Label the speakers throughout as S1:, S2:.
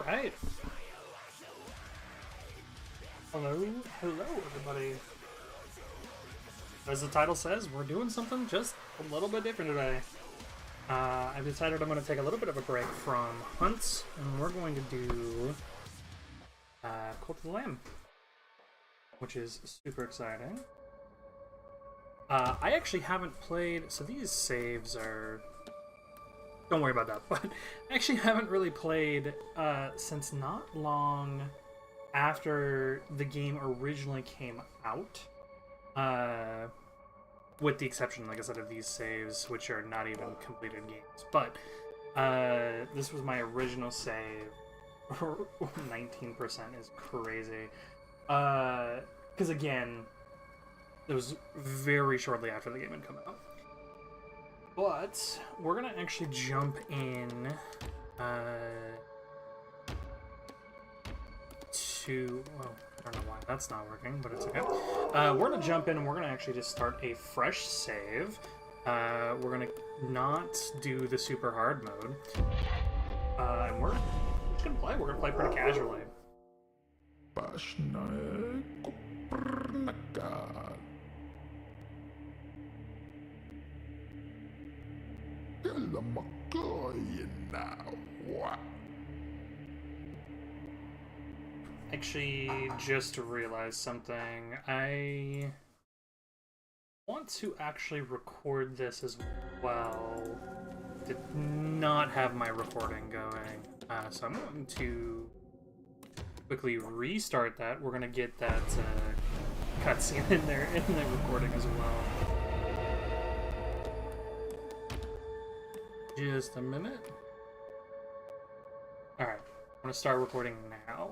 S1: Alright. Hello, everybody. As the title says, we're doing something just a little bit different today. I've decided I'm going to take a little bit of a break from hunts, and we're going to do Cult of the Lamb, which is super exciting. I actually haven't played, so these saves are... Don't worry about that, but I actually haven't really played since not long after the game originally came out. With the exception, like I said, of these saves, which are not even completed games. But this was my original save. 19% is crazy. Because again, it was very shortly after the game had come out. But we're gonna actually jump in to... Well, I don't know why that's not working, but it's okay. We're gonna jump in and we're gonna actually just start a fresh save. We're gonna not do the super hard mode. And we're just gonna play. We're gonna play pretty casually. Actually, just realized something. I want to actually record this as well. Did not have my recording going. So I'm going to quickly restart that. We're going to get that cutscene in there in the recording as well. Just a minute. Alright, I'm going to start recording now.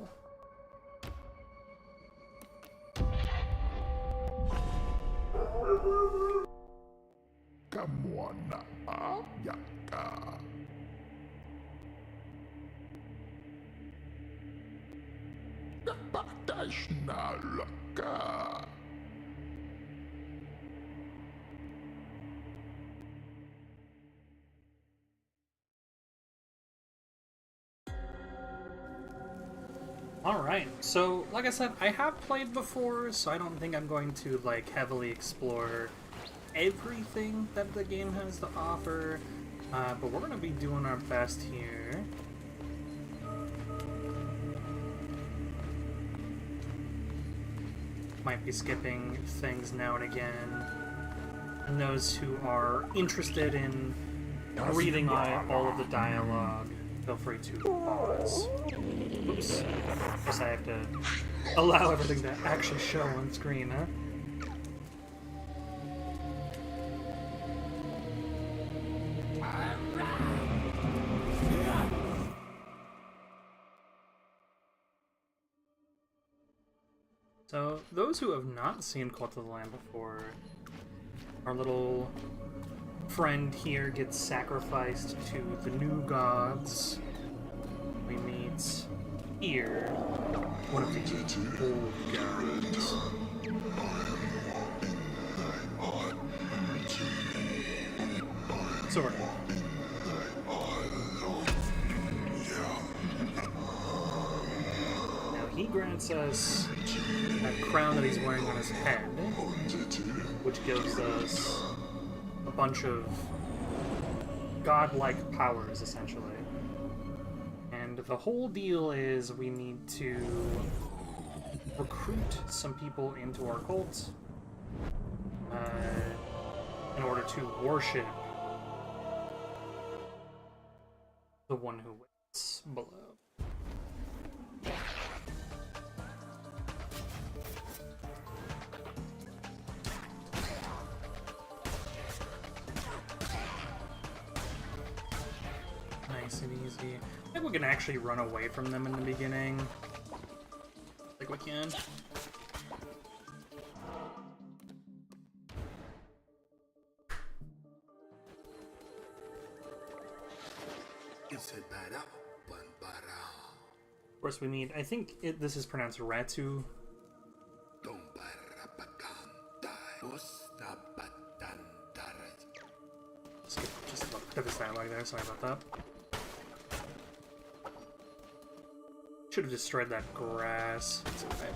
S1: Alright, so like I said, I have played before, so I don't think I'm going to like heavily explore everything that the game has to offer, but we're going to be doing our best here. Might be skipping things now and again. And those who are interested in reading all of the dialogue, feel free to pause. Oops. Guess I have to allow everything to actually show on screen, huh? So, those who have not seen Cult of the Lamb before, our little friend here gets sacrificed to the new gods. We meet here one of the old gods. Sort of. Now he grants us that crown that he's wearing on his head, which gives us a bunch of godlike powers, essentially. And the whole deal is we need to recruit some people into our cult in order to worship the one who waits below. Nice and easy. I think we can actually run away from them in the beginning. Like we can. Of course we need, I think this is pronounced Ratu. Just a bit of his dialogue there, sorry about that. Should have destroyed that grass. It's okay.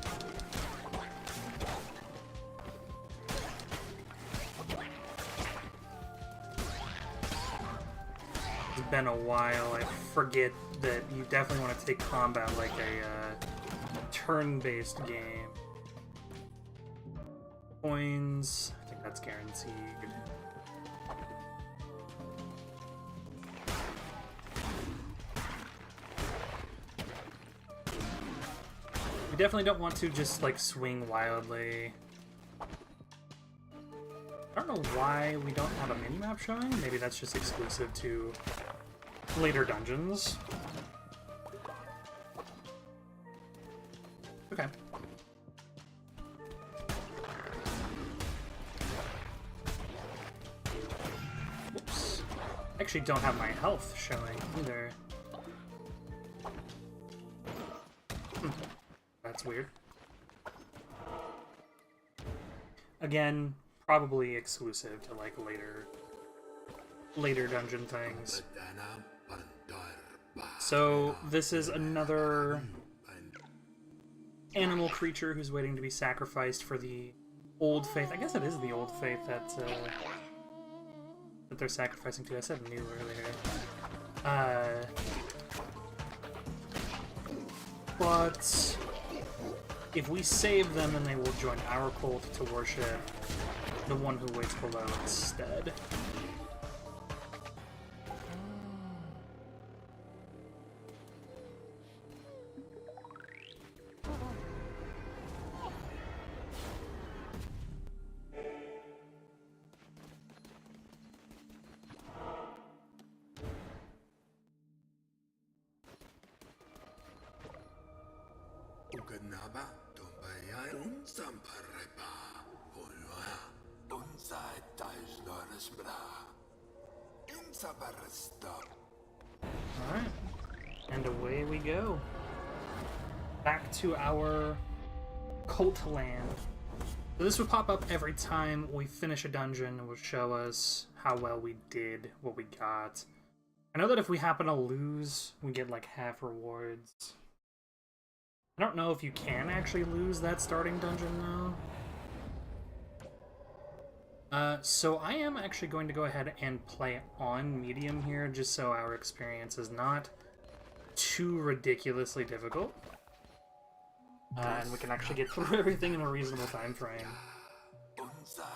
S1: It's been a while. I forget that you definitely want to take combat like a turn-based game. Coins. I think that's guaranteed. We definitely don't want to just like swing wildly. I don't know why we don't have a minimap showing. Maybe that's just exclusive to later dungeons. Okay. Whoops. I actually don't have my health showing either. That's weird. Again, probably exclusive to like later dungeon things. So this is another animal creature who's waiting to be sacrificed for the old faith. I guess it is the old faith that they're sacrificing to. I said new earlier. But if we save them, then they will join our cult to worship the one who waits below instead. Alright, and away we go. Back to our cult land. So this would pop up every time we finish a dungeon. It would show us how well we did, what we got. I know that if we happen to lose, we get like half rewards. I don't know if you can actually lose that starting dungeon though. So I am actually going to go ahead and play on medium here, just so our experience is not too ridiculously difficult. And we can actually get through everything in a reasonable time frame.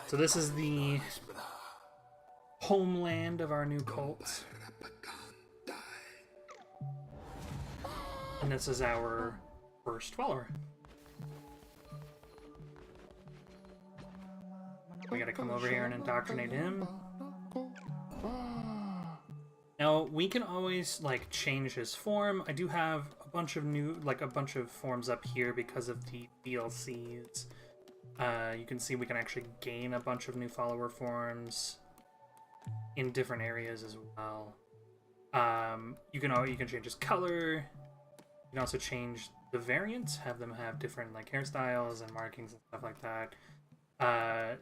S1: So this is the homeland of our new cult. And this is our first follower. We gotta come over here and indoctrinate him. Now, we can always, like, change his form. I do have a bunch of new, like, a bunch of forms up here because of the DLCs. You can see we can actually gain a bunch of new follower forms in different areas as well. You can change his color. You can also change the variants, have them have different, like, hairstyles and markings and stuff like that.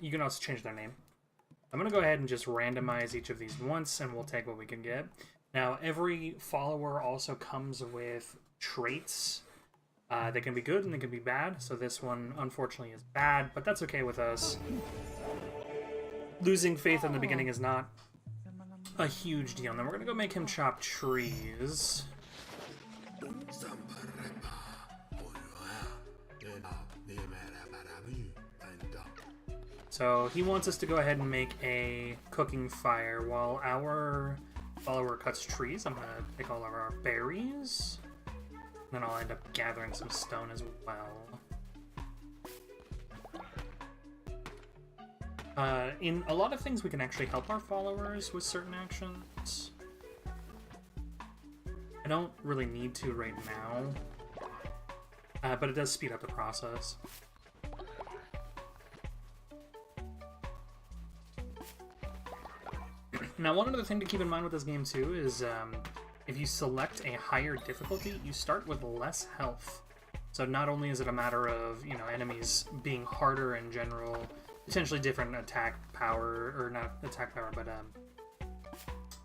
S1: You can also change their name. I'm going to go ahead and just randomize each of these once, and we'll take what we can get. Now, every follower also comes with traits. They can be good and they can be bad, so this one, unfortunately, is bad, but that's okay with us. Losing faith in the beginning is not a huge deal. Now, we're going to go make him chop trees. So he wants us to go ahead and make a cooking fire while our follower cuts trees. I'm going to take all of our berries. And then I'll end up gathering some stone as well. In a lot of things, we can actually help our followers with certain actions. I don't really need to right now, but it does speed up the process. Now, one other thing to keep in mind with this game, too, is if you select a higher difficulty, you start with less health. So not only is it a matter of, you know, enemies being harder in general, potentially different attack power, or not attack power, but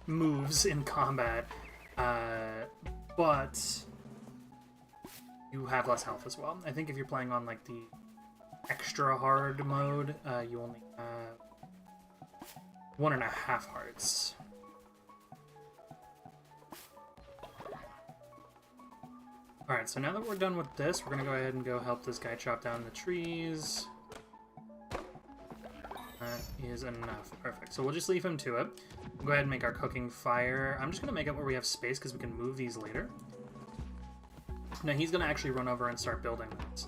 S1: moves in combat, but you have less health as well. I think if you're playing on like the extra hard mode, you only have 1.5 hearts. Alright, so now that we're done with this, we're gonna go ahead and go help this guy chop down the trees. That is enough. Perfect. So we'll just leave him to it. We'll go ahead and make our cooking fire. I'm just gonna make it where we have space because we can move these later. Now he's gonna actually run over and start building this.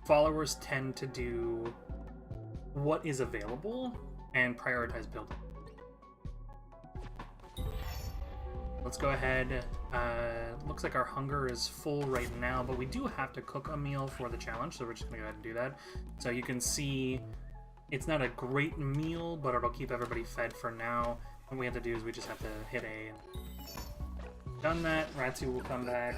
S1: Followers tend to do what is available and prioritize building. Let's go ahead. Looks like our hunger is full right now, but we do have to cook a meal for the challenge, so we're just gonna go ahead and do that. So you can see it's not a great meal, but it'll keep everybody fed for now. What we have to do is we just have to hit A. And done that, Ratsu will come back.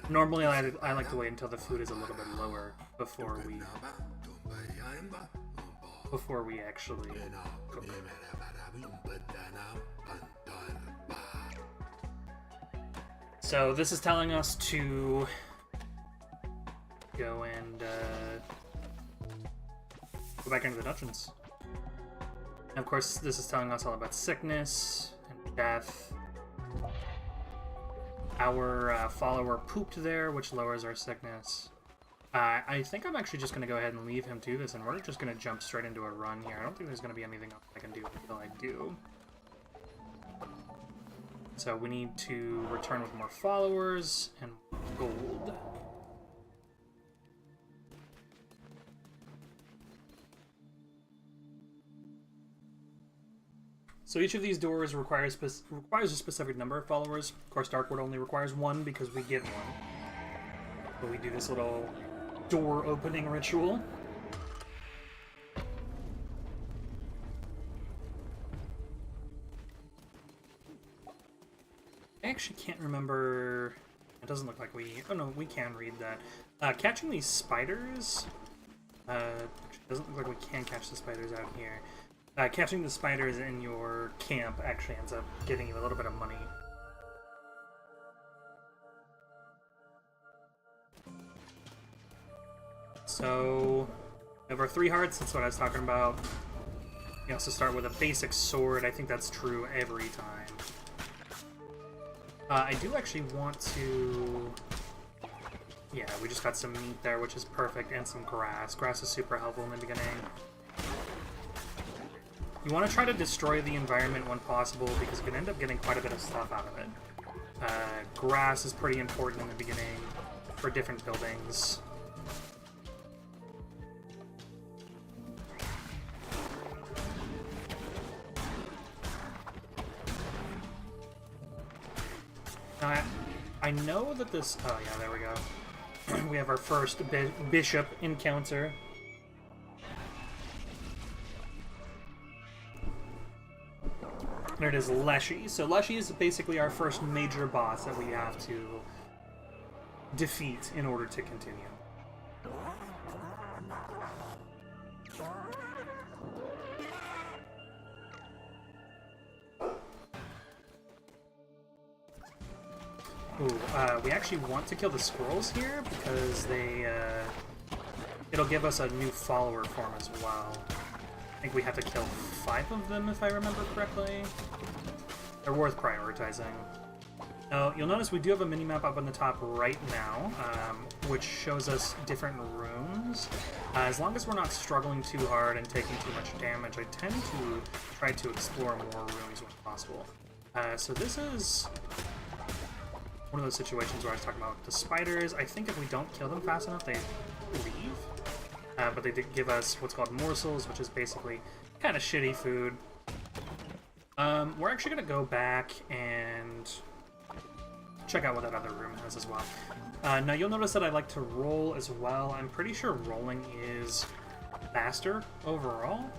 S1: Normally I like to wait until the food is a little bit lower before we actually cook. So this is telling us to go and go back into the dungeons. And of course, this is telling us all about sickness and death. Our follower pooped there, which lowers our sickness. I think I'm actually just going to go ahead and leave him do this, and we're just going to jump straight into a run here. I don't think there's going to be anything else I can do until I do. So we need to return with more followers and gold. So each of these doors requires a specific number of followers. Of course, Darkwood only requires 1 because we get 1. But we do this little door opening ritual. I actually can't remember. It doesn't look like we... Oh no, we can read that. Catching these spiders... doesn't look like we can catch the spiders out here. Catching the spiders in your camp actually ends up getting you a little bit of money. So, we have our 3 hearts, that's what I was talking about. You also start with a basic sword. I think that's true every time. I do actually want to... Yeah, we just got some meat there, which is perfect, and some grass. Grass is super helpful in the beginning. You want to try to destroy the environment when possible, because you can end up getting quite a bit of stuff out of it. Grass is pretty important in the beginning for different buildings. Now, I know that this... Oh yeah, there we go. We have our first bishop encounter. And it is Leshy. So Leshy is basically our first major boss that we have to defeat in order to continue. Ooh, we actually want to kill the squirrels here because they, it'll give us a new follower form as well. I think we have to kill 5 of them if I remember correctly. They're worth prioritizing. Now, you'll notice we do have a mini-map up on the top right now, which shows us different rooms. As long as we're not struggling too hard and taking too much damage, I tend to try to explore more rooms when possible. So this is one of those situations where I was talking about the spiders. I think if we don't kill them fast enough, they leave. But they did give us what's called morsels, which is basically kind of shitty food. We're actually going to go back and check out what that other room has as well. Now you'll notice that I like to roll as well. I'm pretty sure rolling is faster overall.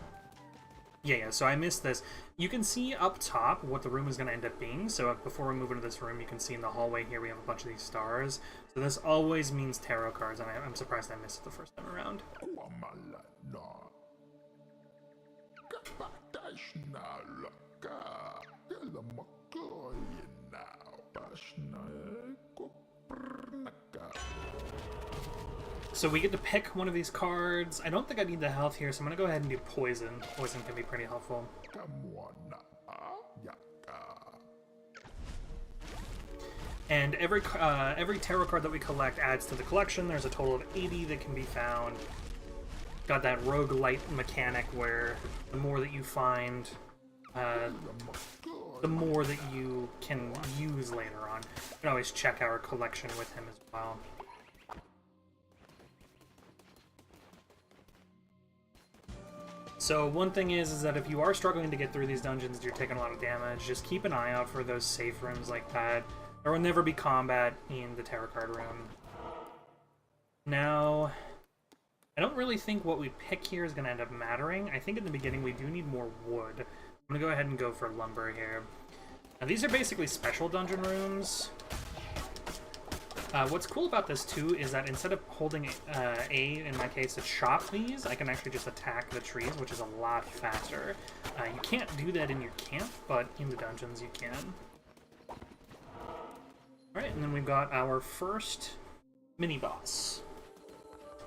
S1: Yeah, so I missed this. You can see up top what the room is going to end up being. So before we move into this room, you can see in the hallway here we have a bunch of these stars. So this always means tarot cards, and I'm surprised I missed it the first time around. So we get to pick one of these cards. I don't think I need the health here, so I'm going to go ahead and do poison. Poison can be pretty helpful. And every tarot card that we collect adds to the collection. There's a total of 80 that can be found. Got that roguelite mechanic where the more that you find, the more that you can use later on. You can always check our collection with him as well. So one thing is that if you are struggling to get through these dungeons, you're taking a lot of damage, just keep an eye out for those safe rooms like that. There will never be combat in the tarot card room. Now, I don't really think what we pick here is going to end up mattering. I think in the beginning we do need more wood. I'm going to go ahead and go for lumber here. Now these are basically special dungeon rooms. What's cool about this too is that instead of holding A, in my case, to chop these, I can actually just attack the trees, which is a lot faster. You can't do that in your camp, but in the dungeons you can. Alright, and then we've got our first mini-boss.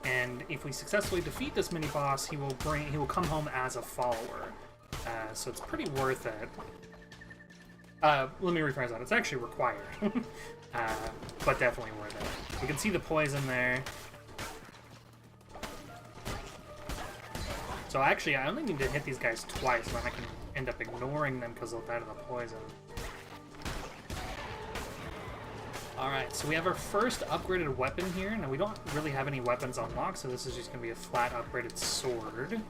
S1: And if we successfully defeat this mini-boss, he will come home as a follower. So it's pretty worth it. Let me rephrase that. It's actually required. But definitely worth it. You can see the poison there. So actually, I only need to hit these guys twice, then I can end up ignoring them because they'll die to the poison. Alright, so we have our first upgraded weapon here. Now, we don't really have any weapons unlocked, so this is just going to be a flat upgraded sword.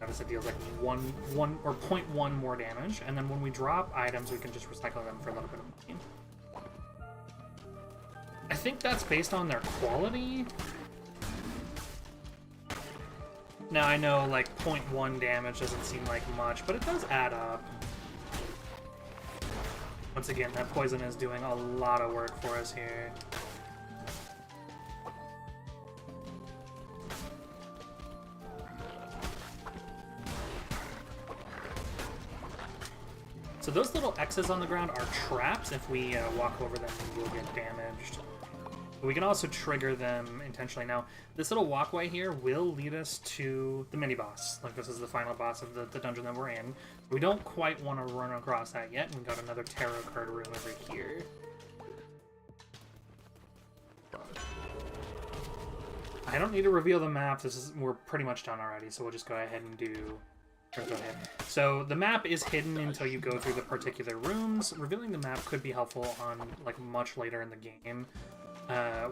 S1: Notice it deals like 0.1 more damage, and then when we drop items, we can just recycle them for a little bit of money. I think that's based on their quality. Now, I know, like, 0.1 damage doesn't seem like much, but it does add up. Once again, that poison is doing a lot of work for us here. So those little X's on the ground are traps. If we walk over them, we will get damaged. But we can also trigger them intentionally. Now, this little walkway here will lead us to the mini-boss. Like, this is the final boss of the dungeon that we're in. We don't quite want to run across that yet. We've got another tarot card room over here. I don't need to reveal the map. We're pretty much done already, so we'll just go ahead and do... So the map is hidden until you go through the particular rooms. Revealing the map could be helpful on like much later in the game,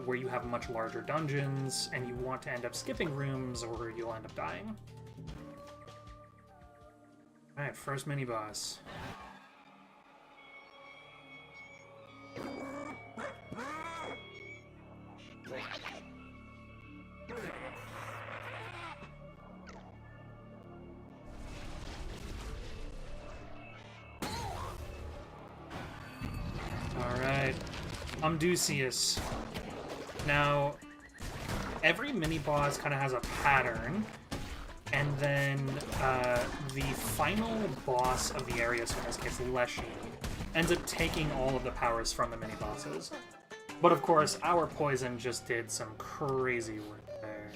S1: where you have much larger dungeons and you want to end up skipping rooms or you'll end up dying. Alright, first mini-boss. Alright, Umdusius. Now, every mini-boss kind of has a pattern, and then the final boss of the area, so in this case Leshy, ends up taking all of the powers from the mini-bosses. But of course, our poison just did some crazy work there.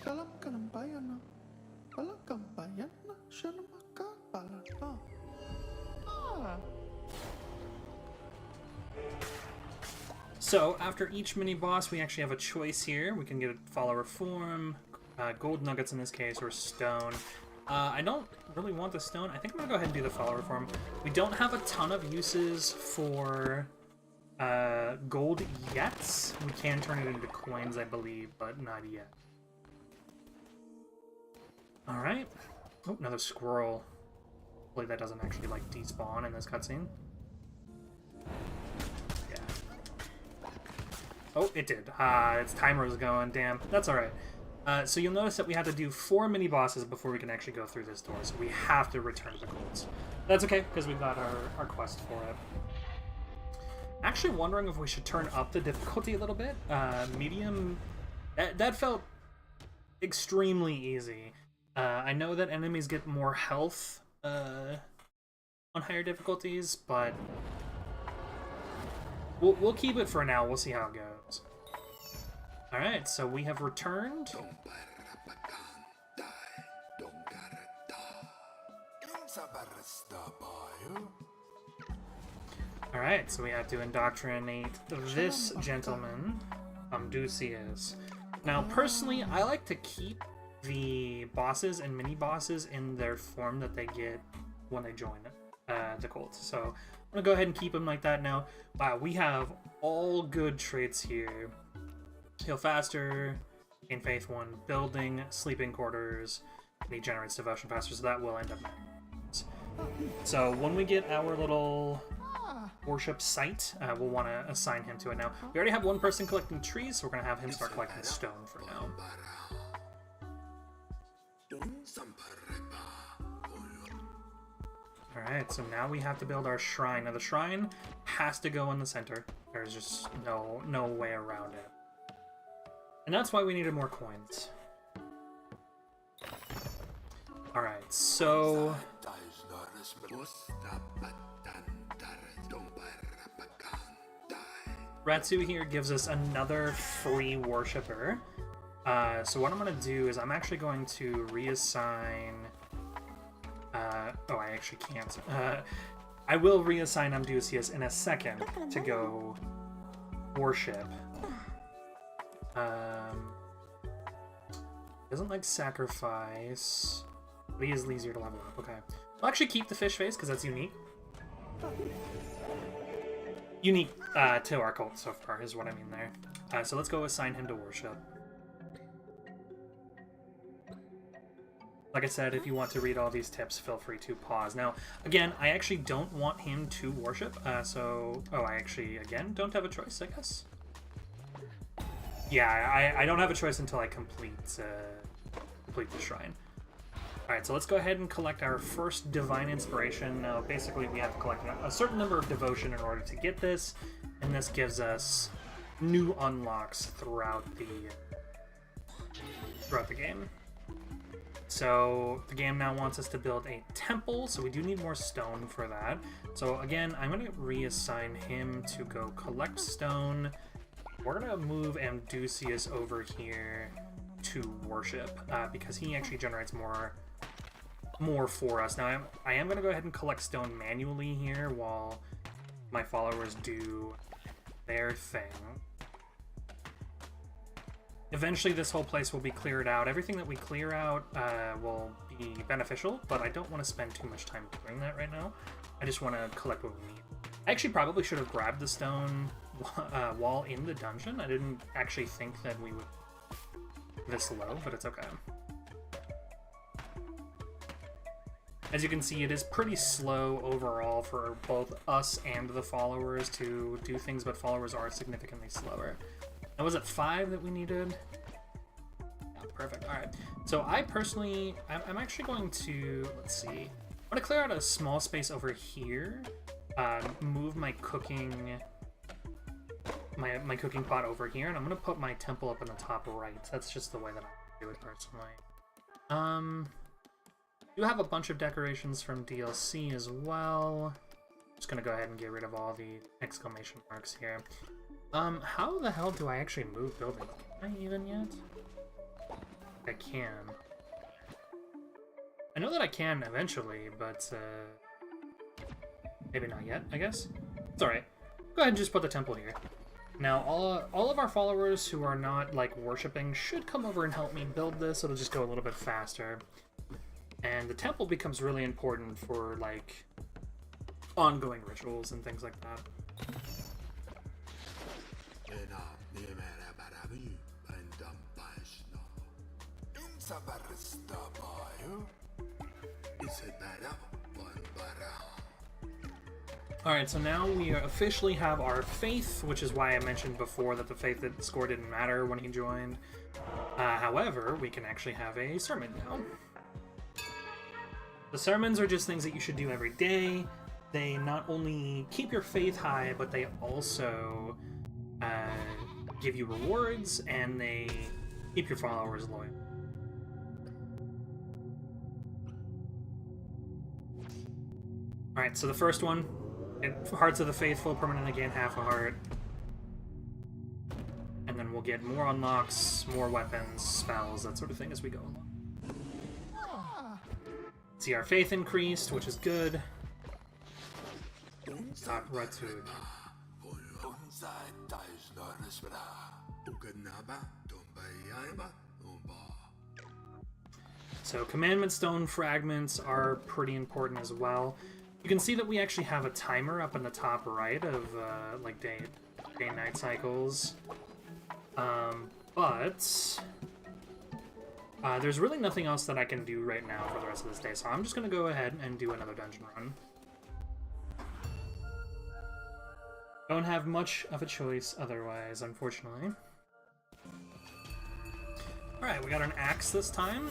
S1: So, after each mini-boss, we actually have a choice here. We can get a follower form, gold nuggets in this case, or stone. I don't really want the stone. I think I'm going to go ahead and do the follower form. We don't have a ton of uses for gold yet. We can turn it into coins, I believe, but not yet. Alright. Oh, another squirrel. Hopefully that doesn't actually, like, despawn in this cutscene. Oh, it did. Its timer was going. Damn. That's alright. So you'll notice that we have to do 4 mini-bosses before we can actually go through this door. So we have to return the golds. That's okay, because we've got our quest for it. Actually wondering if we should turn up the difficulty a little bit. Medium... That felt extremely easy. I know that enemies get more health on higher difficulties, but... We'll keep it for now. We'll see how it goes. Alright, so we have returned. Alright, so we have to indoctrinate this gentleman, Amdusias. Now, personally, I like to keep the bosses and mini-bosses in their form that they get when they join the cult. So I'm going to go ahead and keep them like that now. Wow, we have all good traits here. Heal faster, gain faith 1, building, sleeping quarters, and he generates devotion faster, so that will end up mattering. So when we get our little worship site, we'll want to assign him to it now. We already have one person collecting trees, so we're going to have him start collecting stone for now. Alright, so now we have to build our shrine. Now the shrine has to go in the center. There's just no way around it. And that's why we needed more coins. Alright, so... Ratsu here gives us another free worshipper. So what I'm going to do is I'm actually going to reassign... oh, I actually can't. I will reassign Amdusias in a second to go worship. Doesn't like sacrifice, but he is easier to level up. Okay, I'll actually keep the fish face because that's unique. Unique to our cult so far is what I mean there. So let's go assign him to worship. Like I said, if you want to read all these tips, feel free to pause. Now, again, I actually don't want him to worship, so... Oh, I actually, again, don't have a choice, I guess? Yeah, I don't have a choice until I complete the shrine. Alright, so let's go ahead and collect our first Divine Inspiration. Now, basically, we have to collect a certain number of devotion in order to get this, and this gives us new unlocks throughout the game. So the game now wants us to build a temple, so we do need more stone for that. So again, I'm going to reassign him to go collect stone. We're going to move Amdusias over here to worship, because he actually generates more for us. Now I am going to go ahead and collect stone manually here while my followers do their thing. Eventually this whole place will be cleared out. Everything that we clear out will be beneficial, but I don't want to spend too much time doing that right now. I just want to collect what we need. I actually probably should have grabbed the stone while in the dungeon. I didn't actually think that we would this low, but it's okay. As you can see, it is pretty slow overall for both us and the followers to do things, but followers are significantly slower. Now, was it 5 that we needed? Yeah, perfect. All right. So I personally, I'm actually going to, let's see. I'm going to clear out a small space over here, move my cooking, my cooking pot over here, and I'm going to put my temple up in the top right. That's just the way that I do it personally. Do have a bunch of decorations from DLC as well. Just going to go ahead and get rid of all the exclamation marks here. How the hell do I actually move buildings? Can I even yet? I can. I know that I can eventually, but, maybe not yet, I guess? It's alright. Go ahead and just put the temple here. Now, all of our followers who are not, like, worshipping should come over and help me build this. It'll just go a little bit faster. And the temple becomes really important for, like, ongoing rituals and things like that. Alright, so now we officially have our faith, which is why I mentioned before that the faith score didn't matter when he joined. However, we can actually have a sermon now. The sermons are just things that you should do every day. They not only keep your faith high, but they also give you rewards, and they keep your followers loyal. Alright, so the first one, Hearts of the Faithful, permanently gain half a heart. And then we'll we'll get more unlocks, more weapons, spells, that sort of thing as we go along. See our faith increased, which is good. Stop Ratud. So commandment stone fragments are pretty important as well. You can see that we actually have a timer up in the top right of like day-night cycles. But there's really nothing else that I can do right now for the rest of this day, so I'm just going to go ahead and do another dungeon run. Don't have much of a choice otherwise, unfortunately. Alright, we got an axe this time.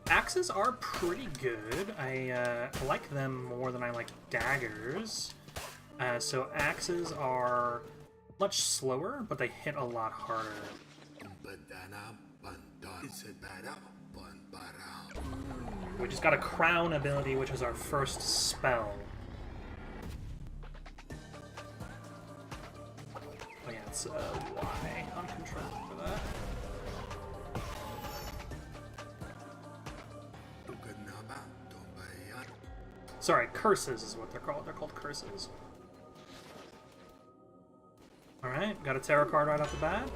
S1: Axes are pretty good. I like them more than I like daggers. So axes are much slower, but they hit a lot harder. We just got a crown ability, which is our first spell. Oh yeah, it's Y on control for that. Sorry, curses is what they're called. They're called curses. Alright, got a tarot card right off the bat.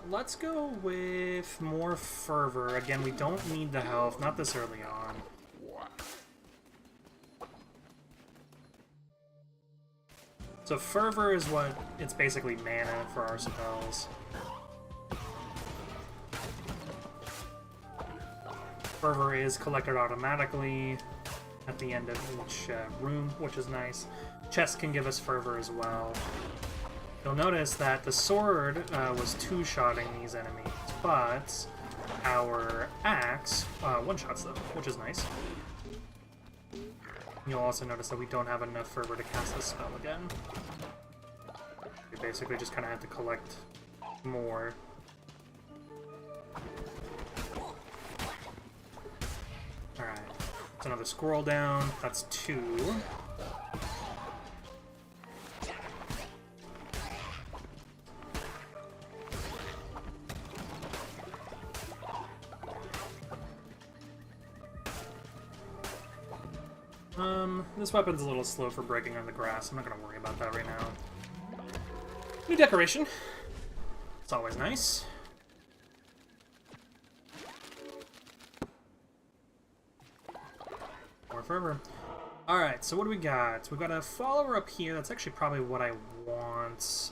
S1: Let's go with more fervor. Again, we don't need the health, not this early on. So fervor is what, it's basically mana for our spells. Fervor is collected automatically at the end of each room, which is nice. Chest can give us fervor as well. You'll notice that the sword was two-shotting these enemies, but our axe one-shots them, which is nice. You'll also notice that we don't have enough fervor to cast this spell again. We basically just kind of have to collect more. Alright, it's another squirrel down. That's 2. This weapon's a little slow for breaking on the grass. I'm not going to worry about that right now. New decoration. It's always nice. More fervor. Alright, so what do we got? We've got a follower up here. That's actually probably what I want.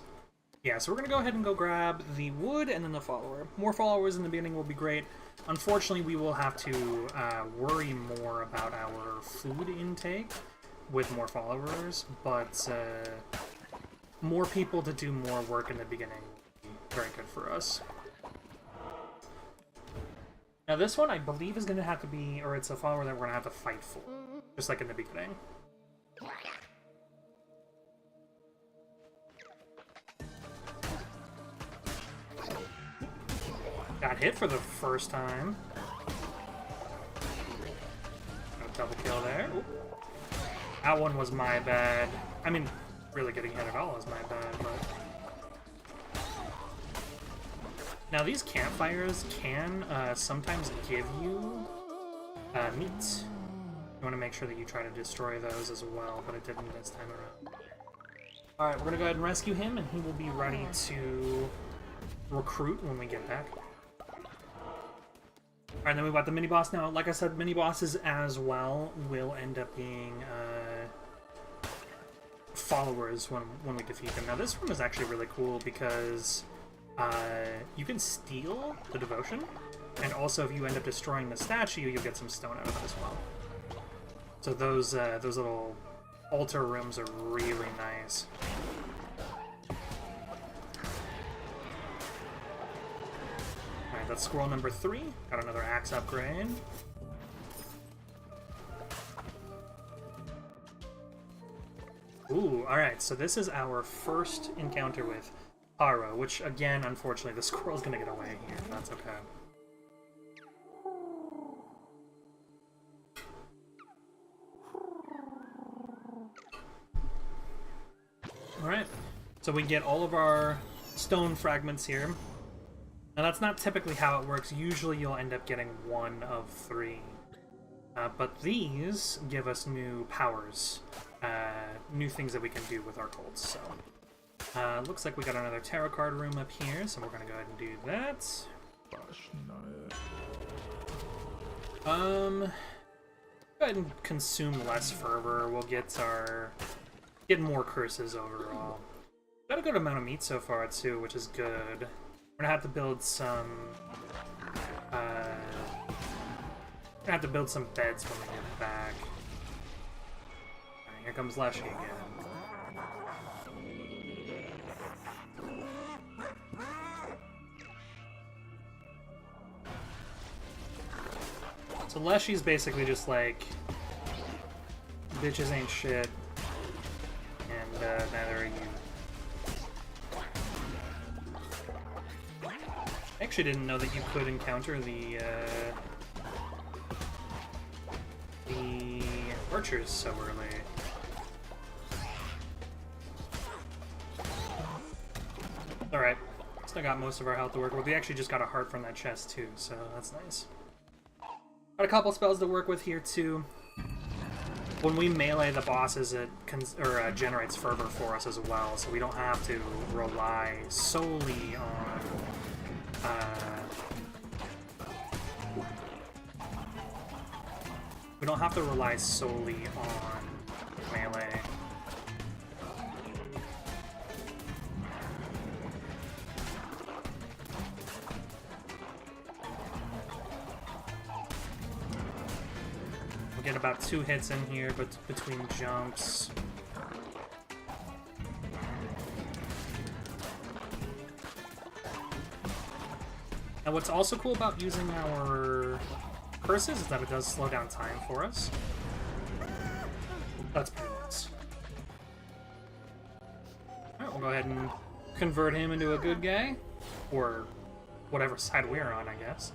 S1: Yeah, so we're going to go ahead and go grab the wood and then the follower. More followers in the beginning will be great. Unfortunately, we will have to worry more about our food intake with more followers, but more people to do more work in the beginning will be very good for us. Now this one, I believe, is going to have to be, or it's a follower that we're going to have to fight for, just like in the beginning. Got hit for the first time. Got a double kill there. Ooh. That one was my bad. I mean, really getting hit at all is my bad, but... Now these campfires can sometimes give you meat. You want to make sure that you try to destroy those as well, but it didn't this time around. Alright, we're going to go ahead and rescue him, and he will be ready to recruit when we get back. Alright, then we've got the mini-boss now. Like I said, mini-bosses as well will end up being followers when we defeat them. Now this one is actually really cool because you can steal the devotion, and also if you end up destroying the statue, you'll get some stone out of it as well. So those little altar rooms are really nice. Alright, that's scroll number 3. Got another axe upgrade. Ooh, alright, so this is our first encounter with Haro, which, again, unfortunately, the squirrel's gonna get away here, but that's okay. Alright, So we get all of our stone fragments here. Now that's not typically how it works. Usually you'll end up getting 1 of 3. But these give us new powers. New things that we can do with our golds. So looks like we got another tarot card room up here, so we're going to go ahead and do that. Go ahead and consume less fervor. We'll get more curses overall. Got a good amount of meat so far too, which is good. We're gonna have to build some. Beds when we get back. Right, here comes Leshy again. So Leshy's basically just like, bitches ain't shit, and neither are you. I actually didn't know that you could encounter the archers so early. Alright, still got most of our health to work with. We actually just got a heart from that chest too, so that's nice. Got a couple spells to work with here too. When we melee the bosses, it generates fervor for us as well, so we don't have to rely solely on melee. We'll get about 2 hits in here, but between jumps. Now what's also cool about using our curses is that it does slow down time for us. That's pretty nice. Alright, we'll go ahead and convert him into a good guy. Or whatever side we're on, I guess.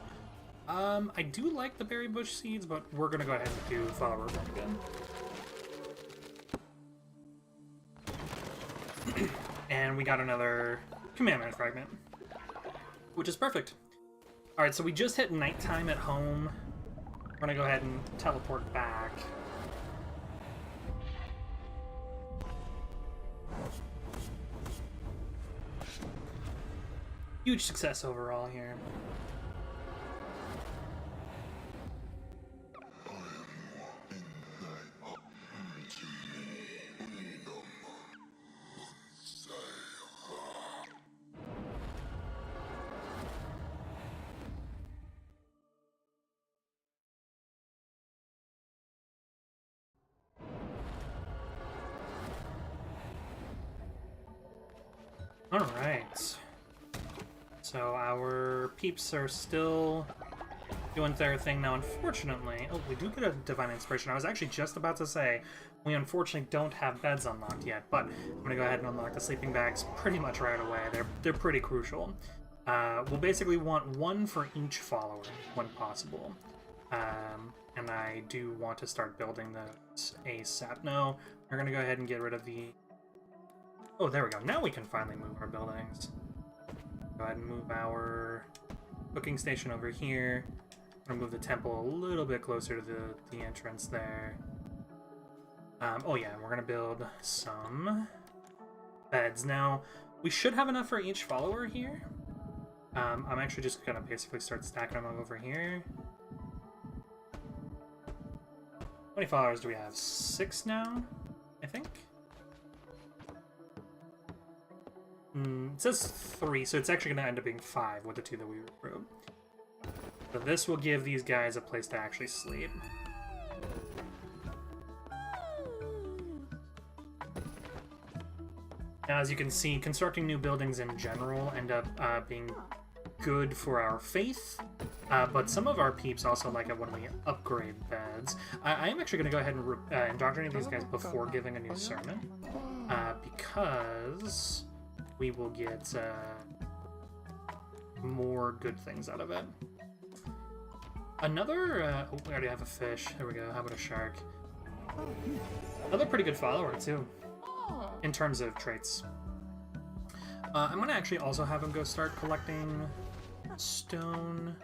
S1: I do like the berry bush seeds, but we're gonna go ahead and do follower again. And we got another commandment fragment, which is perfect. Alright, so we just hit nighttime at home. We're gonna go ahead and teleport back. Huge success overall here. Alright. So our peeps are still doing their thing now, unfortunately. Oh, we do get a Divine Inspiration. I was actually just about to say, we unfortunately don't have beds unlocked yet, but I'm going to go ahead and unlock the sleeping bags pretty much right away. They're pretty crucial. We'll basically want 1 for each follower when possible. And I do want to start building those ASAP. No, we're going to go ahead and get rid of the... Oh, there we go. Now we can finally move our buildings. Go ahead and move our cooking station over here. I'm gonna move the temple a little bit closer to the entrance there. Oh yeah, and we're gonna build some beds. Now, we should have enough for each follower here. I'm actually just gonna basically start stacking them over here. How many followers do we have? 6 now, I think? It says 3, so it's actually going to end up being 5 with the 2 that we recruit. So this will give these guys a place to actually sleep. Now, as you can see, constructing new buildings in general end up being good for our faith, but some of our peeps also like it when we upgrade beds. I am actually going to go ahead and indoctrinate these guys before giving a new sermon, because we will get more good things out of it. Another... oh, we already have a fish. There we go. How about a shark? Another pretty good follower, too, in terms of traits. I'm gonna actually also have him go start collecting stone.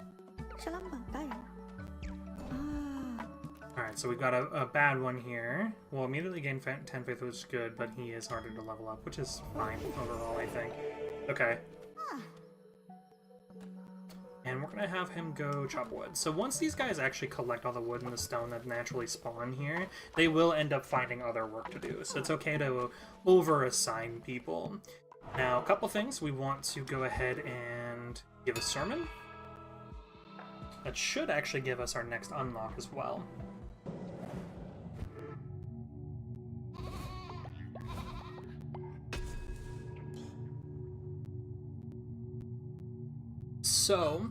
S1: Alright, so we've got a bad one here. We'll immediately gain 10 faith, which is good, but he is harder to level up, which is fine overall, I think. Okay. And we're gonna have him go chop wood. So once these guys actually collect all the wood and the stone that naturally spawn here, they will end up finding other work to do. So it's okay to over-assign people. Now, a couple things. We want to go ahead and give a sermon. That should actually give us our next unlock as well. So,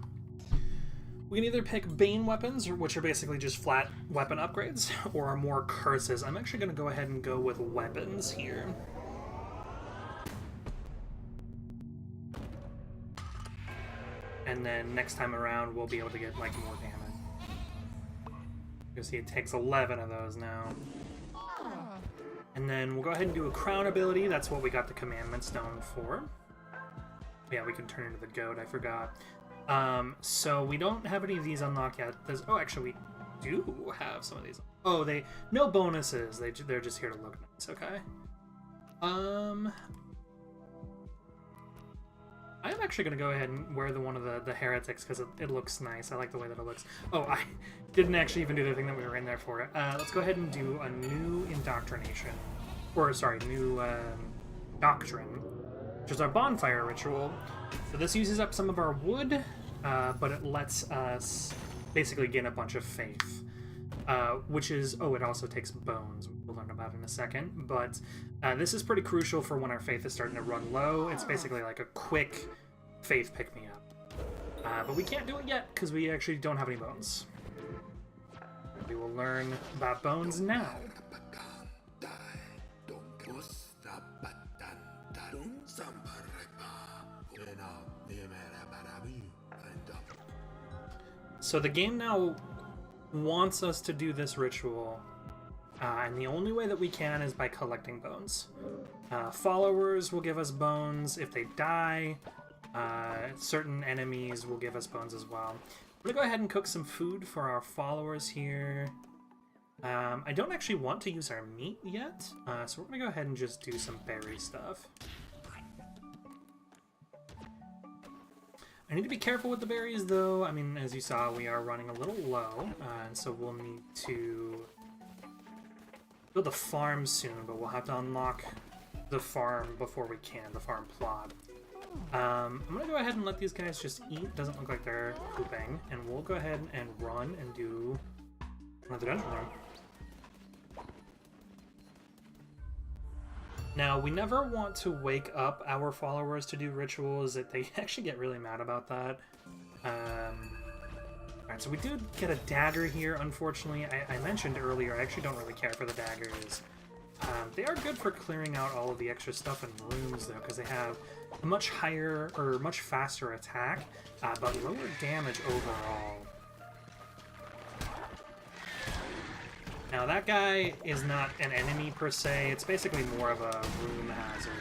S1: we can either pick Bane weapons, which are basically just flat weapon upgrades, or more curses. I'm actually going to go ahead and go with weapons here. And then next time around, we'll be able to get, like, more damage. You'll see it takes 11 of those now. And then we'll go ahead and do a crown ability. That's what we got the commandment stone for. Yeah, we can turn into the goat, I forgot. So we don't have any of these unlocked yet. Oh, actually, we do have some of these. Oh, no bonuses. They're just here to look nice. Okay. I'm actually gonna go ahead and wear one of the heretics because it looks nice. I like the way that it looks. Oh, I didn't actually even do the thing that we were in there for. Let's go ahead and do a new indoctrination, or sorry, new doctrine, which is our bonfire ritual. So this uses up some of our wood, but it lets us basically gain a bunch of faith, which is, oh, it also takes bones, which we'll learn about in a second, but this is pretty crucial for when our faith is starting to run low. It's basically like a quick faith pick-me-up. But we can't do it yet, because we actually don't have any bones. We will learn about bones now. So the game now wants us to do this ritual, and the only way that we can is by collecting bones. Followers will give us bones. If they die, certain enemies will give us bones as well. I'm gonna go ahead and cook some food for our followers here. I don't actually want to use our meat yet, so we're gonna go ahead and just do some berry stuff. I need to be careful with the berries, though. I mean, as you saw, we are running a little low, and so we'll need to build a farm soon, but we'll have to unlock the farm before we can, the farm plot. I'm going to go ahead and let these guys just eat. Doesn't look like they're pooping, and we'll go ahead and run and do another dungeon room. Now, we never want to wake up our followers to do rituals. That they actually get really mad about that. Alright, so we do get a dagger here, unfortunately. I mentioned earlier, I actually don't really care for the daggers. They are good for clearing out all of the extra stuff in rooms, though, because they have a much higher, or much faster attack, but lower damage overall. Now, that guy is not an enemy per se. It's basically more of a room hazard.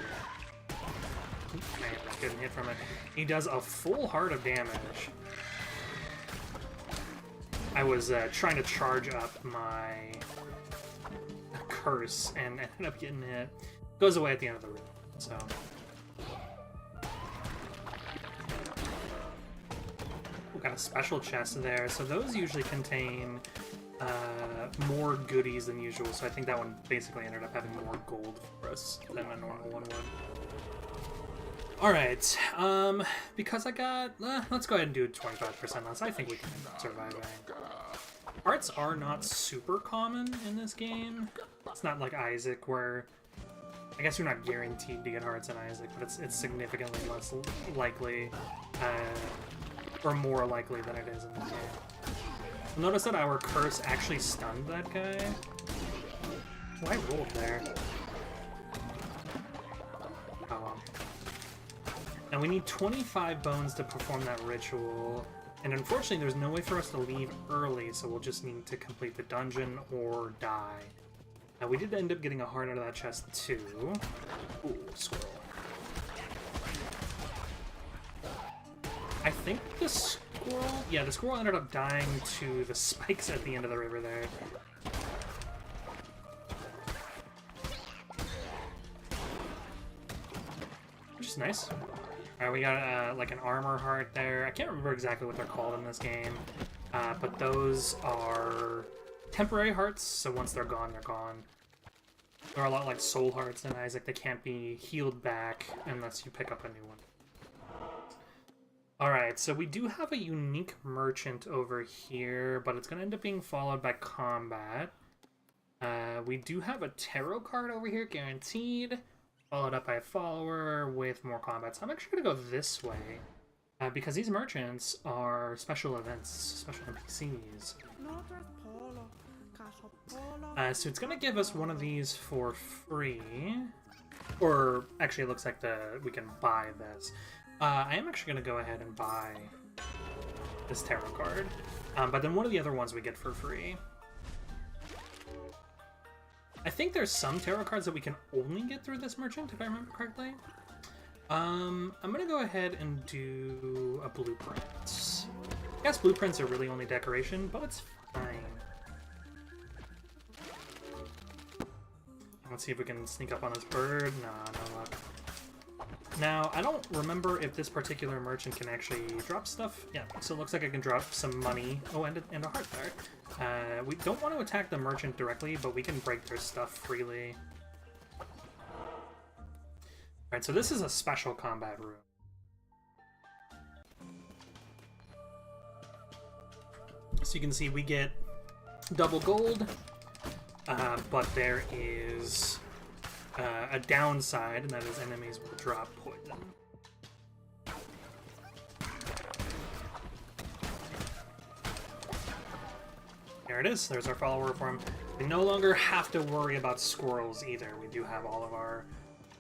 S1: Man, I couldn't hit from it. He does a full heart of damage. I was trying to charge up my curse and ended up getting hit. Goes away at the end of the room, so... We've got a special chest there, so those usually contain more goodies than usual, so I think that one basically ended up having more gold for us than a normal one would. Alright, because I got... let's go ahead and do 25% less. I think we can end up surviving. Arts are not super common in this game. It's not like Isaac, where... I guess you're not guaranteed to get hearts in Isaac, but it's significantly less likely, or more likely than it is in this game. Notice that our curse actually stunned that guy. Oh, I rolled there. Oh well. Now we need 25 bones to perform that ritual, and unfortunately there's no way for us to leave early, so we'll just need to complete the dungeon or die. Now we did end up getting a heart out of that chest too. Ooh, squirrel. think the squirrel... Yeah, the squirrel ended up dying to the spikes at the end of the river there. Which is nice. Alright, we got like an armor heart there. I can't remember exactly what they're called in this game. But those are temporary hearts, so once they're gone, they're gone. They're a lot like soul hearts in Isaac. They can't be healed back unless you pick up a new one. Alright, so we do have a unique merchant over here, but it's going to end up being followed by combat. We do have a tarot card over here, guaranteed, followed up by a follower with more combat. So I'm actually going to go this way, because these merchants are special events, special NPCs. So it's going to give us one of these for free. Or, actually, it looks like we can buy this. I am actually going to go ahead and buy this tarot card. But then one of the other ones we get for free. I think there's some tarot cards that we can only get through this merchant, if I remember correctly. I'm going to go ahead and do a blueprint. I guess blueprints are really only decoration, but it's fine. Let's see if we can sneak up on this bird. Nah, no luck. Now, I don't remember if this particular merchant can actually drop stuff. Yeah, so it looks like I can drop some money. Oh, and a heart there. We don't want to attack the merchant directly, but we can break their stuff freely. Alright, so this is a special combat room. So you can see we get double gold, but there is a downside, and that is enemies will drop poison. There it is. There's our follower form. We no longer have to worry about squirrels either. We do have all of our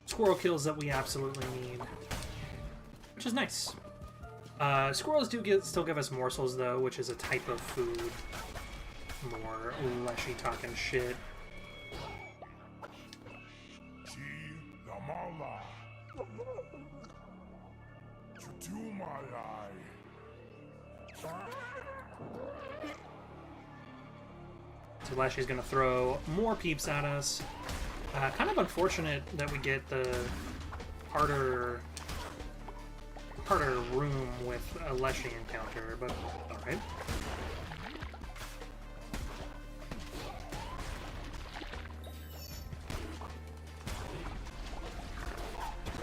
S1: squirrel kills that we absolutely need, which is nice. Squirrels do still give us morsels, though, which is a type of food. More leshy talking shit. So Lashy's gonna throw more peeps at us. Kind of unfortunate that we get the harder room with a Leshy encounter, but alright.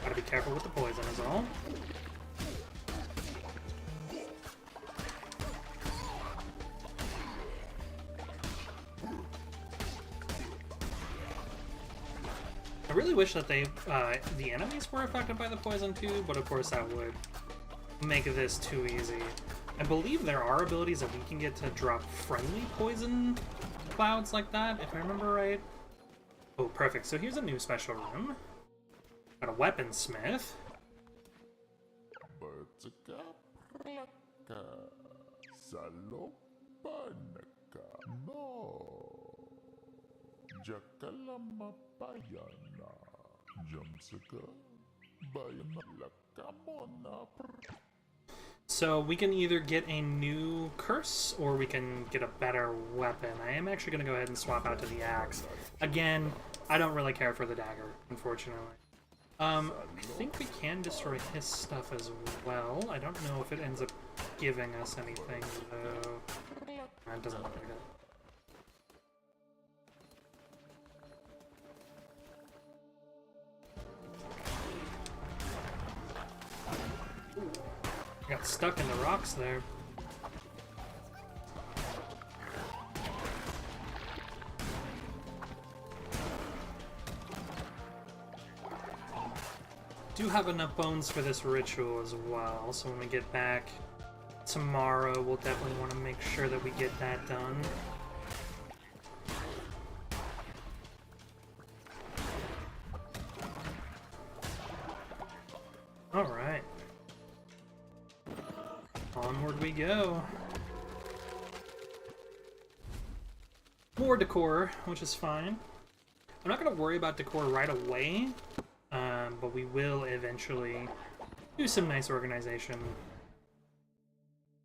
S1: Gotta be careful with the poison is all. I really wish that the enemies were affected by the poison too, but of course that would make this too easy. I believe there are abilities that we can get to drop friendly poison clouds like that, if I remember right. Oh, perfect. So here's a new special room. Got a weaponsmith. So we can either get a new curse or we can get a better weapon. I am actually going to go ahead and swap out to the axe. Again, I don't really care for the dagger, unfortunately. I think we can destroy his stuff as well. I don't know if it ends up giving us anything, though. It doesn't look like it. Got stuck in the rocks there. Do have enough bones for this ritual as well, so when we get back tomorrow, we'll definitely want to make sure that we get that done. Alright. Onward we go. More decor, which is fine. I'm not going to worry about decor right away, but we will eventually do some nice organization.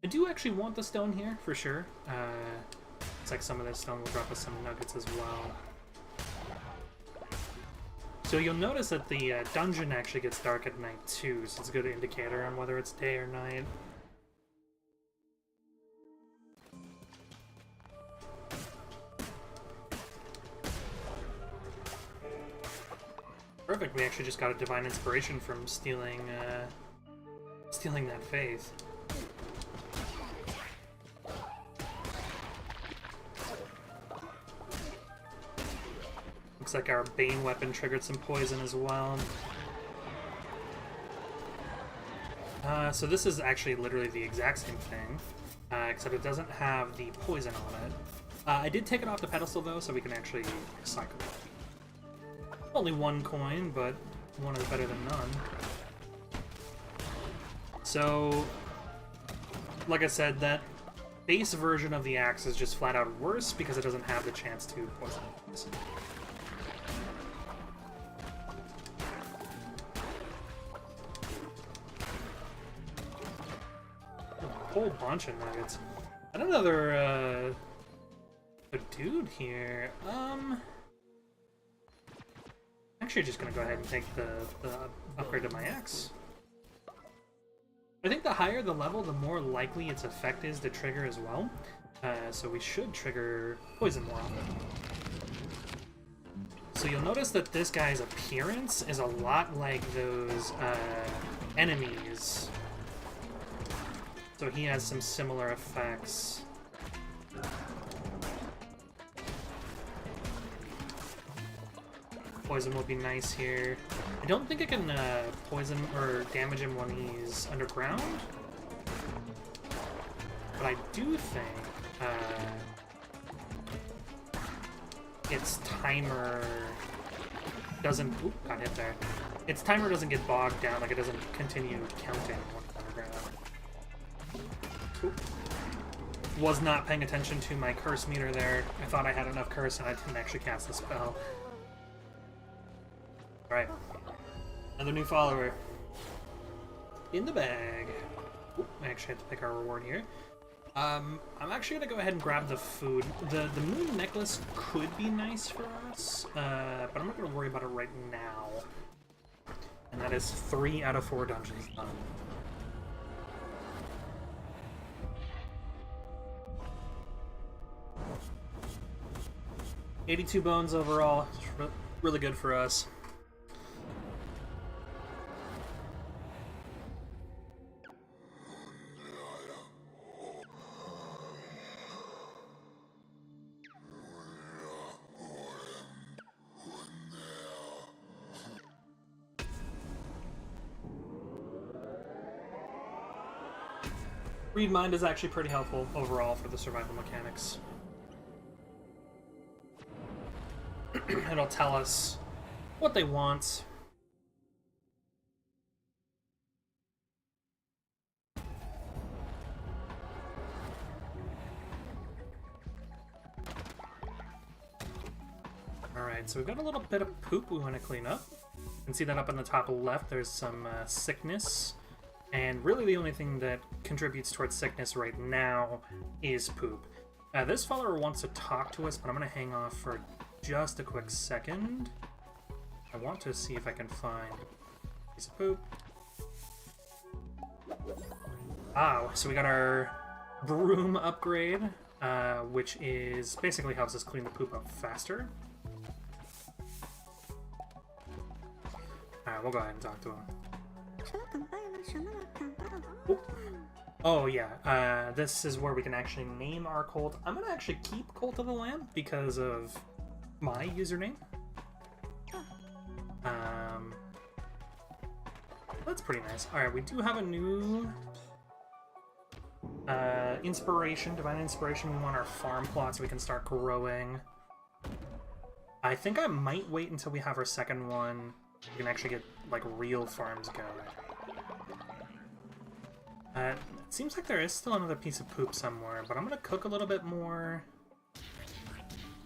S1: I do actually want the stone here, for sure. Looks like some of this stone will drop us some nuggets as well. So you'll notice that the dungeon actually gets dark at night too, so it's a good indicator on whether it's day or night. Perfect, we actually just got a divine inspiration from stealing that faith. Looks like our Bane weapon triggered some poison as well. So this is actually literally the exact same thing, except it doesn't have the poison on it. I did take it off the pedestal though, so we can actually recycle it. Only 1 coin, but one is better than none. So, like I said, that base version of the axe is just flat out worse because it doesn't have the chance to poison it. A whole bunch of nuggets. And another a dude here. Actually, just gonna go ahead and take the upgrade to my axe. I think the higher the level, the more likely its effect is to trigger as well. So we should trigger poison more often. So you'll notice that this guy's appearance is a lot like those enemies. So he has some similar effects. Poison will be nice here. I don't think I can poison or damage him when he's underground. But I do think its timer doesn't... Oop, got hit there. Its timer doesn't get bogged down, like it doesn't continue counting when it's underground. Oop. Was not paying attention to my curse meter there. I thought I had enough curse and I didn't actually cast the spell. Alright. Another new follower. In the bag. Oop, I actually have to pick our reward here. I'm actually gonna go ahead and grab the food. The moon necklace could be nice for us, but I'm not gonna worry about it right now. And that is 3 out of 4 dungeons done. $82 bones overall. Really good for us. Read Mind is actually pretty helpful overall for the survival mechanics. It'll tell us what they want. Alright, so we've got a little bit of poop we want to clean up. You can see that up in the top left, there's some sickness. And really the only thing that contributes towards sickness right now is poop. This follower wants to talk to us, but I'm going to hang off for just a quick second. I want to see if I can find a piece of poop. Ah, so we got our broom upgrade, which is basically helps us clean the poop up faster. Alright, we'll go ahead and talk to him. Oh yeah, this is where we can actually name our cult. I'm gonna actually keep Cult of the Lamb because of my username. That's pretty nice. Alright, we do have a new inspiration, divine inspiration. We want our farm plot so we can start growing. I think I might wait until we have our second one. We can actually get like real farms going. It seems like there is still another piece of poop somewhere, but I'm gonna cook a little bit more.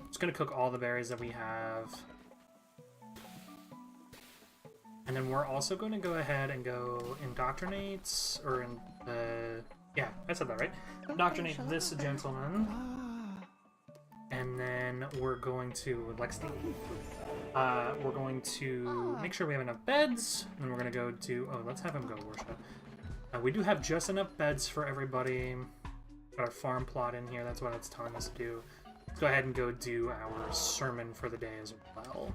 S1: Just gonna cook all the berries that we have. And then we're also going to go ahead and go indoctrinate, or Yeah, I said that right. Indoctrinate this gentleman. And then we're going to, we're going to make sure we have enough beds. And then we're going to go do, oh, let's have him go worship. We do have just enough beds for everybody. Got our farm plot in here, that's what it's telling us to do. Let's go ahead and go do our sermon for the day as well.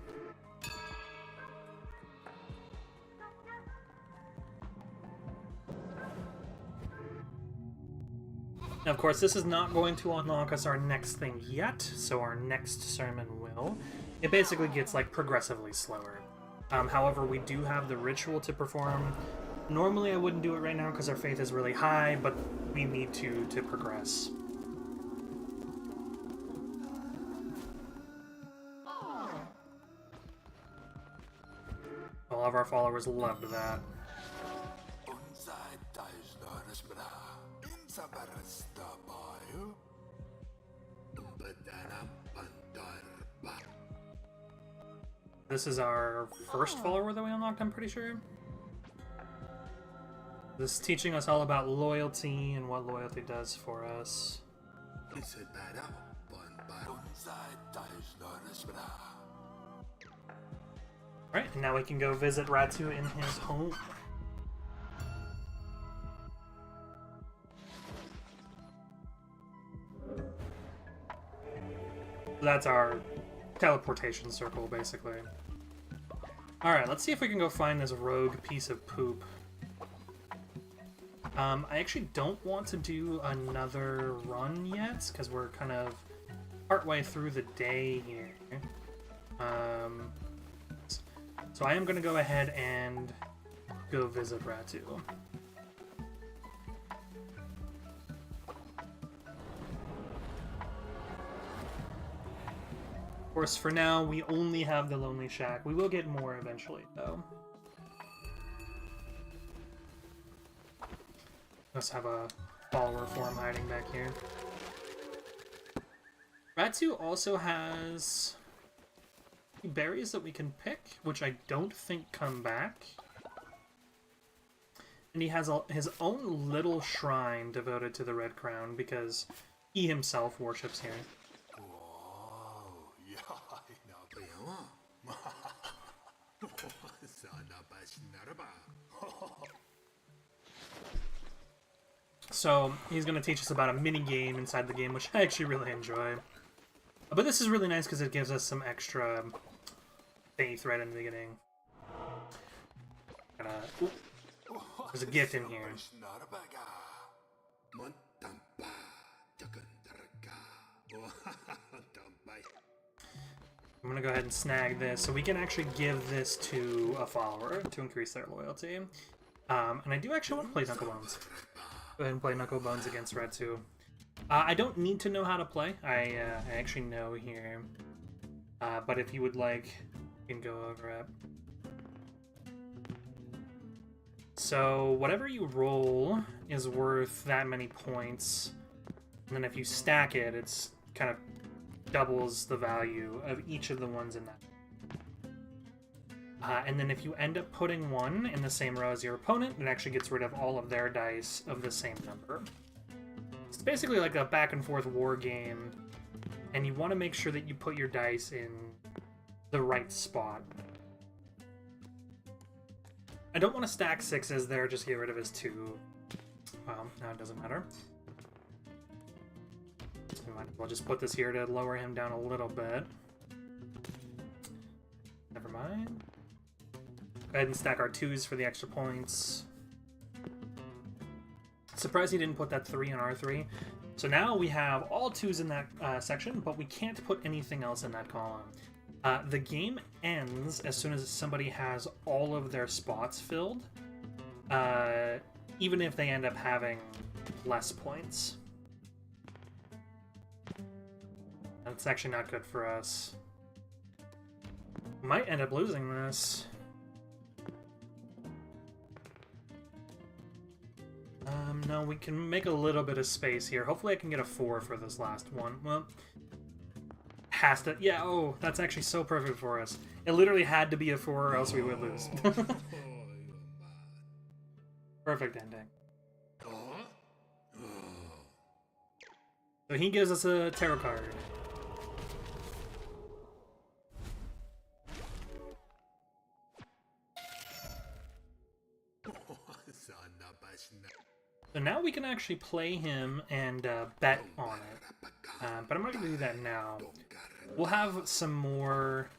S1: Now, of course, this is not going to unlock us our next thing yet, so our next sermon will. It basically gets, like, progressively slower. However, we do have the ritual to perform. Normally, I wouldn't do it right now because our faith is really high, but we need to progress. All of our followers loved that. This is our first follower that we unlocked, I'm pretty sure. This is teaching us all about loyalty and what loyalty does for us. Alright, and now we can go visit Ratu in his home. That's our teleportation circle, basically. Alright, let's see if we can go find this rogue piece of poop. I actually don't want to do another run yet, because we're kind of partway through the day here. So I am going to go ahead and go visit Ratu. Of course, for now, we only have the Lonely Shack. We will get more eventually, though. Let's have a follower form hiding back here. Ratu also has berries that we can pick, which I don't think come back. And he has his own little shrine devoted to the Red Crown because he himself worships here. So he's going to teach us about a mini game inside the game, which I actually really enjoy. But this is really nice because it gives us some extra faith right in the beginning. There's a gift in here. I'm going to go ahead and snag this, so we can actually give this to a follower to increase their loyalty. And I do actually want to play Knuckle Bones. Go ahead and play Knuckle Bones against Ratu. I don't need to know how to play. I actually know here. But if you would like, you can go over it. So whatever you roll is worth that many points. And then if you stack it, it's kind of doubles the value of each of the ones in that. And then if you end up putting one in the same row as your opponent, it actually gets rid of all of their dice of the same number. It's basically like a back and forth war game, and you want to make sure that you put your dice in the right spot. I don't want to stack sixes there, just get rid of his two. Well, now it doesn't matter. We might as well just put this here to lower him down a little bit. Never mind. Go ahead and stack our twos for the extra points. Surprised he didn't put that 3 on R3. So now we have all twos in that section, but we can't put anything else in that column. The game ends as soon as somebody has all of their spots filled, even if they end up having less points. That's actually not good for us. Might end up losing this. No, we can make a little bit of space here. Hopefully I can get a 4 for this last one. Well, has to... Yeah, oh, that's actually so perfect for us. It literally had to be a 4 or else we would lose. Perfect ending. So he gives us a tarot card. So now we can actually play him and bet on it. But I'm not going to do that now. We'll have some more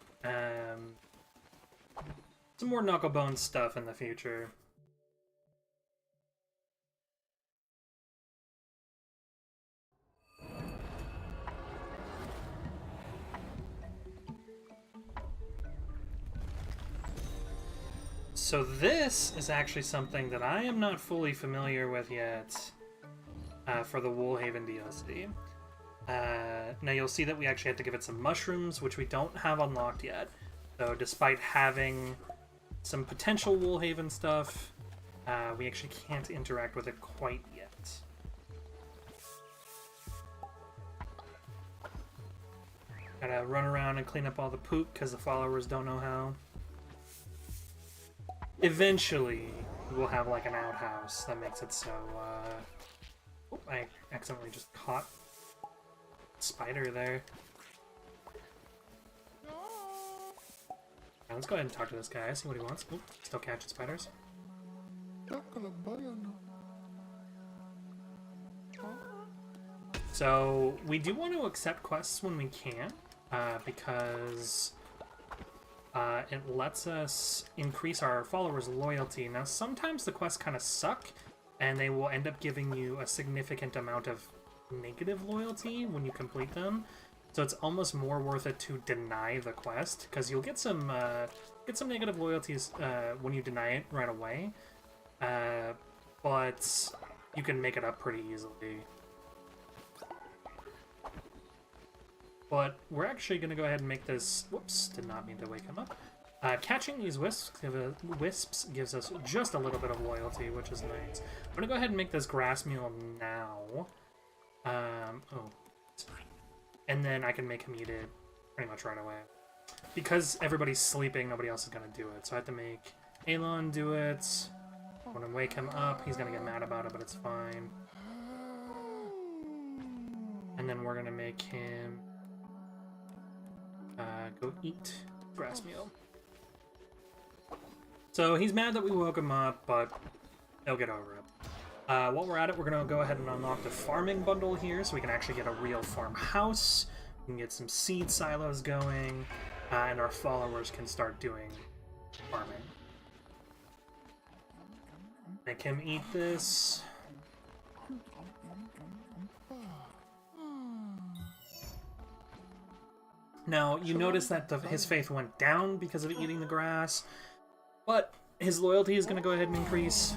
S1: knucklebone stuff in the future. So this is actually something that I am not fully familiar with yet for the Woolhaven DLC. Now you'll see that we actually have to give it some mushrooms, which we don't have unlocked yet. So despite having some potential Woolhaven stuff, we actually can't interact with it quite yet. Gotta run around and clean up all the poop because the followers don't know how. Eventually, we'll have like an outhouse that makes it so, oh, I accidentally just caught a spider there. Right, let's go ahead and talk to this guy, see what he wants. Oop, still catching spiders. So, we do want to accept quests when we can, because it lets us increase our followers' loyalty. Now, sometimes the quests kind of suck, and they will end up giving you a significant amount of negative loyalty when you complete them. So it's almost more worth it to deny the quest, because you'll get some negative loyalties when you deny it right away, but you can make it up pretty easily. But we're actually going to go ahead and make this... Whoops, did not mean to wake him up. Catching these wisps gives us just a little bit of loyalty, which is nice. I'm going to go ahead and make this grass meal now. Oh. And then I can make him eat it pretty much right away. Because everybody's sleeping, nobody else is going to do it. So I have to make Alon do it. When I wake him up, he's going to get mad about it, but it's fine. And then we're going to make him... go eat grass meal. So he's mad that we woke him up, but he'll get over it. While we're at it, we're going to go ahead and unlock the farming bundle here, so we can actually get a real farmhouse. We can get some seed silos going, and our followers can start doing farming. Make him eat this. Now, you notice that his faith went down because of eating the grass, but his loyalty is going to go ahead and increase,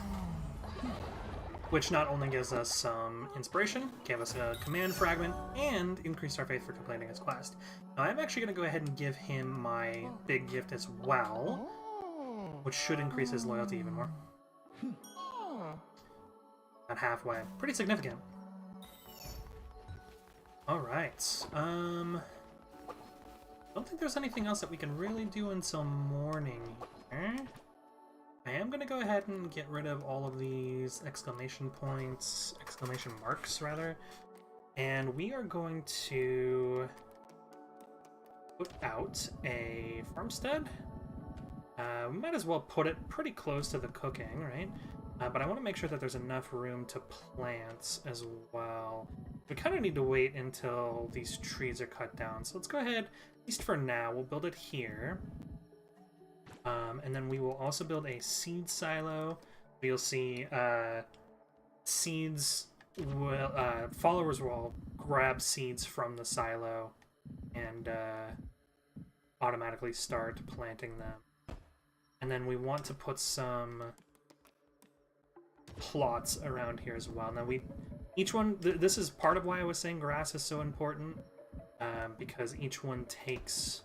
S1: which not only gives us some inspiration, gave us a command fragment, and increased our faith for completing his quest. Now, I'm actually going to go ahead and give him my big gift as well, which should increase his loyalty even more. About halfway. Pretty significant. Alright, I don't think there's anything else that we can really do until morning here. I am going to go ahead and get rid of all of these exclamation marks rather, and we are going to put out a farmstead. We might as well put it pretty close to the cooking, right? But I want to make sure that there's enough room to plant as well. We kind of need to wait until these trees are cut down, so let's go ahead, at least for now, we'll build it here. And then we will also build a seed silo. You'll see seeds will followers will grab seeds from the silo and automatically start planting them. And then we want to put some plots around here as well. Now each one, this is part of why I was saying grass is so important, because each one takes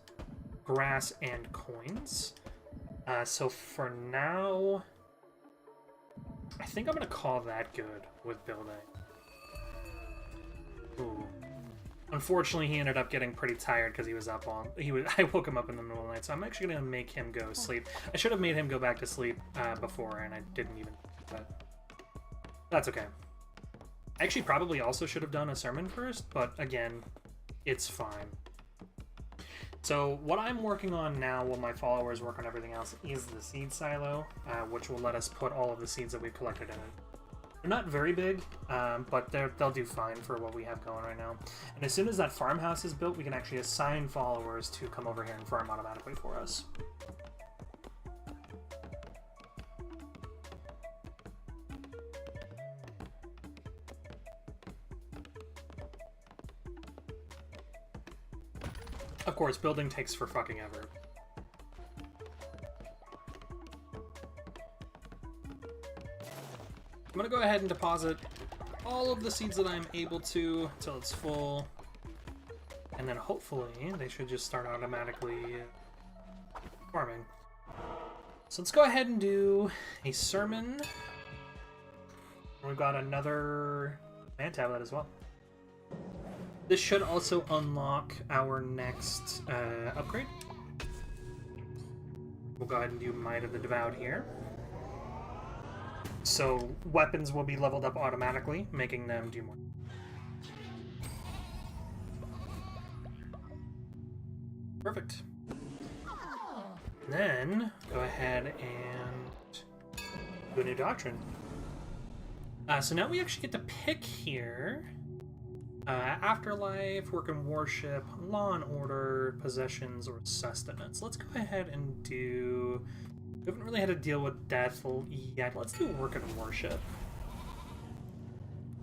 S1: grass and coins. So for now, I think I'm going to call that good with building. Ooh. Unfortunately, he ended up getting pretty tired because he was up all... I woke him up in the middle of the night, so I'm actually going to make him go sleep. I should have made him go back to sleep before, and I didn't even... But that's okay. I actually probably also should have done a sermon first, but again, it's fine. So what I'm working on now while my followers work on everything else is the seed silo, which will let us put all of the seeds that we've collected in it. They're not very big, but they'll do fine for what we have going right now. And as soon as that farmhouse is built, we can actually assign followers to come over here and farm automatically for us. Of course, building takes for fucking ever. I'm gonna go ahead and deposit all of the seeds that I'm able to until it's full. And then hopefully they should just start automatically farming. So let's go ahead and do a sermon. We've got another man tablet as well. This should also unlock our next upgrade. We'll go ahead and do Might of the Devout here. So weapons will be leveled up automatically, making them do more. Perfect. Then go ahead and do a new doctrine. So now we actually get to pick here. Afterlife, work and worship, law and order, possessions, or sustenance. Let's go ahead and do... We haven't really had to deal with death yet. Let's do work and worship.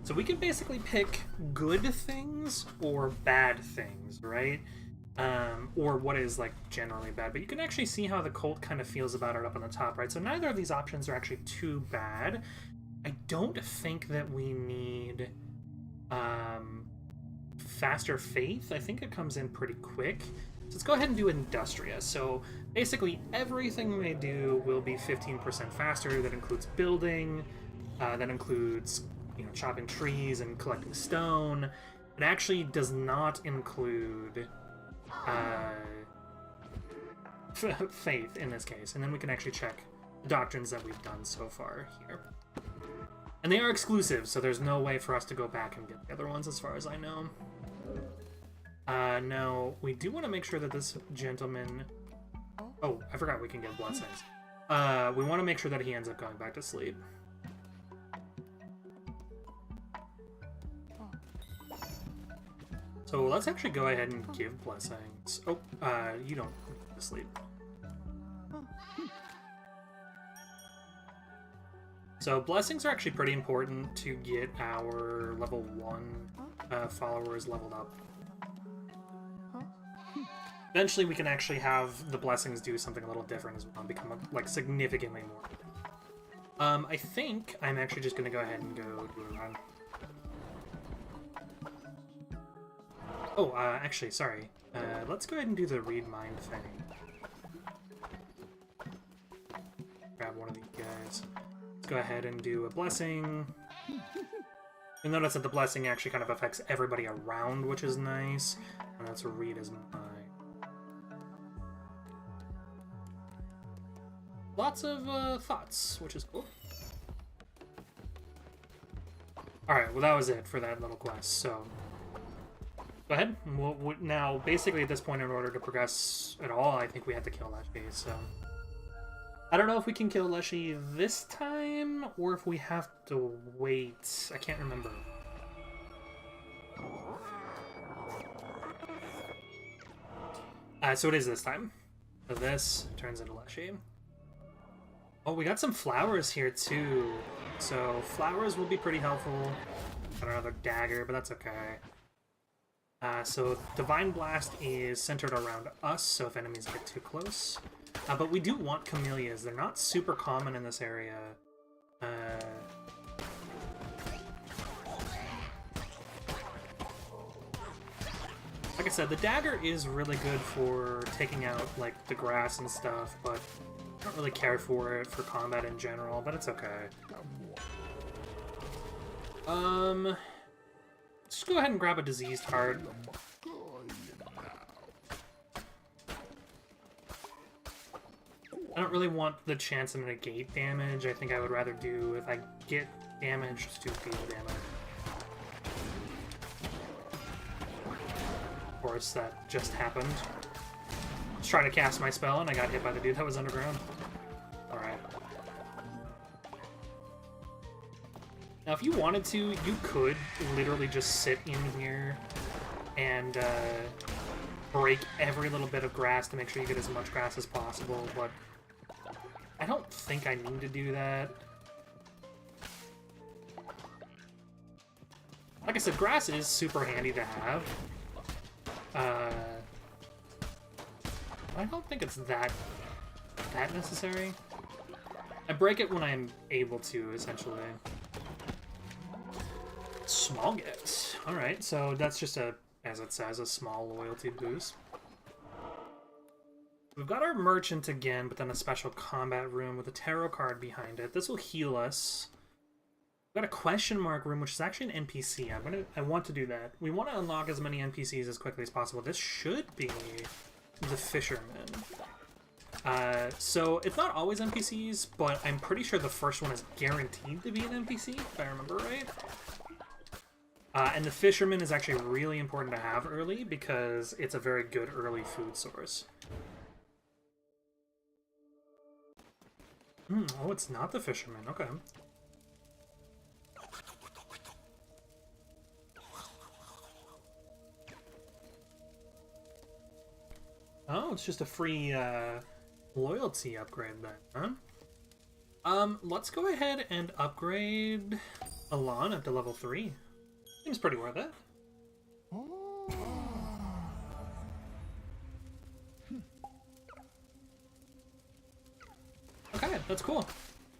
S1: So we can basically pick good things or bad things, right? Or what is, like, generally bad. But you can actually see how the cult kind of feels about it up on the top, right? So neither of these options are actually too bad. I don't think that we need... faster faith. I think it comes in pretty quick. So let's go ahead and do industrious. So basically everything they do will be 15% faster. That includes building, that includes, you know, chopping trees and collecting stone. It actually does not include faith in this case. And then we can actually check the doctrines that we've done so far here. And they are exclusive, so there's no way for us to go back and get the other ones as far as I know. No, we do want to make sure that this gentleman... Oh, I forgot we can get blessings. We want to make sure that he ends up going back to sleep. So let's actually go ahead and give blessings. Oh, you don't go to sleep. So blessings are actually pretty important to get our level 1 followers leveled up. Eventually we can actually have the blessings do something a little different as well, become like significantly more. I think I'm actually just going to go ahead and go do a run. Oh, actually, sorry. Let's go ahead and do the read mind thing. Grab one of these guys. Let's go ahead and do a blessing. You'll notice that the blessing actually kind of affects everybody around, which is nice. And that's a read as mine. Lots of thoughts, which is cool. Alright, well that was it for that little quest, so... Go ahead. Now, basically at this point, in order to progress at all, I think we have to kill Leshy, so... I don't know if we can kill Leshy this time, or if we have to wait. I can't remember. So it is this time. So this turns into Leshy. Oh, we got some flowers here, too. So flowers will be pretty helpful. Got another dagger, but that's okay. So Divine Blast is centered around us, so if enemies get too close. But we do want camellias. They're not super common in this area. Like I said, the dagger is really good for taking out like the grass and stuff, but I don't really care for it for combat in general, but it's okay. Just go ahead and grab a diseased heart. I don't really want the chance to negate damage. I think I would rather do, if I get damage, just do field damage. Of course, that just happened. I was trying to cast my spell, and I got hit by the dude that was underground. Alright. Now, if you wanted to, you could literally just sit in here and break every little bit of grass to make sure you get as much grass as possible, but I don't think I need to do that. Like I said, grass is super handy to have. I don't think it's that necessary. I break it when I'm able to, essentially. Small gift. Alright, so that's just a, as it says, a small loyalty boost. We've got our merchant again, but then a special combat room with a tarot card behind it. This will heal us. We've got a question mark room, which is actually an NPC. I want to do that. We want to unlock as many NPCs as quickly as possible. This should be the fisherman. So it's not always NPCs, but I'm pretty sure the first one is guaranteed to be an NPC, if I remember right. And the fisherman is actually really important to have early because it's a very good early food source. Oh, it's not the fisherman. Okay. Oh, it's just a free loyalty upgrade then, huh? Let's go ahead and upgrade Alon up to level 3. Seems pretty worth it. Okay, that's cool.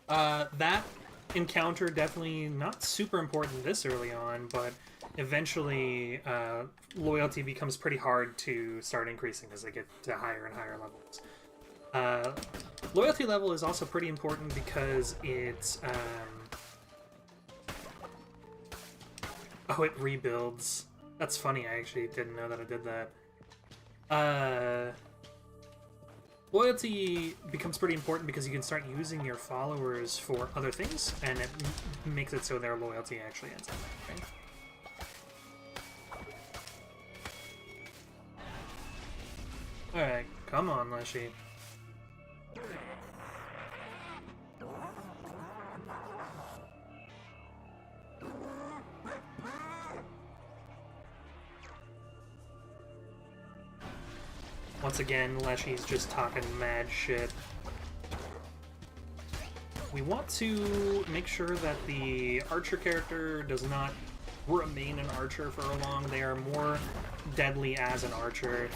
S1: That encounter definitely not super important this early on, but eventually loyalty becomes pretty hard to start increasing as they get to higher and higher levels. Loyalty level is also pretty important because it's oh, it rebuilds. That's funny, I actually didn't know that it did that. Loyalty becomes pretty important because you can start using your followers for other things, and it makes it so their loyalty actually ends up. Okay? Alright, come on, Leshy. Once again, Leshy's just talking mad shit. We want to make sure that the archer character does not remain an archer for long. They are more deadly as an archer.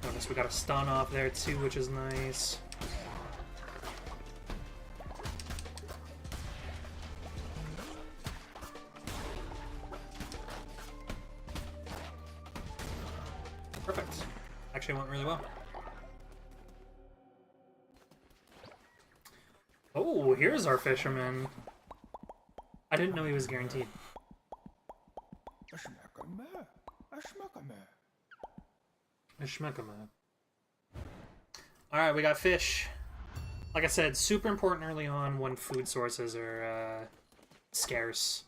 S1: Notice we got a stun off there too, which is nice. Perfect. Actually went really well. Oh, here's our fisherman. I didn't know he was guaranteed. Alright, we got fish. Like I said, super important early on when food sources are scarce.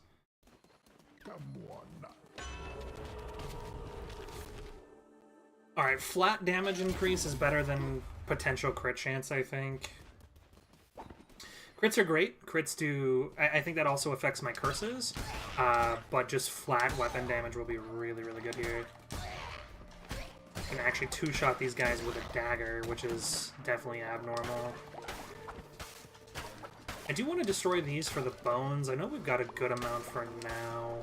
S1: Alright, flat damage increase is better than potential crit chance, I think. Crits are great. Crits do... I think that also affects my curses. But just flat weapon damage will be really, really good here. I can actually two-shot these guys with a dagger, which is definitely abnormal. I do want to destroy these for the bones. I know we've got a good amount for now.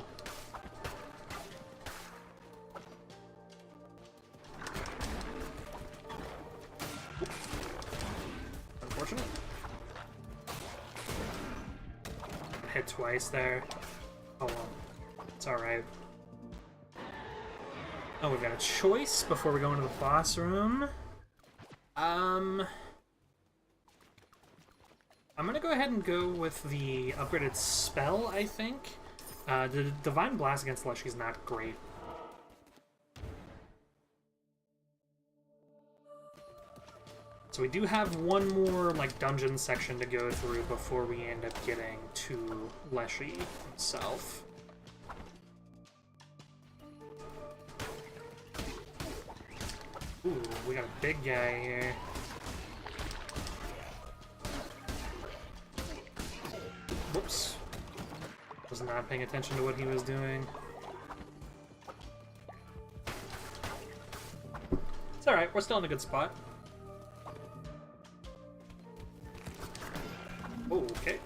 S1: Unfortunate. Hit twice there. Oh well. It's alright. Oh, we've got a choice before we go into the boss room. I'm gonna go ahead and go with the upgraded spell, I think. The Divine Blast against Leshy is not great. So we do have one more like dungeon section to go through before we end up getting to Leshy himself. Ooh, we got a big guy here. Whoops. Was not paying attention to what he was doing. It's alright, we're still in a good spot. Oh, okay.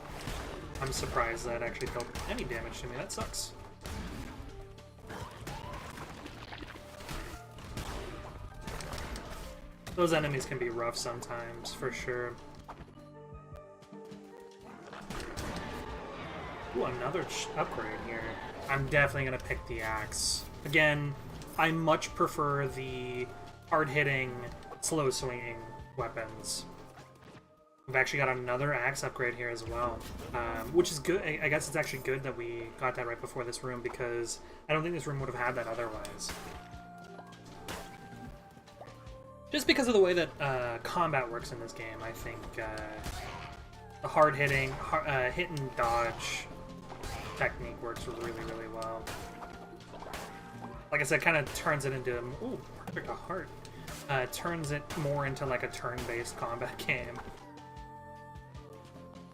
S1: I'm surprised that actually dealt any damage to me. That sucks. Those enemies can be rough sometimes, for sure. Ooh, another upgrade here. I'm definitely gonna pick the axe. Again, I much prefer the hard-hitting, slow-swinging weapons. We've actually got another axe upgrade here as well, which is good. I guess it's actually good that we got that right before this room, because I don't think this room would have had that otherwise. Just because of the way that combat works in this game, I think the hard-hitting, hit and dodge technique works really, really well. Like I said, kind of turns it into... Ooh, perfect, a heart. Turns it more into like a turn-based combat game.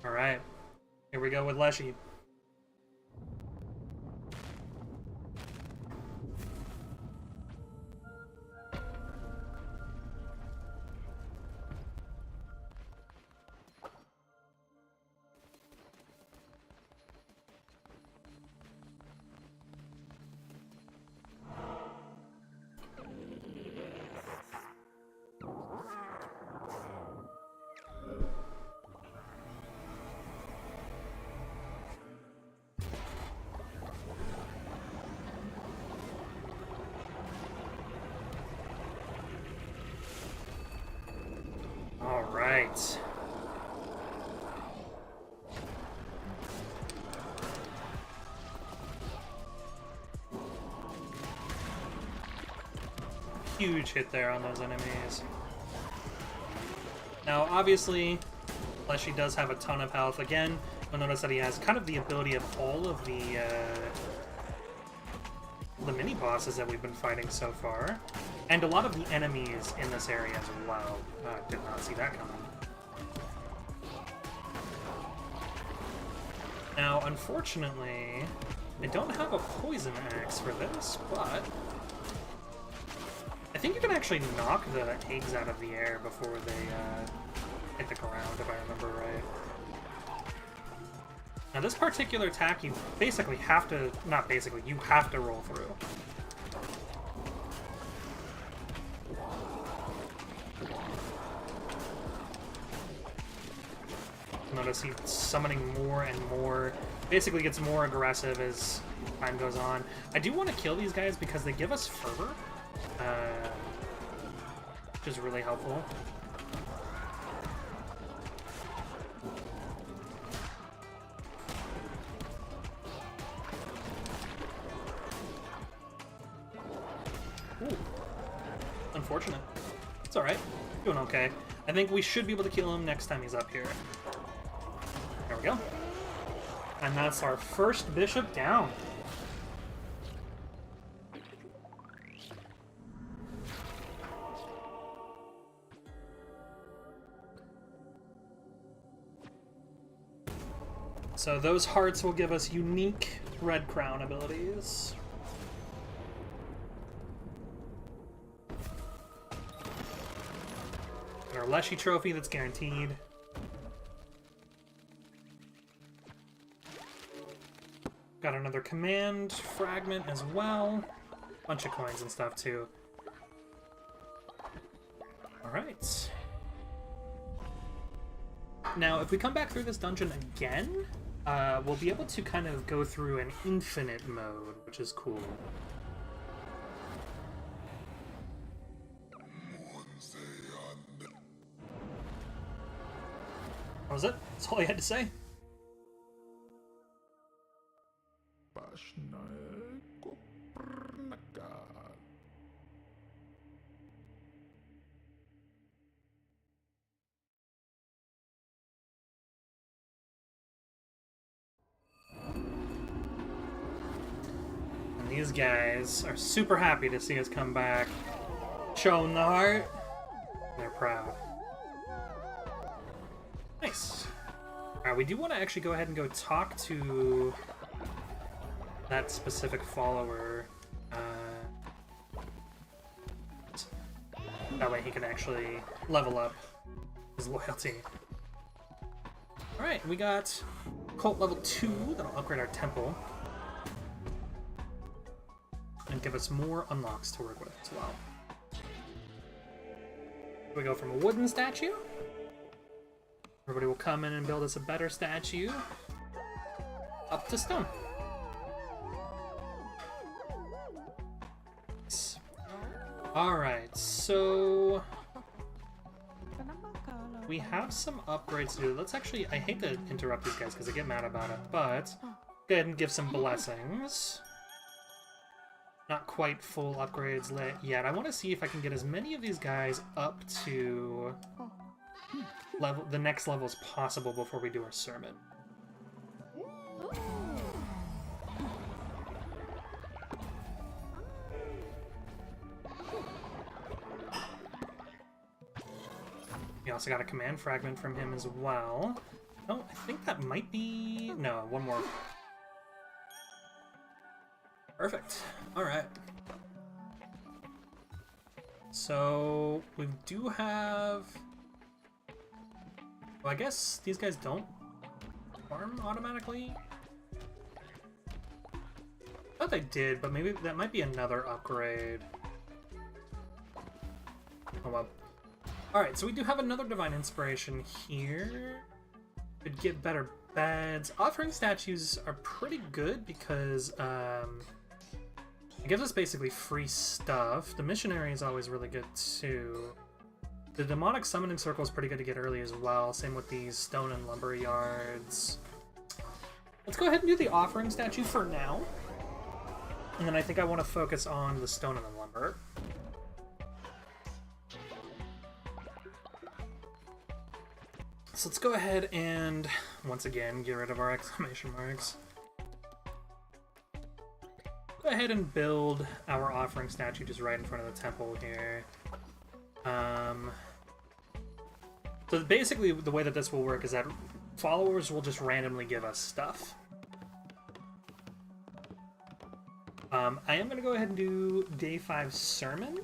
S1: Alright, here we go with Leshy. Alright. Huge hit there on those enemies. Now, obviously, Leshy does have a ton of health. Again, you'll notice that he has kind of the ability of all of the mini-bosses that we've been fighting so far. And a lot of the enemies in this area as well. Did not see that coming. Now, unfortunately, I don't have a poison axe for this, but I think you can actually knock the eggs out of the air before they hit the ground, if I remember right. Now, this particular attack, you basically have to... Not basically, you have to roll through. Notice he's summoning more and more. Basically gets more aggressive as time goes on. I do want to kill these guys because they give us fervor, which is really helpful. Ooh. Unfortunate. It's alright. Doing okay. I think we should be able to kill him next time he's up here. There we go. And that's our first bishop down. So those hearts will give us unique red crown abilities. And our Leshy trophy that's guaranteed. Got another command fragment as well. Bunch of coins and stuff too. Alright. Now, if we come back through this dungeon again, we'll be able to kind of go through an infinite mode, which is cool. That was it? That's all you had to say? these guys are super happy to see us come back. Show them the heart. They're proud. Nice. Alright, we do want to actually go ahead and go talk to that specific follower. That way he can actually level up his loyalty. Alright, we got cult level 2. That'll upgrade our temple. And give us more unlocks to work with as well. We go from a wooden statue. Everybody will come in and build us a better statue. Up to stone. Alright, so we have some upgrades to do. Let's actually, I hate to interrupt these guys because they get mad about it, but go ahead and give some blessings. Not quite full upgrades yet. I want to see if I can get as many of these guys up to the next level as possible before we do our sermon. We also got a command fragment from him as well. Oh, I think that might be... No, one more. Perfect. Alright. So, we do have... Well, I guess these guys don't farm automatically? I thought they did, but maybe that might be another upgrade. Oh well. Alright, so we do have another Divine Inspiration here. Could get better beds. Offering statues are pretty good because it gives us basically free stuff. The Missionary is always really good too. The Demonic Summoning Circle is pretty good to get early as well. Same with these Stone and Lumber Yards. Let's go ahead and do the Offering statue for now. And then I think I want to focus on the Stone and the Lumber. So let's go ahead and, once again, get rid of our exclamation marks. Go ahead and build our offering statue just right in front of the temple here. So basically the way that this will work is that followers will just randomly give us stuff. I am going to go ahead and do Day 5 Sermon.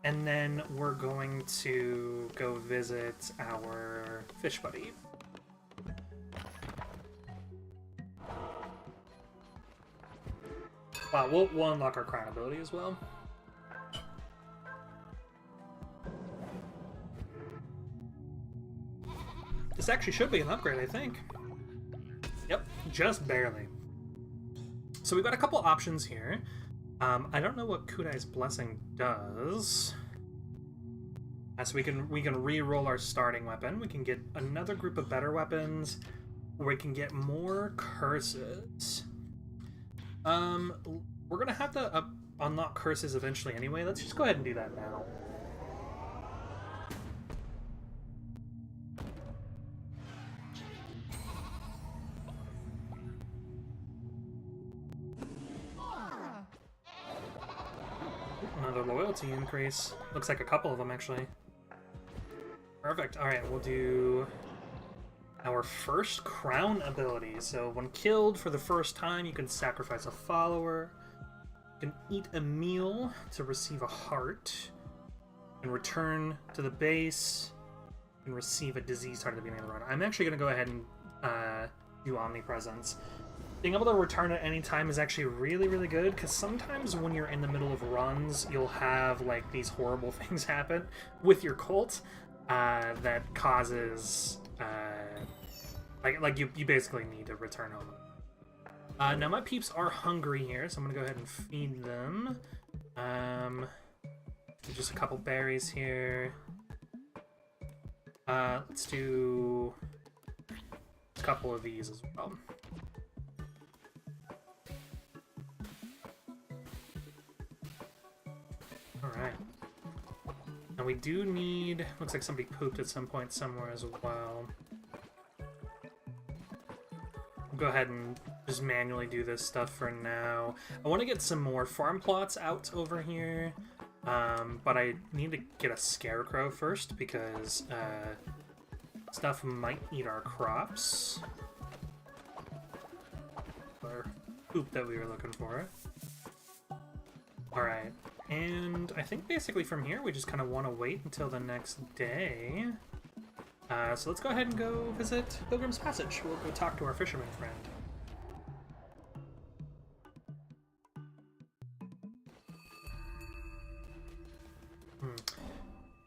S1: And then we're going to go visit our fish buddy. Wow, we'll unlock our crown ability as well. This actually should be an upgrade, I think. Yep, just barely. So we've got a couple options here. I don't know what Kudai's Blessing does. So we can re-roll our starting weapon. We can get another group of better weapons, or we can get more curses. We're gonna have to unlock curses eventually anyway. Let's just go ahead and do that now. Another loyalty increase. Looks like a couple of them, actually. Perfect. Alright, we'll do our first crown ability. So when killed for the first time, you can sacrifice a follower. You can eat a meal to receive a heart. And return to the base and receive a disease heart at the beginning of the run. I'm actually going to go ahead and do Omnipresence. Being able to return at any time is actually really, really good, because sometimes when you're in the middle of runs, you'll have, like, these horrible things happen with your cult that causes, you basically need to return home. Now, my peeps are hungry here, so I'm going to go ahead and feed them. Just a couple berries here. Let's do a couple of these as well. Alright. Now we do need... Looks like somebody pooped at some point somewhere as well. I'll go ahead and just manually do this stuff for now. I want to get some more farm plots out over here, but I need to get a scarecrow first because stuff might eat our crops. Or poop that we were looking for. Alright, and I think basically from here we just kind of want to wait until the next day. So let's go ahead and go visit Pilgrim's Passage. We'll go talk to our fisherman friend.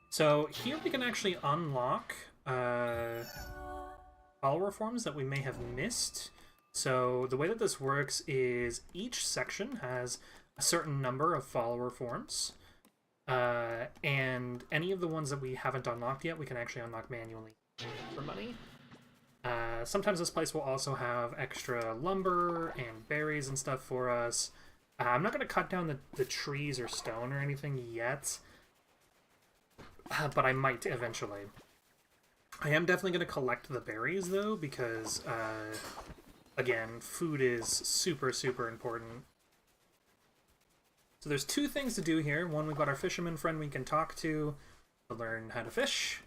S1: So here we can actually unlock follower forms that we may have missed. So the way that this works is each section has a certain number of follower forms. And any of the ones that we haven't unlocked yet, we can actually unlock manually for money. Sometimes this place will also have extra lumber and berries and stuff for us. I'm not going to cut down the trees or stone or anything yet, but I might eventually. I am definitely going to collect the berries, though, because, again, food is super, super important. So there's two things to do here. One, we've got our fisherman friend we can talk to learn how to fish,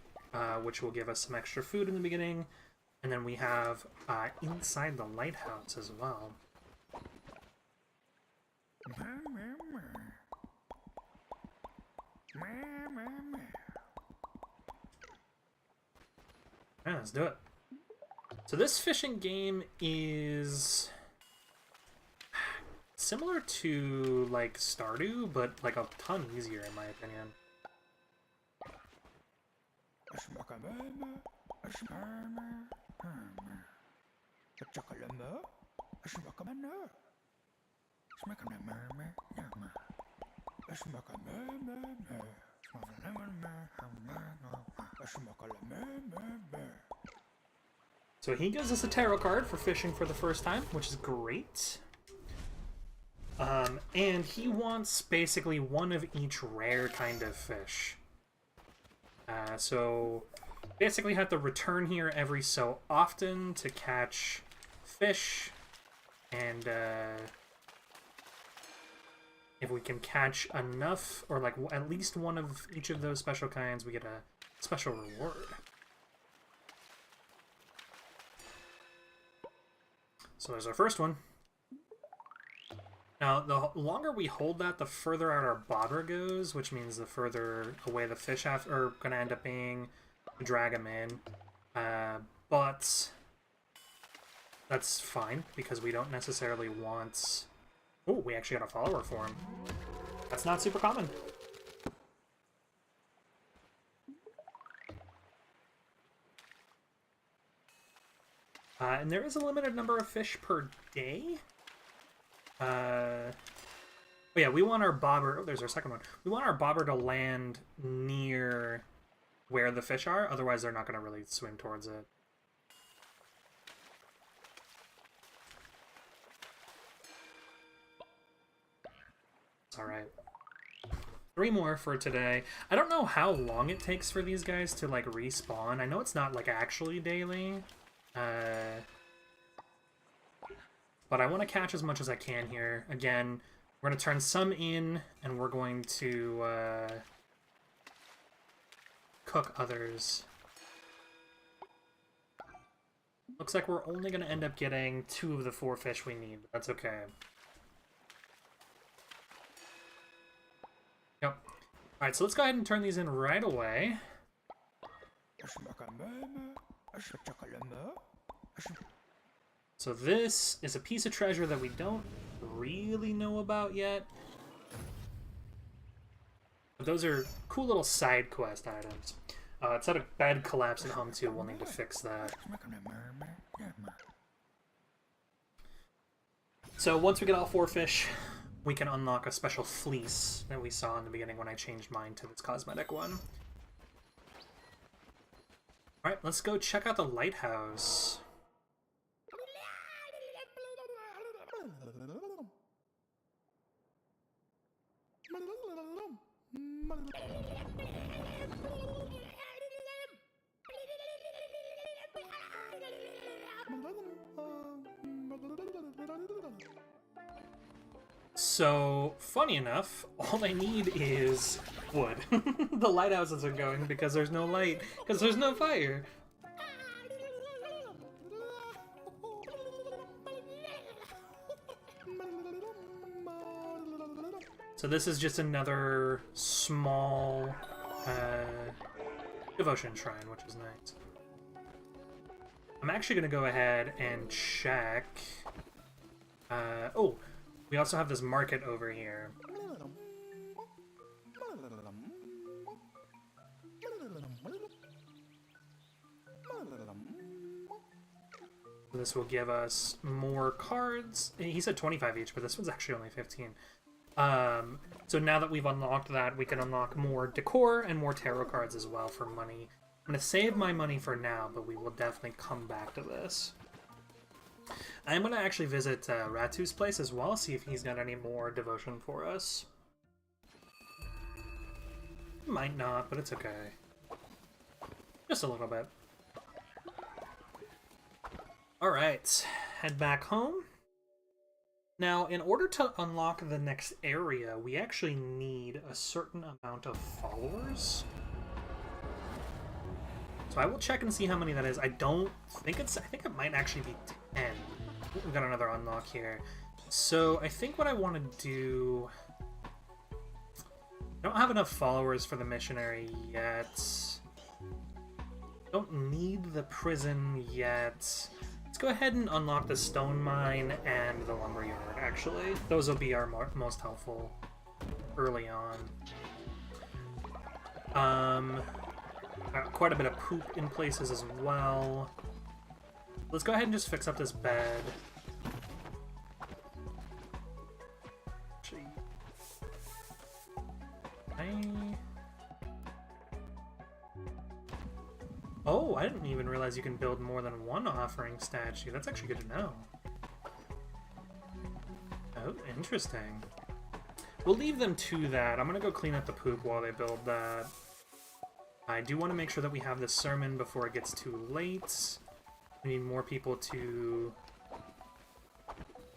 S1: which will give us some extra food in the beginning. And then we have inside the lighthouse as well. Yeah, let's do it. So this fishing game is similar to, like, Stardew, but, like, a ton easier, in my opinion. So he gives us a tarot card for fishing for the first time, which is great. And he wants basically one of each rare kind of fish. So basically have to return here every so often to catch fish. And if we can catch enough, or like at least one of each of those special kinds, we get a special reward. So there's our first one. Now, the longer we hold that, the further out our bobber goes, which means the further away the fish are going to end up being to drag them in. But that's fine, because we don't necessarily want... Oh, we actually got a follower form. That's not super common. And there is a limited number of fish per day. But yeah, we want our bobber... Oh, there's our second one. We want our bobber to land near where the fish are, otherwise they're not going to really swim towards it. It's alright. 3 more for today. I don't know how long it takes for these guys to, like, respawn. I know it's not, like, actually daily. But I want to catch as much as I can here. Again, we're going to turn some in, and we're going to cook others. Looks like we're only going to end up getting 2 of the 4 fish we need, but that's okay. Yep. Alright, so let's go ahead and turn these in right away. So this is a piece of treasure that we don't really know about yet. But those are cool little side quest items. It's had a bed collapse at home too, we'll need to fix that. So once we get all 4 fish, we can unlock a special fleece that we saw in the beginning when I changed mine to this cosmetic one. Alright, let's go check out the lighthouse. So, funny enough, all I need is wood. The lighthouse isn't going because there's no light, because there's no fire. So this is just another small devotion shrine, which is nice. I'm actually going to go ahead and check... oh, we also have this market over here. This will give us more cards. He said 25 each, but this one's actually only 15. So now that we've unlocked that, we can unlock more decor and more tarot cards as well for money. I'm going to save my money for now, but we will definitely come back to this. I'm going to actually visit Ratu's place as well, see if he's got any more devotion for us. Might not, but it's okay. Just a little bit. Alright, head back home. Now, in order to unlock the next area, we actually need a certain amount of followers. So I will check and see how many that is. I think it might actually be 10. We've got another unlock here. So I think what I want to do... I don't have enough followers for the missionary yet. Don't need the prison yet. Let's go ahead and unlock the stone mine and the lumberyard, actually. Those will be our most helpful early on. Quite a bit of poop in places as well. Let's go ahead and just fix up this bed. Actually, oh, I didn't even realize you can build more than one offering statue. That's actually good to know. Oh, interesting. We'll leave them to that. I'm gonna go clean up the poop while they build that. I do want to make sure that we have this sermon before it gets too late. We need more people to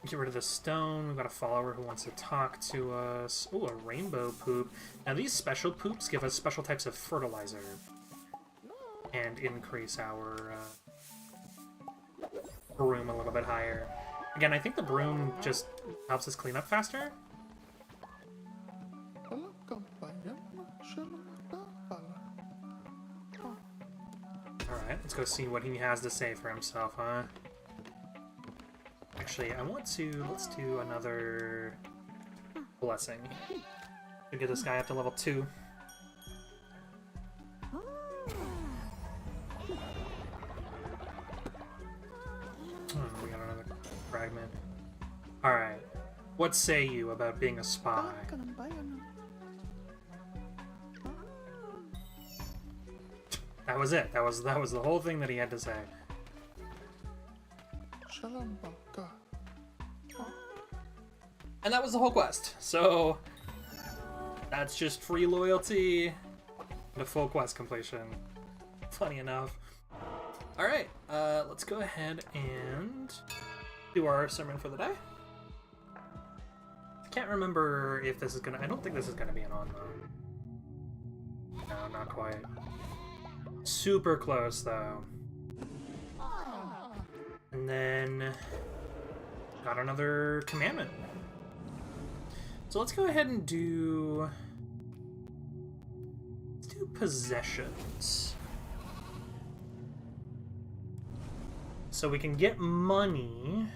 S1: get rid of the stone. We've got a follower who wants to talk to us. Oh, a rainbow poop. Now these special poops give us special types of fertilizer and increase our broom a little bit higher. Again, I think the broom just helps us clean up faster. Alright, let's go see what he has to say for himself, huh? Actually, let's do another blessing. To get this guy up to level 2. We got another fragment. Alright, what say you about being a spy? That was it. That was the whole thing that he had to say. And that was the whole quest. So that's just free loyalty and a full quest completion. Funny enough. Alright, let's go ahead and do our sermon for the day. I can't remember if this is gonna... I don't think this is gonna be an on though. No, not quite. Super close though. And then got another commandment. So let's go ahead and do... let's do possessions. So we can get money,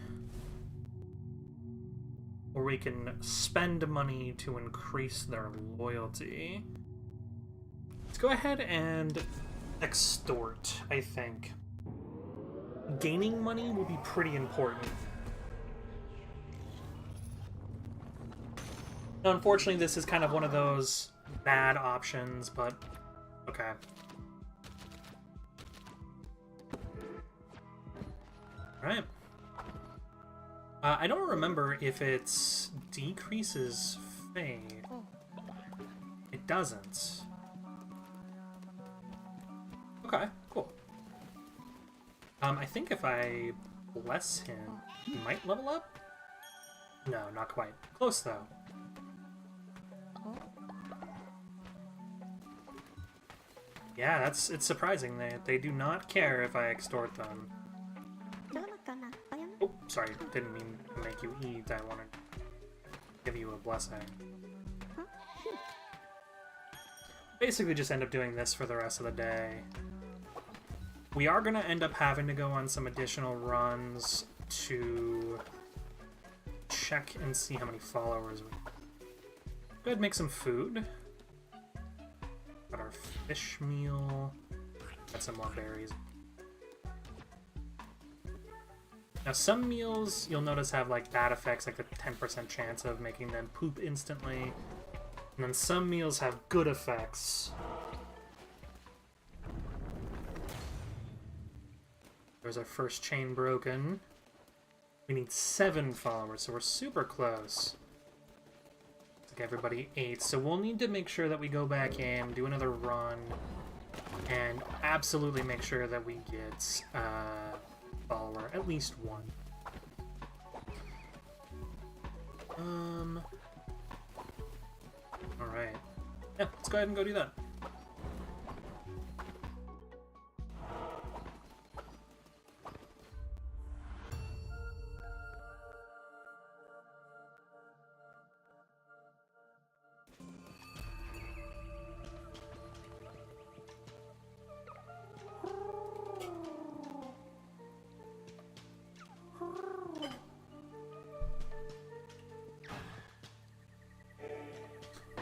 S1: or we can spend money to increase their loyalty. Let's go ahead and extort, I think. Gaining money will be pretty important. Now, unfortunately, this is kind of one of those bad options, but okay. Alright. I don't remember if it decreases fade. It doesn't. Okay, cool. I think if I bless him, he might level up? No, not quite. Close, though. Yeah, it's surprising. They do not care if I extort them. Oh, sorry, didn't mean to make you eat. I wanted to give you a blessing. Basically just end up doing this for the rest of the day. We are going to end up having to go on some additional runs to check and see how many followers we have. Go ahead and make some food. Got our fish meal. Got some more berries. Now some meals you'll notice have like bad effects, like the 10% chance of making them poop instantly. And then some meals have good effects. There's our first chain broken. We need 7 followers, so we're super close. Looks like everybody ate, so we'll need to make sure that we go back in, do another run, and absolutely make sure that we get follower, at least one. Alright. Yeah, let's go ahead and go do that.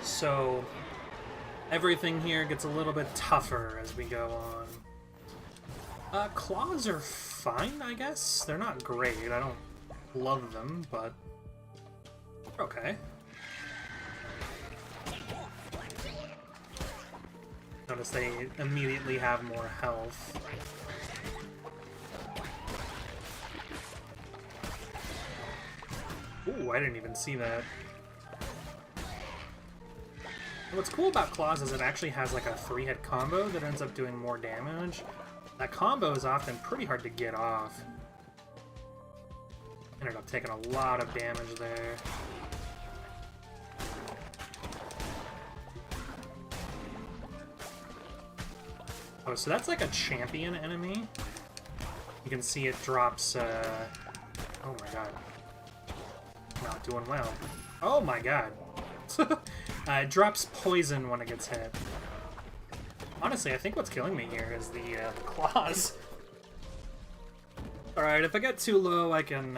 S1: So, everything here gets a little bit tougher as we go on. Claws are fine, I guess. They're not great. I don't love them, but they're okay. Notice they immediately have more health. Ooh, I didn't even see that. What's cool about claws is it actually has like a 3-hit combo that ends up doing more damage. That combo is often pretty hard to get off. Ended up taking a lot of damage there. Oh, so that's like a champion enemy. You can see it drops, oh my god. Not doing well. Oh my god. It drops poison when it gets hit. Honestly, I think what's killing me here is the claws. Alright, if I get too low, I can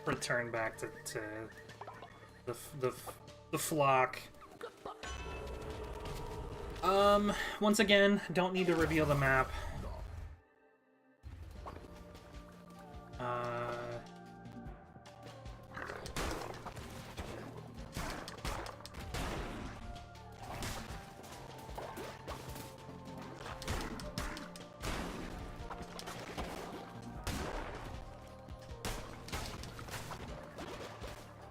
S1: return back to the flock. Once again, don't need to reveal the map.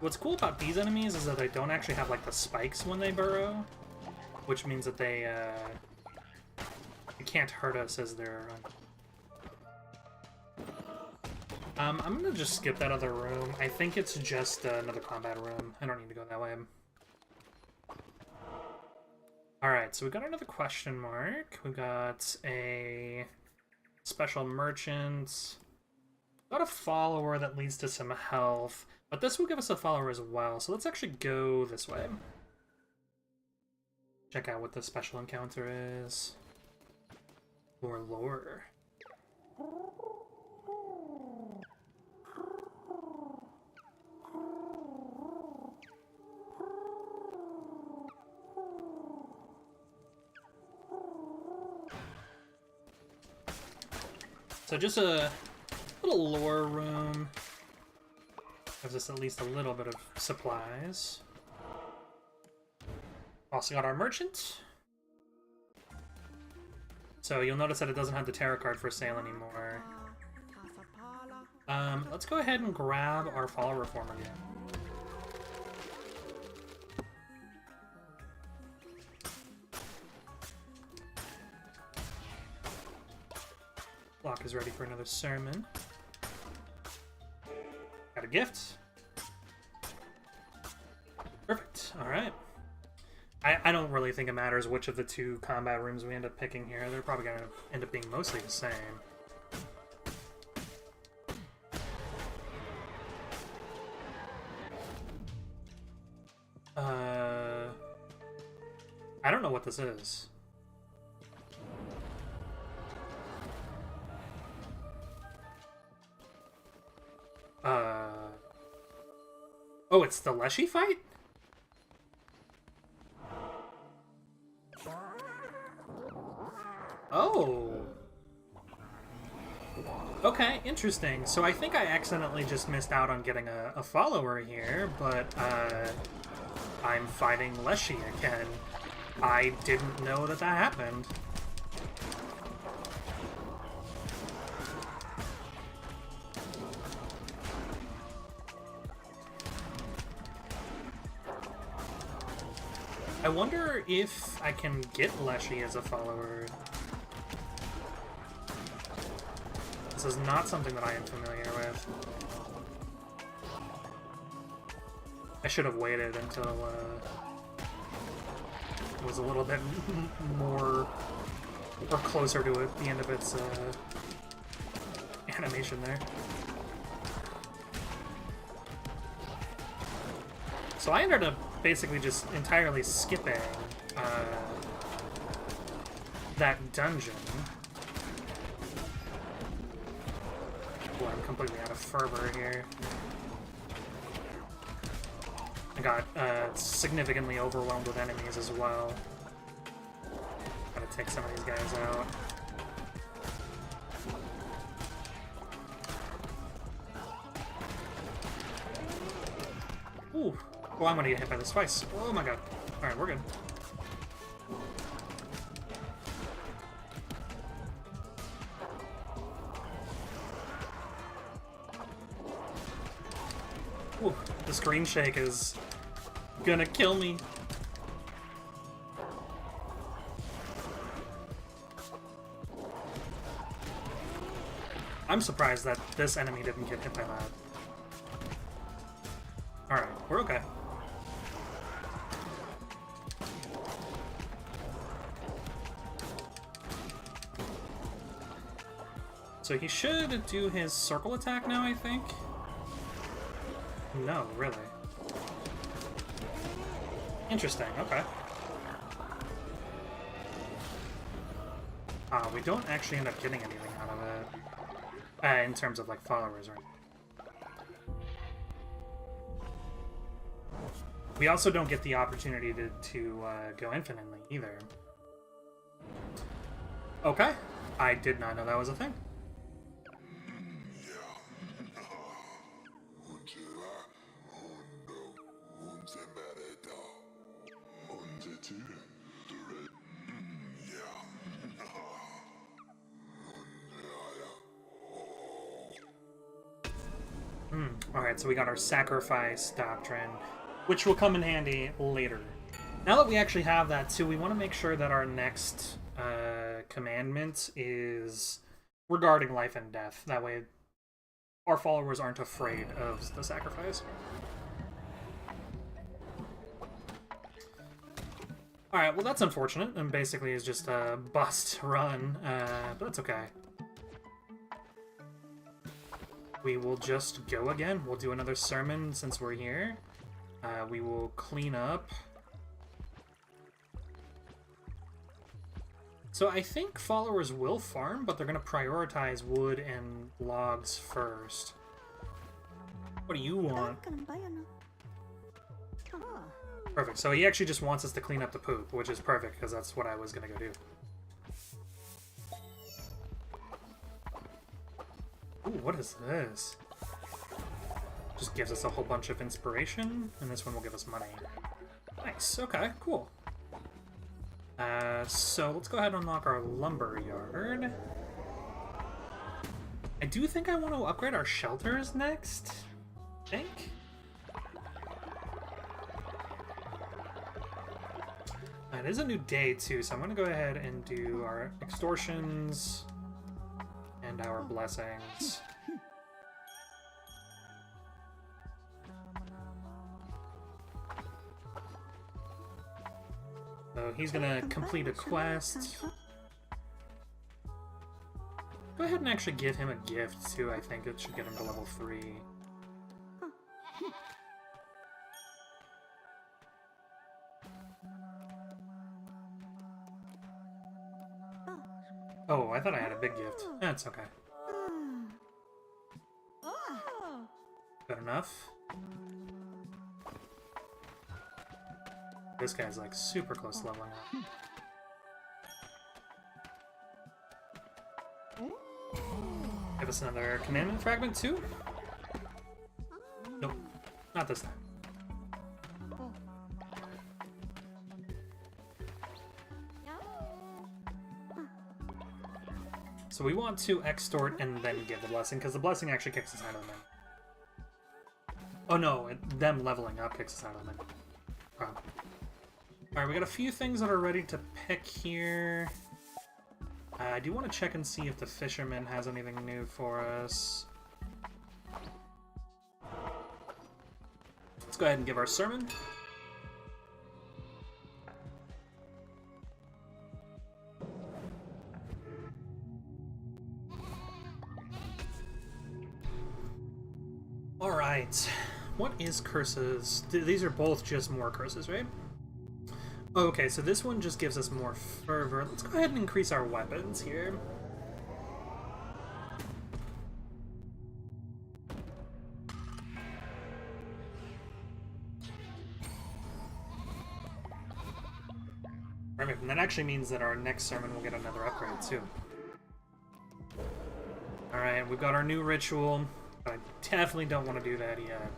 S1: What's cool about these enemies is that they don't actually have like the spikes when they burrow, which means that they can't hurt us as they're I'm gonna just skip that other room. I think it's just another combat room. I don't need to go that way. Alright, so we got another question mark. We got a special merchant. Got a follower that leads to some health. But this will give us a follower as well, so let's actually go this way. Check out what the special encounter is. More lore. So just a little lore room. Gives us at least a little bit of supplies. Also got our merchant. So you'll notice that it doesn't have the tarot card for sale anymore. Let's go ahead and grab our follower form again. Block is ready for another sermon. Got a gift. Perfect. Alright. I don't really think it matters which of the two combat rooms we end up picking here. They're probably going to end up being mostly the same. I don't know what this is. Oh, it's the Leshy fight? Oh. Okay, interesting. So I think I accidentally just missed out on getting a follower here, but I'm fighting Leshy again. I didn't know that that happened. I wonder if I can get Leshy as a follower. This is not something that I am familiar with. I should have waited until it was a little bit more or closer to it, the end of its animation there. So I ended up basically just entirely skipping that dungeon. Boy, I'm completely out of fervor here. I got significantly overwhelmed with enemies as well. Gotta take some of these guys out. Ooh. Well, I'm gonna get hit by this twice. Oh my god. Alright, we're good. Ooh, the screen shake is gonna kill me. I'm surprised that this enemy didn't get hit by that. Alright, we're okay. So he should do his circle attack now, I think? No, really. Interesting, okay. We don't actually end up getting anything out of it. In terms of, like, followers, right? We also don't get the opportunity to go infinitely, either. Okay. I did not know that was a thing. Alright, so we got our sacrifice doctrine, which will come in handy later. Now that we actually have that too, we want to make sure that our next commandment is regarding life and death. That way our followers aren't afraid of the sacrifice. Alright, well that's unfortunate, and basically is just a bust run, but that's okay. We will just go again. We'll do another sermon since we're here. We will clean up. So I think followers will farm, but they're going to prioritize wood and logs first. What do you want? Perfect. So he actually just wants us to clean up the poop, which is perfect, because that's what I was going to go do. Ooh, what is this? Just gives us a whole bunch of inspiration, and this one will give us money. Nice, okay, cool. So let's go ahead and unlock our lumber yard. I do think I want to upgrade our shelters next, I think. It is a new day too, so I'm going to go ahead and do our extortions and and our blessings. So he's gonna complete a quest. Go ahead and actually give him a gift too. I think it should get him to level 3. Oh, I thought I had a big gift. That's okay. Good enough. This guy's like super close to leveling up. Give us another commandment fragment too? Nope, not this time. So we want to extort and then give the blessing, because the blessing actually kicks us out of the menu. Oh no, them leveling up kicks us out of the menu. Alright, we got a few things that are ready to pick here. I do want to check and see if the fisherman has anything new for us. Let's go ahead and give our sermon. Alright, what is curses? These are both just more curses, right? Okay, so this one just gives us more fervor. Let's go ahead and increase our weapons here. Perfect, and that actually means that our next sermon will get another upgrade too. Alright, we've got our new ritual, but I definitely don't want to do that yet.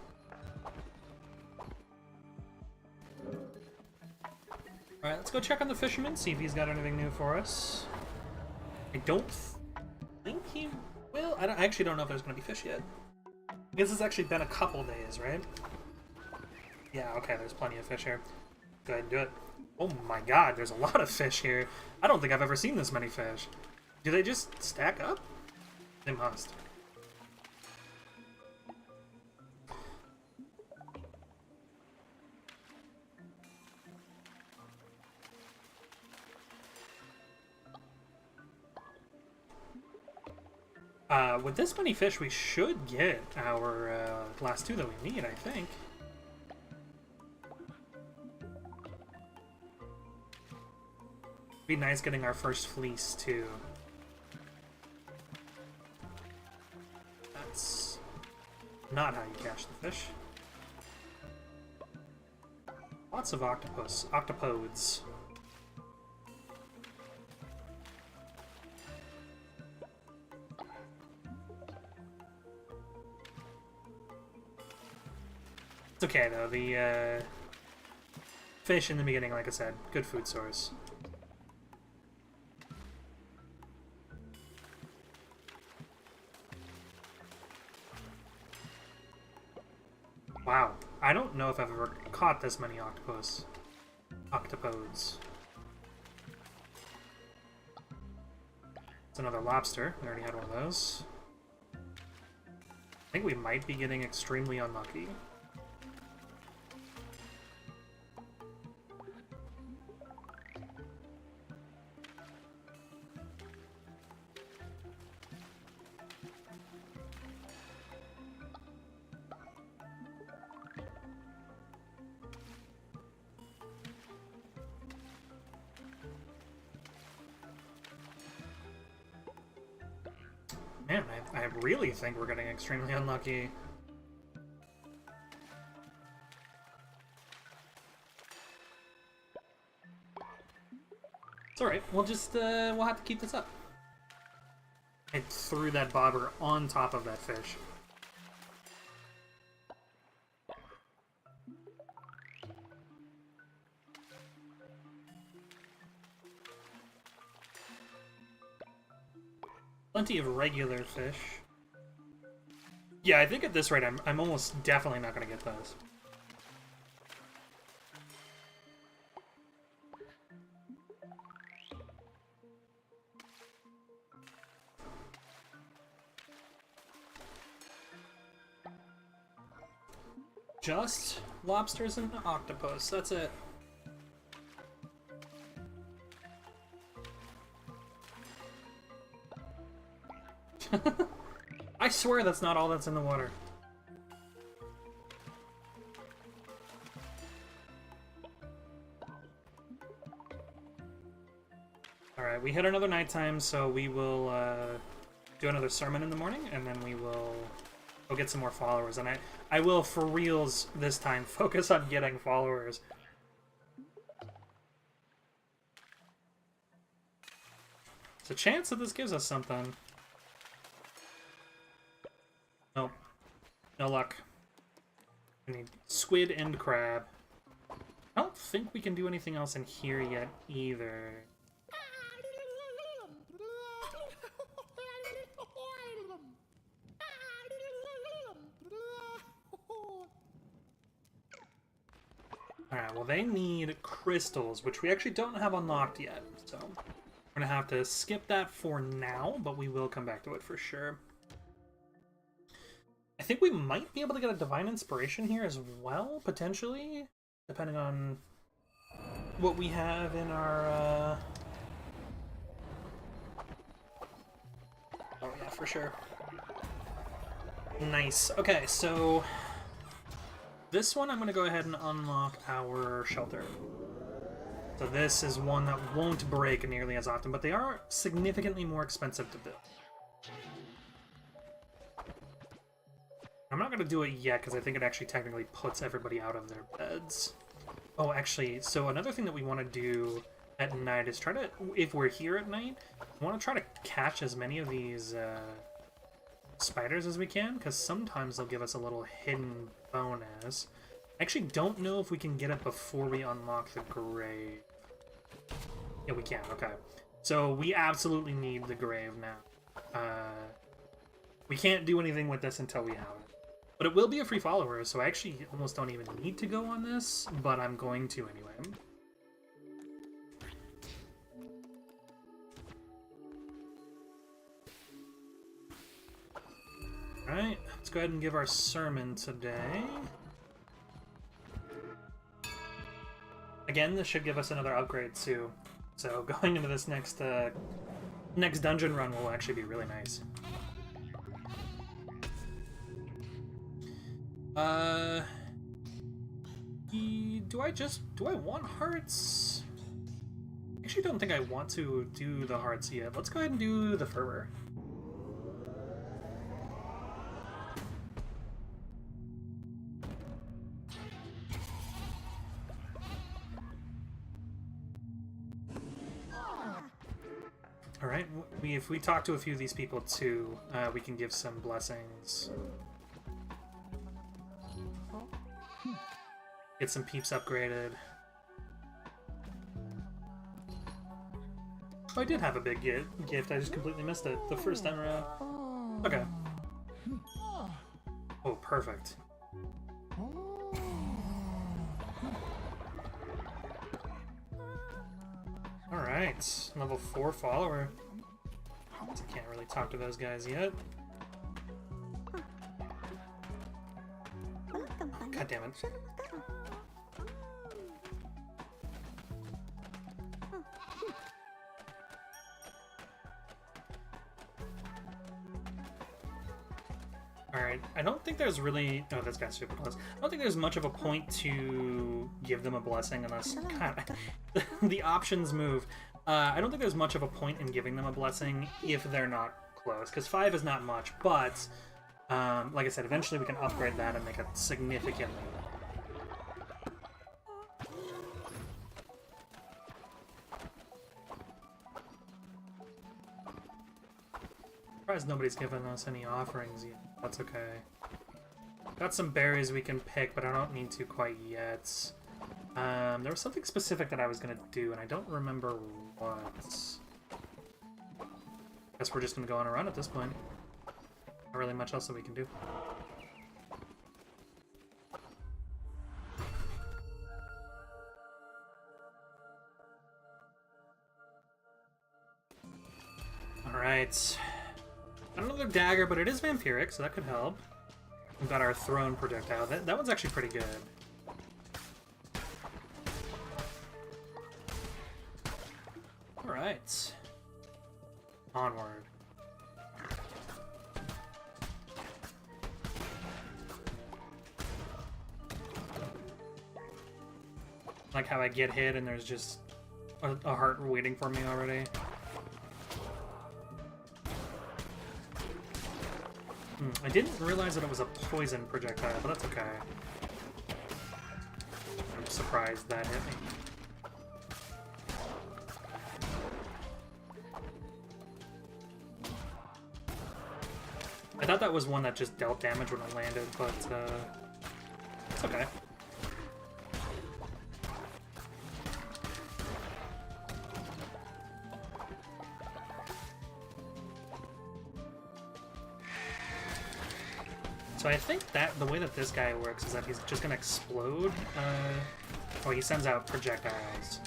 S1: Alright, let's go check on the fisherman, see if he's got anything new for us. I don't think he will. I actually don't know if there's going to be fish yet. I guess it's actually been a couple days, right? Yeah, okay, there's plenty of fish here. Go ahead and do it. Oh my god, there's a lot of fish here. I don't think I've ever seen this many fish. Do they just stack up? They must. With this many fish, we should get our last 2 that we need, I think. Be nice getting our first fleece, too. That's not how you catch the fish. Lots of octopodes. It's okay, though. The fish in the beginning, like I said, good food source. Wow. I don't know if I've ever caught this many octopodes. It's another lobster. We already had one of those. I think we might be getting extremely unlucky. Man, I really think we're getting extremely unlucky. It's alright, we'll just, we'll have to keep this up. I threw that bobber on top of that fish. Plenty of regular fish. Yeah, I think at this rate, I'm almost definitely not going to get those. just lobsters and octopus. That's it. I swear that's not all that's in the water. Alright, we hit another nighttime, so we will do another sermon in the morning, and then we will go get some more followers. And I will, for reals this time, focus on getting followers. There's a chance that this gives us something. Nope. No luck. We need squid and crab. I don't think we can do anything else in here yet, either. Alright, well they need crystals, which we actually don't have unlocked yet, so we're gonna have to skip that for now, but we will come back to it for sure. I think we might be able to get a divine inspiration here as well, potentially, depending on what we have in our, Oh yeah, for sure. Nice. Okay, so this one I'm going to go ahead and unlock our shelter. So this is one that won't break nearly as often, but they are significantly more expensive to build. I'm not going to do it yet because I think it actually technically puts everybody out of their beds. Oh, actually, so another thing that we want to do at night is try to, if we're here at night, we want to try to catch as many of these spiders as we can, because sometimes they'll give us a little hidden bonus. I actually don't know if we can get it before we unlock the grave. Yeah, we can, okay. So we absolutely need the grave now. We can't do anything with this until we have it. But it will be a free follower, so I actually almost don't even need to go on this, but I'm going to anyway. Alright, let's go ahead and give our sermon today. Again, this should give us another upgrade too. So going into this next dungeon run will actually be really nice. Do I want hearts? I actually don't think I want to do the hearts yet. Let's go ahead and do the fervor. Alright, if we talk to a few of these people too, we can give some blessings. Get some peeps upgraded. Oh, I did have a big gift, I just completely missed it the first time around. Okay. Oh, perfect. Alright, level 4 follower. I can't really talk to those guys yet. God damn it. Alright, I don't think there's really... Oh, this guy's super close. I don't think there's much of a point to give them a blessing unless... God, the options move. I don't think there's much of a point in giving them a blessing if they're not close, because 5 is not much, but... like I said, eventually we can upgrade that and make it significantly. Surprised nobody's given us any offerings yet. That's okay. Got some berries we can pick, but I don't need to quite yet. There was something specific that I was gonna do, and I don't remember what. Guess we're just gonna go on a run at this point. Not really much else that we can do. Alright. Got another dagger, but it is vampiric, so that could help. We've got our thrown projectile. That one's actually pretty good. Alright. Onward. Like how I get hit and there's just a heart waiting for me already. I didn't realize that it was a poison projectile, but that's okay. I'm surprised that hit me. I thought that was one that just dealt damage when it landed, but it's okay. So I think that the way that this guy works is that he's just gonna explode. Oh, he sends out projectiles.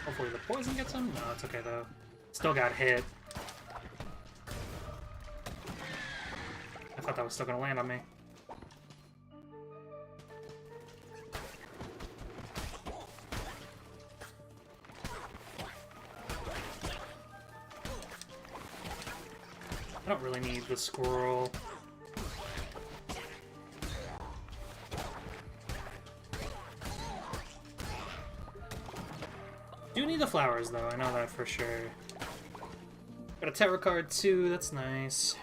S1: Hopefully the poison gets him. No, it's okay though. Still got hit. I thought that was still gonna land on me. I don't really need the squirrel. Do need the flowers though, I know that for sure. Got a tarot card too, that's nice.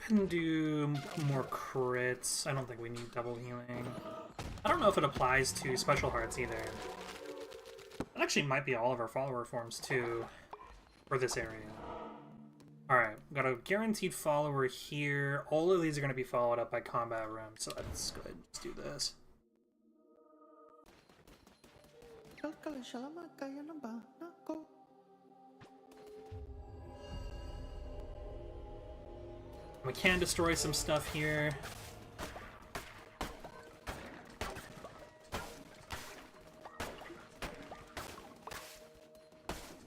S1: Can do more crits. I don't think we need double healing. I don't know if it applies to special hearts either. That actually might be all of our follower forms too, for this area. Alright, got a guaranteed follower here. All of these are going to be followed up by combat rooms, so let's go ahead and just do this. We can destroy some stuff here.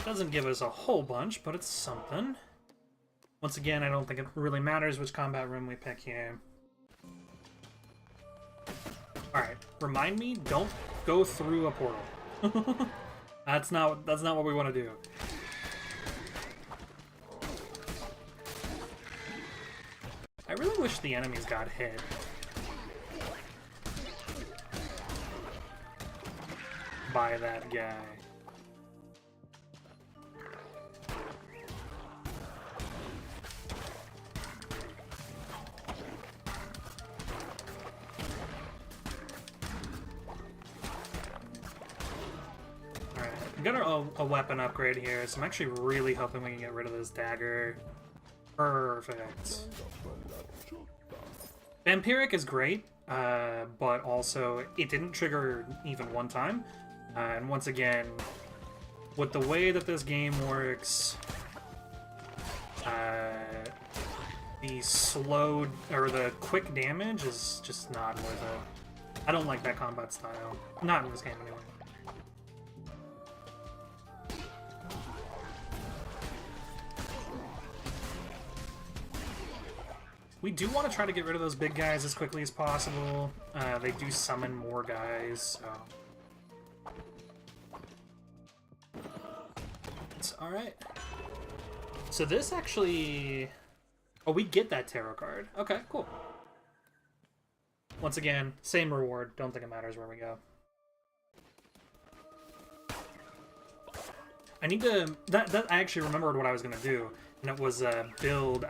S1: Doesn't give us a whole bunch, but it's something. Once again, I don't think it really matters which combat room we pick here. Alright, remind me, don't go through a portal. That's not what we want to do. I really wish the enemies got hit. By that guy. Got a weapon upgrade here, so I'm actually really hoping we can get rid of this dagger. Perfect. Vampiric is great, but also it didn't trigger even one time. And once again, with the way that this game works, the slow or the quick damage is just not worth it. I don't like that combat style. Not in this game anyway. We do want to try to get rid of those big guys as quickly as possible. They do summon more guys, so... It's alright. So this actually... Oh, we get that tarot card. Okay, cool. Once again, same reward. Don't think it matters where we go. I need to... That I actually remembered what I was going to do. And it was build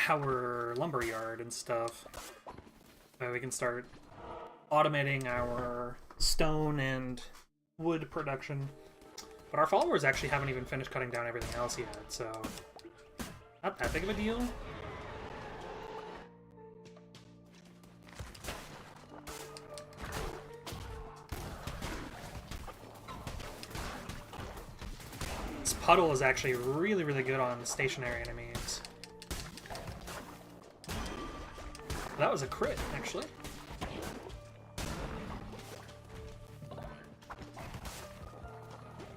S1: our lumberyard and stuff. We can start automating our stone and wood production. But our followers actually haven't even finished cutting down everything else yet, so not that big of a deal. This puddle is actually really, really good on stationary enemies. That was a crit, actually.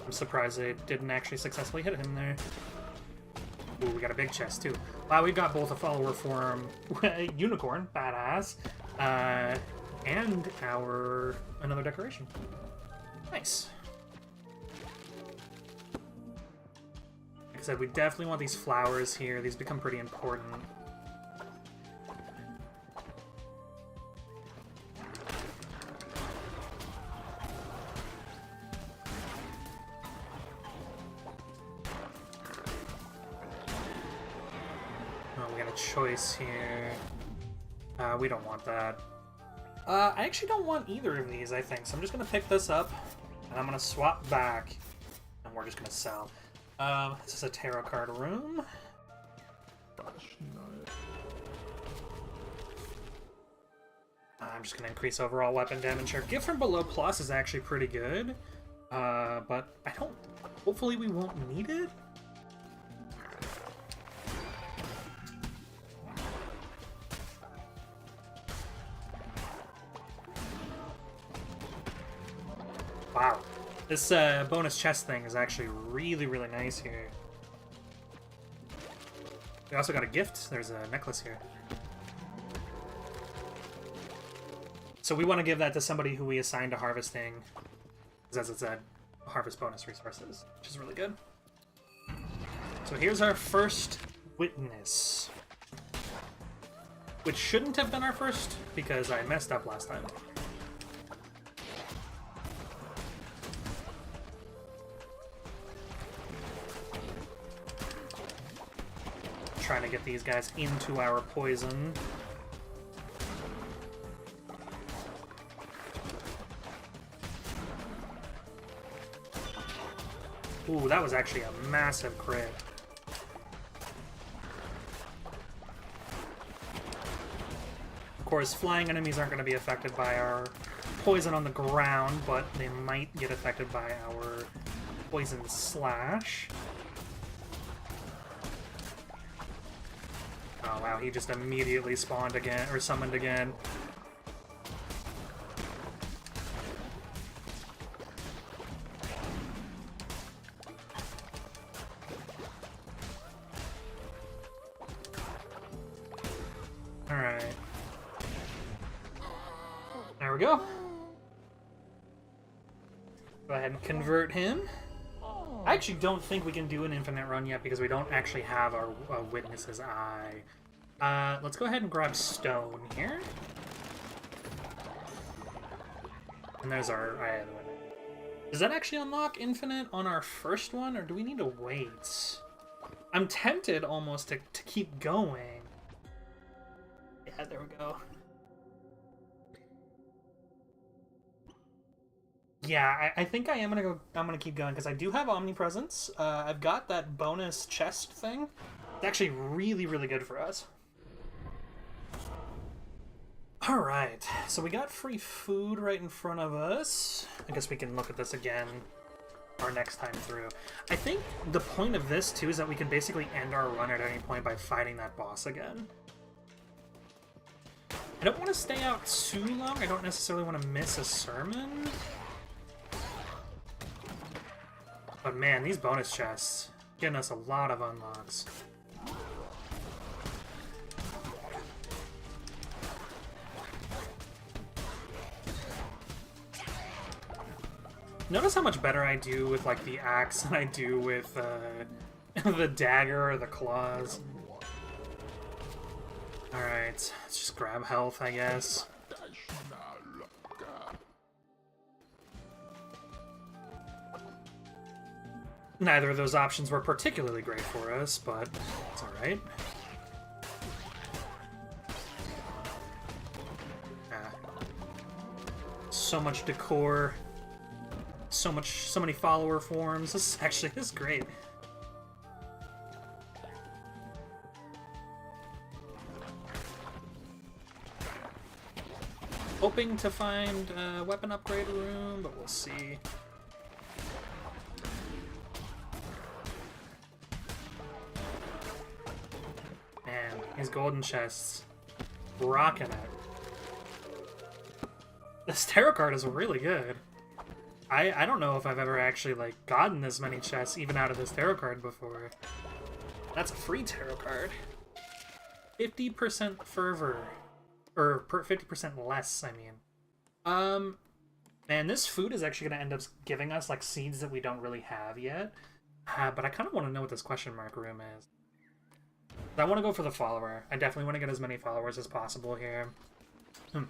S1: I'm surprised they didn't actually successfully hit him there. Ooh, we got a big chest, too. Wow, we've got both a follower form unicorn, badass, and another decoration. Nice. Like I said, we definitely want these flowers here. These become pretty important. Choice here. We don't want that. I actually don't want either of these, I think. So I'm just going to pick this up, and I'm going to swap back, and we're just going to sell. This is a tarot card room. I'm just going to increase overall weapon damage here. Gift from below plus is actually pretty good, but I don't... Hopefully we won't need it. Wow, this bonus chest thing is actually really, really nice here. We also got a gift. There's a necklace here. So we want to give that to somebody who we assign to harvesting, because as it said, harvest bonus resources, which is really good. So here's our first witness, which shouldn't have been our first, because I messed up last time. Trying to get these guys into our poison. Ooh, that was actually a massive crit. Of course, flying enemies aren't going to be affected by our poison on the ground, but they might get affected by our poison slash. Oh wow, he just immediately spawned again, or summoned again. Alright. There we go. Go ahead and convert him. I actually don't think we can do an infinite run yet because we don't actually have our witness's eye. Let's go ahead and grab stone here. And there's our eye of the witness. Does that actually unlock infinite on our first one, or do we need to wait? I'm tempted almost to keep going. Yeah, there we go. Yeah, I think I am gonna go. I'm gonna keep going because I do have omnipresence. I've got that bonus chest thing. It's actually really, really good for us. All right, so we got free food right in front of us. I guess we can look at this again our next time through. I think the point of this too is that we can basically end our run at any point by fighting that boss again. I don't want to stay out too long. I don't necessarily want to miss a sermon. But man, these bonus chests getting us a lot of unlocks. Notice how much better I do with like the axe than I do with the dagger or the claws. Alright, let's just grab health, I guess. Neither of those options were particularly great for us, but it's alright. So much decor. So many follower forms. This is great. Hoping to find a weapon upgrade room, but we'll see. Man, these golden chests. Rocking it. This tarot card is really good. I don't know if I've ever actually, like, gotten this many chests even out of this tarot card before. That's a free tarot card. 50% fervor. Or 50% less, I mean. Man, this food is actually going to end up giving us, like, seeds that we don't really have yet. But I kind of want to know what this question mark room is. I want to go for the follower. I definitely want to get as many followers as possible here.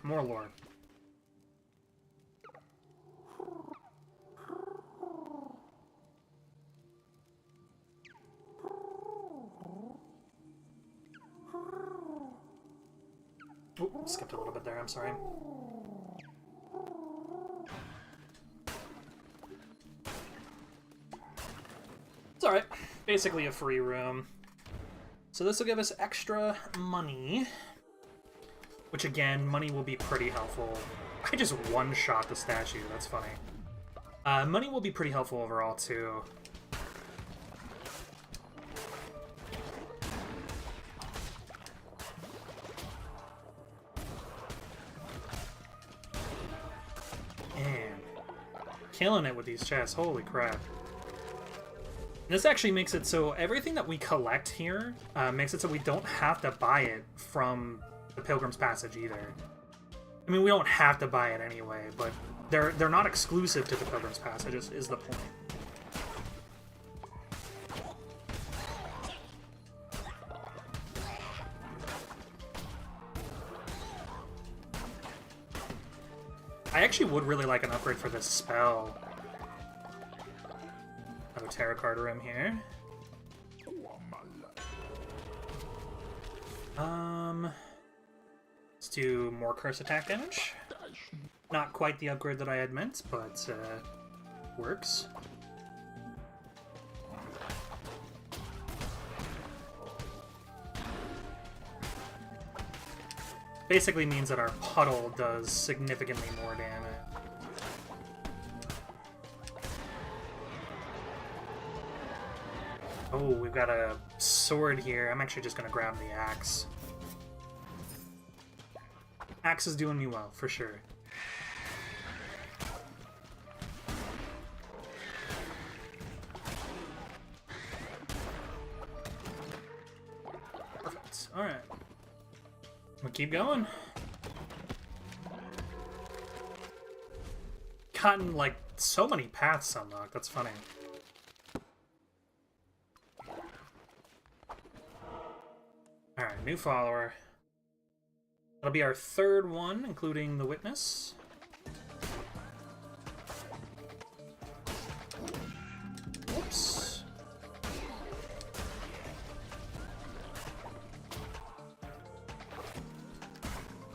S1: More lore. Ooh, skipped a little bit there, I'm sorry. It's alright. Basically a free room. So this will give us extra money. Which again, money will be pretty helpful. I just one-shot the statue, that's funny. Money will be pretty helpful overall too. Man, killing it with these chests, holy crap. This actually makes it so everything that we collect here makes it so we don't have to buy it from the Pilgrim's Passage either. I mean, we don't have to buy it anyway, but they're not exclusive to the Pilgrim's Passage is the point. I actually would really like an upgrade for this spell. Another tarot card room here. Let's do more curse attack damage. Not quite the upgrade that I had meant, but works. Basically means that our puddle does significantly more damage. Oh, we've got a sword here. I'm actually just going to grab the axe. Axe is doing me well, for sure. Perfect. Alright. We'll keep going. Gotten, like, so many paths unlocked. That's funny. Alright, new follower. That'll be our third one, including the witness. Whoops.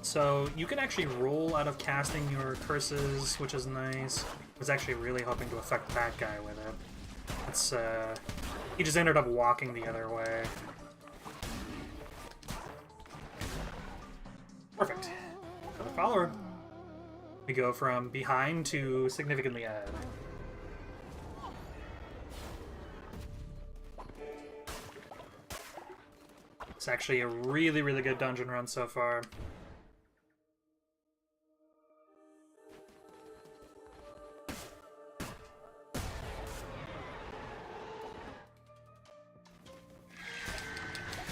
S1: So you can actually roll out of casting your curses, which is nice. I was actually really hoping to affect that guy with it. It's he just ended up walking the other way. Perfect. Another follower. We go from behind to significantly ahead. It's actually a really, really good dungeon run so far.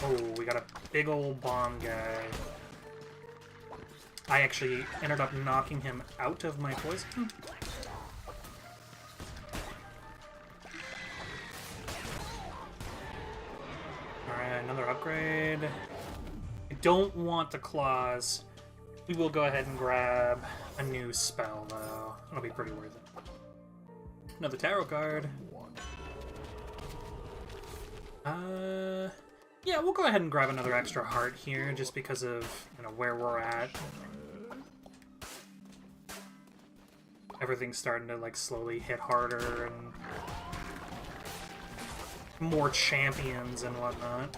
S1: Oh, we got a big old bomb guy. I actually ended up knocking him out of my poison. Alright, another upgrade. I don't want the claws. We will go ahead and grab a new spell, though. It'll be pretty worth it. Another tarot card. Yeah, we'll go ahead and grab another extra heart here, just because of, you know, where we're at. Everything's starting to, like, slowly hit harder, and more champions and whatnot.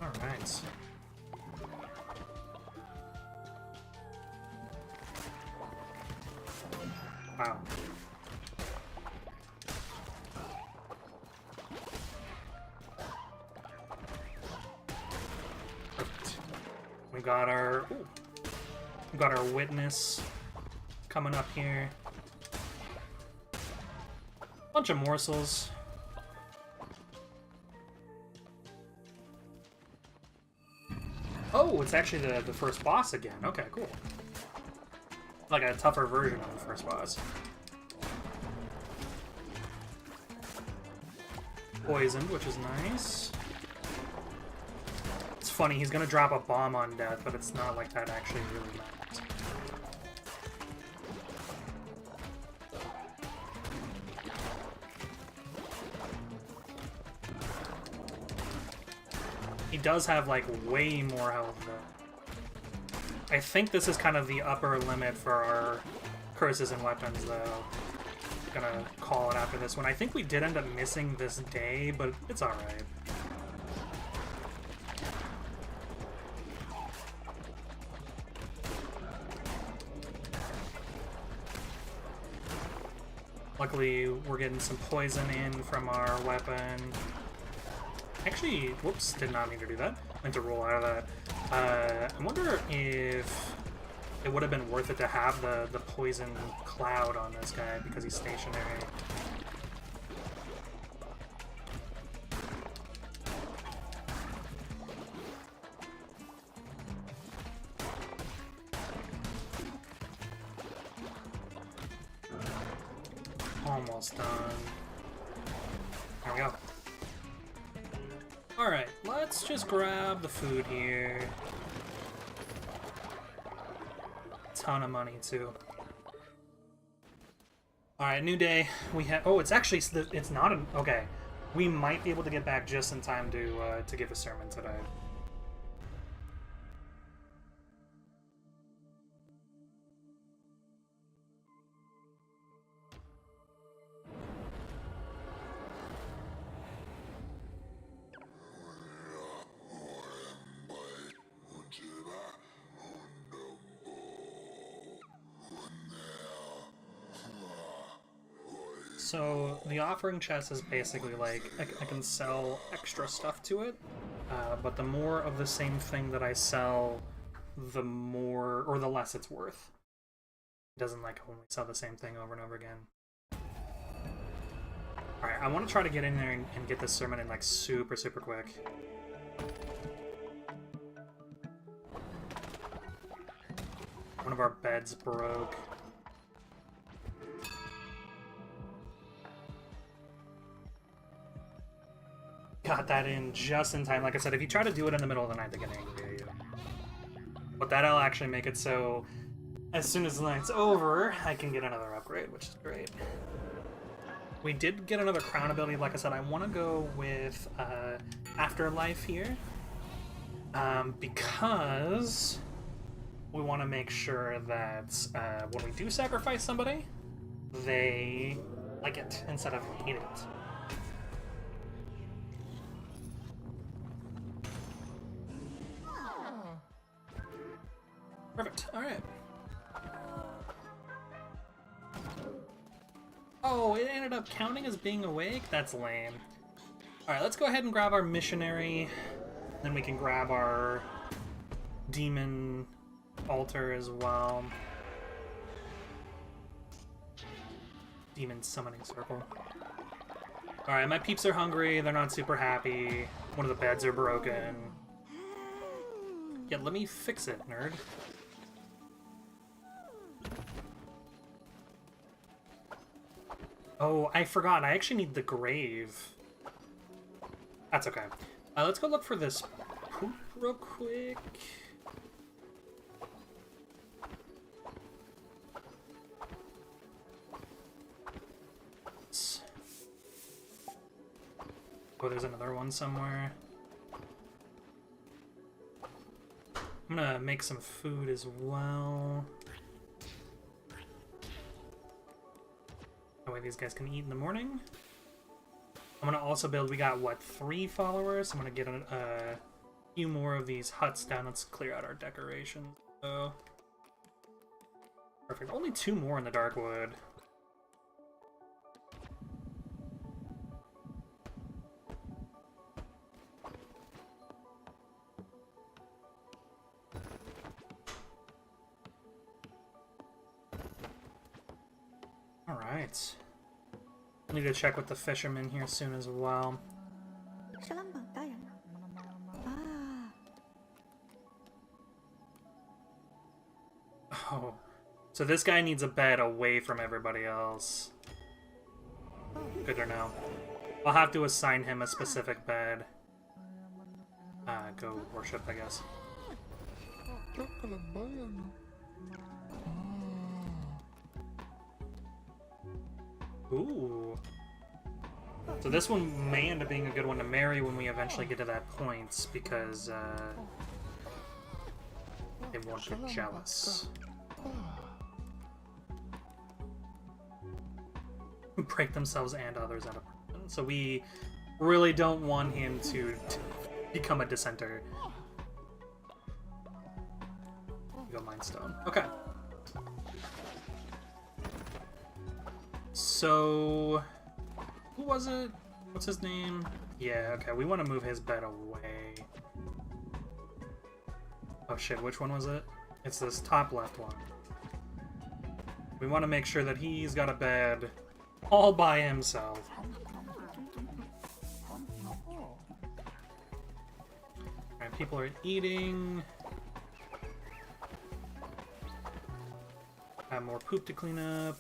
S1: Alright. Wow. we got our witness coming up here. Bunch of morsels. Oh, it's actually the first boss again. Okay, cool. Like a tougher version of the first boss. Poisoned, which is nice. It's funny, he's gonna drop a bomb on death, but it's not like that actually really matters. He does have, like, way more health, though. I think this is kind of the upper limit for our curses and weapons, though. I'm gonna call it after this one. I think we did end up missing this day, but it's alright. Luckily, we're getting some poison in from our weapon. Actually, whoops, did not mean to do that. Meant to roll out of that. I wonder if it would have been worth it to have the poison cloud on this guy because he's stationary. Almost done. There we go. Alright, let's just grab the food here. Ton of money, too. Alright, new day. We have... Oh, it's actually... It's not an... Okay. We might be able to get back just in time to give a sermon today. So, the offering chest is basically like, I can sell extra stuff to it, but the more of the same thing that I sell, the more, or the less it's worth. It doesn't like only sell the same thing over and over again. Alright, I want to try to get in there and get this sermon in like super, super quick. One of our beds broke. Got that in just in time. Like I said, if you try to do it in the middle of the night, they get angry at you. But that'll actually make it so as soon as the night's over, I can get another upgrade, which is great. We did get another crown ability. Like I said, I want to go with Afterlife here. Because we want to make sure that when we do sacrifice somebody, they like it instead of hate it. Perfect. Alright. Oh, it ended up counting as being awake? That's lame. Alright, let's go ahead and grab our missionary. Then we can grab our demon altar as well. Demon summoning circle. Alright, my peeps are hungry. They're not super happy. One of the beds are broken. Yeah, let me fix it, nerd. Oh, I forgot. I actually need the grave. That's okay. Let's go look for this poop real quick. Oh, there's another one somewhere. I'm gonna make some food as well. That way these guys can eat in the morning. I'm gonna also build, we got, what, 3 followers? I'm gonna get a few more of these huts down. Let's clear out our decorations. So, perfect. Only 2 more in the Darkwood. Alright. I need to check with the fisherman here soon as well. Oh. So this guy needs a bed away from everybody else. Good to know. I'll have to assign him a specific bed. Go worship, I guess. Ooh. So this one may end up being a good one to marry when we eventually get to that point, because they won't get jealous. Break themselves and others out of prison. So we really don't want him to become a dissenter. Go Mind Stone. Okay. So who was it? What's his name? Yeah, okay, we want to move his bed away. Oh shit, which one was it? It's this top left one. We want to make sure that he's got a bed all by himself. Alright, people are eating. Have more poop to clean up.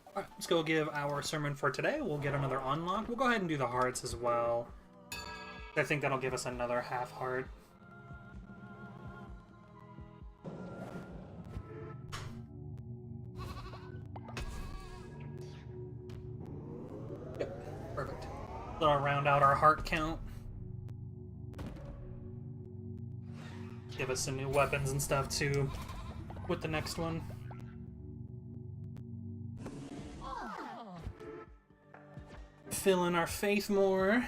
S1: Alright, let's go give our sermon for today. We'll get another unlock. We'll go ahead and do the hearts as well. I think that'll give us another half heart. Yep, perfect. That'll round out our heart count. Give us some new weapons and stuff too with the next one. Fill in our faith more.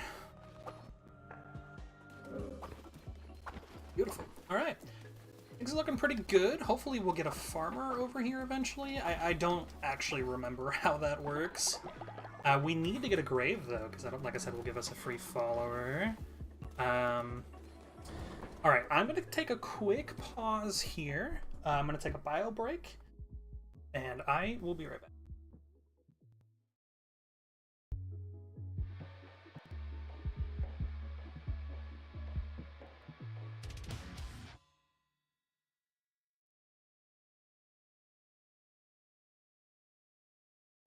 S1: Beautiful. Alright. Things are looking pretty good. Hopefully we'll get a farmer over here eventually. I don't actually remember how that works. We need to get a grave though, because like I said, will give us a free follower. Alright, I'm going to take a quick pause here. I'm going to take a bio break, and I will be right back.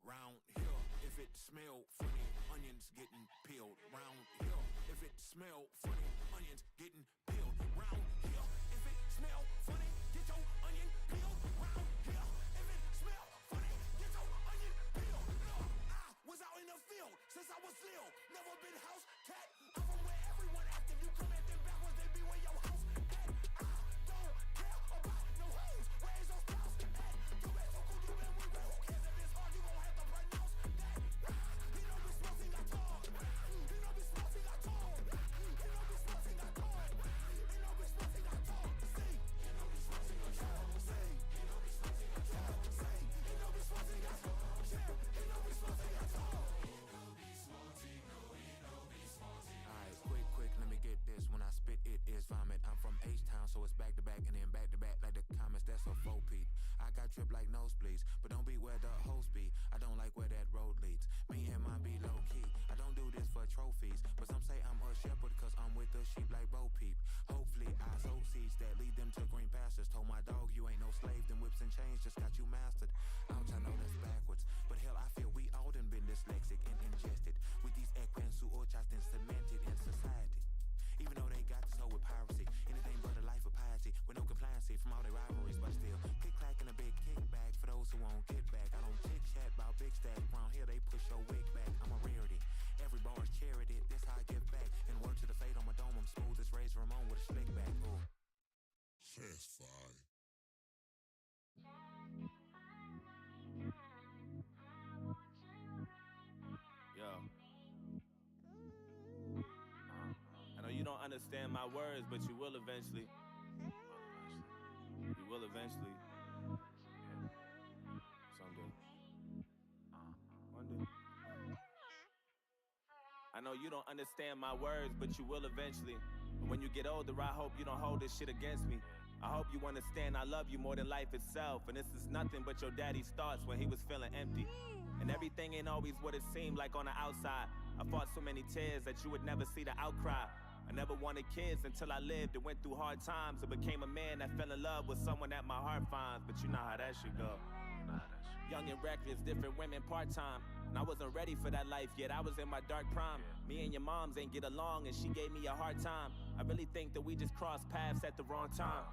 S2: Round here, if it smell funny, onions getting peeled. Round here, if it smell funny, onions getting peeled. Round here, if it smell funny, get your onion peeled. Round here, if it smell funny, get your onion peeled. I was out in the field since I was little, never been house cat. I'm from where everyone active. You come at them backwards, they be where your house at. I don't care about no hoes. Where's your spouse at? You been so cool, you been with who cares if it's hard? You gon' have to pronounce that. He don't be smoking, I talk. He don't be smoking, I talk. He don't be smoking, I talk. He don't be smoking, I talk. Say, he don't be smoking, I talk. Say, he don't be smoking, I talk. Say, he don't be smoking, I talk. Say, he don't be smoking, I talk. Alright, quick, let me get this. When I spit, it is vomit. I'm from H-Town, so it's back to back and then back to back like the comments. That's a faux peep. I got drip like nosebleeds, but don't be where the hoes be. I don't like where that road leads. Me and mine be low key. I don't do this for trophies, but some say I'm a shepherd cause I'm with the sheep like Bo Peep. Hopefully I sow seeds that lead them to green pastures. Told my dog you ain't no slave, them whips and chains just got you mastered. Ouch, I know that's backwards, but hell I feel we all done been dyslexic and ingested with these equins who orchas then cemented in society. Even though they got this hoe with piracy, anything but a life of piety, with no compliancy from all their rivalries, but still click clack and a big kickback for those who won't get back. I don't chit chat about big stacks, round here they push your wig back. I'm a rarity, every bar is charity, this how I give back. And word to the fade on my dome, I'm smooth as Razor Ramon with a slick back. Ooh. Satisfied.
S3: Yo. I know you don't understand my words, but you will eventually. You will eventually. Someday. One day. I know you don't understand my words, but you will eventually. And when you get older, I hope you don't hold this shit against me. I hope you understand I love you more than life itself. And this is nothing but your daddy's thoughts when he was feeling empty. And everything ain't always what it seemed like on the outside. I fought so many tears that you would never see the outcry. I never wanted kids until I lived and went through hard times and became a man that fell in love with someone that my heart finds. But you know how that should go. Young and reckless, different women part-time. And I wasn't ready for that life yet, I was in my dark prime. Me and your moms ain't get along and she gave me a hard time. I really think that we just crossed paths at the wrong time.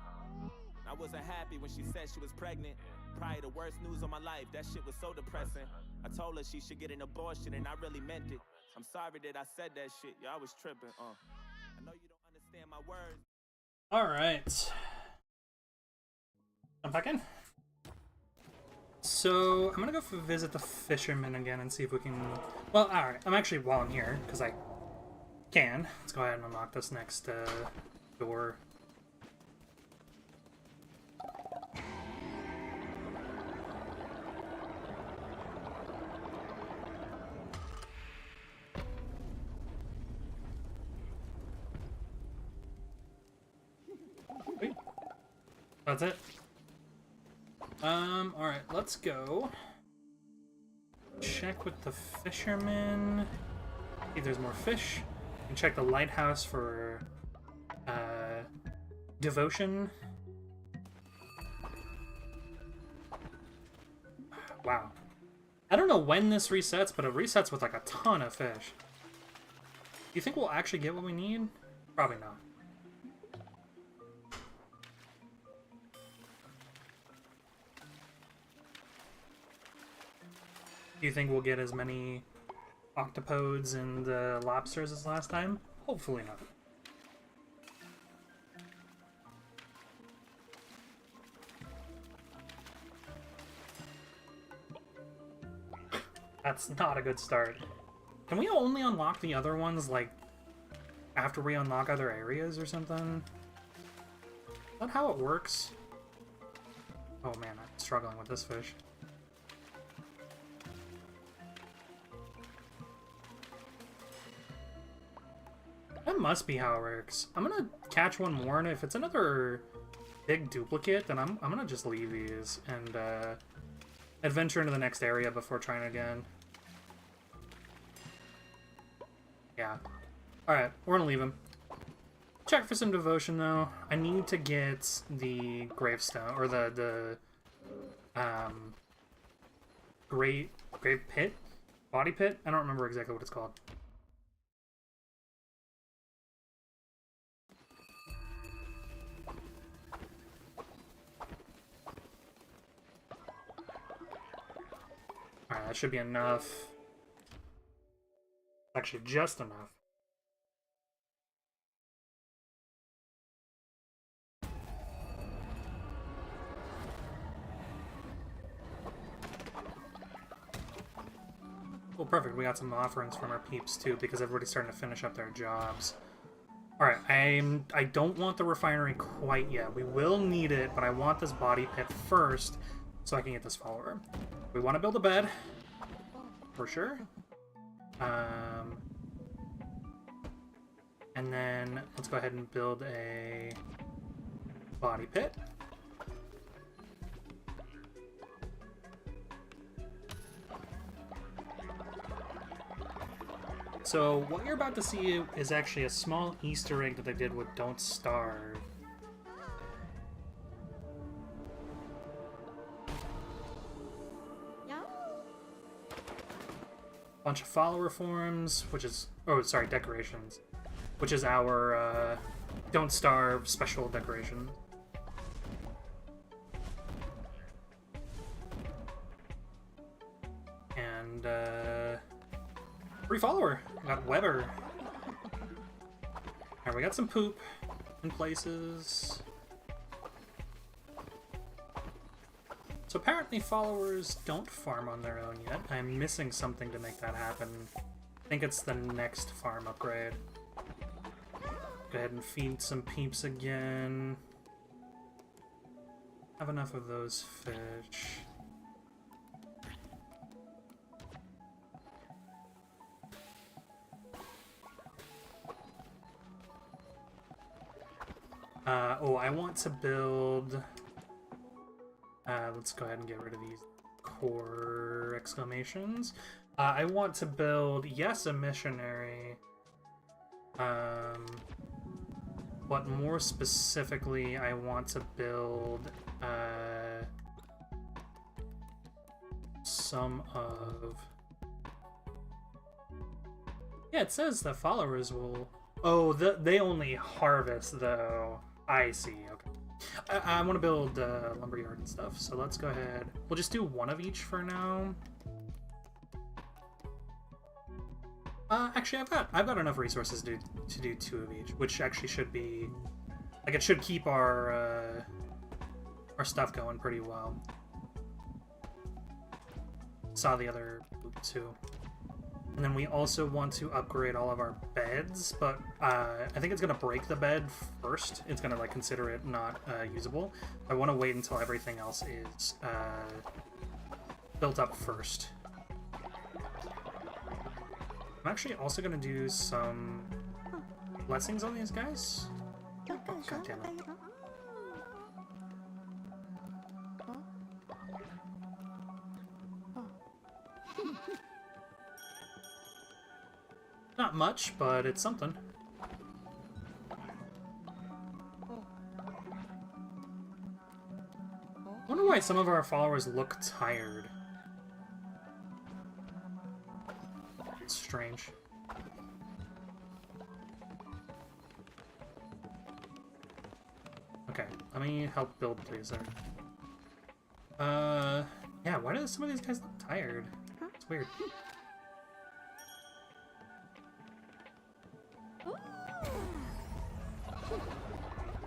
S3: I wasn't happy when she said she was pregnant. Probably the worst news of my life, that shit was so depressing. I told her she should get an abortion and I really meant it. I'm sorry that I said that shit, yeah, I was tripping, I know you don't understand my words.
S1: Alright. I'm back in. So, I'm gonna go visit the fisherman again and see if we can... Well, alright, I'm actually, while I'm here, because I can, let's go ahead and unlock this next door. Wait. That's it. Alright, let's go. Check with the fisherman. See if there's more fish. And check the lighthouse for, devotion. Wow. I don't know when this resets, but it resets with like a ton of fish. Do you think we'll actually get what we need? Probably not. Do you think we'll get as many octopodes and lobsters as last time? Hopefully not. That's not a good start. Can we only unlock the other ones, like, after we unlock other areas or something? Is that how it works? Oh man, I'm struggling with this fish. That must be how it works. I'm gonna catch one more, and if it's another big duplicate, then I'm gonna just leave these and adventure into the next area before trying again. Yeah. Alright, we're gonna leave him. Check for some devotion, though. I need to get the gravestone, or the grave pit? Body pit? I don't remember exactly what it's called. Alright, that should be enough. Actually, just enough. Well, perfect. We got some offerings from our peeps, too, because everybody's starting to finish up their jobs. Alright, I don't want the refinery quite yet. We will need it, but I want this body pit first, so I can get this follower. We want to build a bed, for sure. And then let's go ahead and build a body pit. So what you're about to see is actually a small Easter egg that they did with Don't Starve. Bunch of follower forms, which is... Oh, sorry, decorations. Which is our Don't Starve special decoration. And, free follower! We got Weber. Alright, we got some poop in places. So apparently followers don't farm on their own yet. I'm missing something to make that happen. I think it's the next farm upgrade. Go ahead and feed some peeps again. Have enough of those fish. Oh, I want to build... let's go ahead and get rid of these core exclamations. I want to build, yes, a missionary. But more specifically, I want to build some of... Yeah, it says the followers will... Oh, they only harvest, though. I see, okay. I want to build lumberyard and stuff, so let's go ahead. We'll just do one of each for now. Actually, I've got enough resources to do two of each, which actually should be... Like, it should keep our stuff going pretty well. Saw the other loop, too. And then we also want to upgrade all of our beds, but I think it's going to break the bed first. It's going to, like, consider it not usable. I want to wait until everything else is built up first. I'm actually also going to do some blessings on these guys. Oh, God damn it. Not much, but it's something. I wonder why some of our followers look tired. It's strange. Okay, let me help build, please. Yeah, why do some of these guys look tired? It's weird.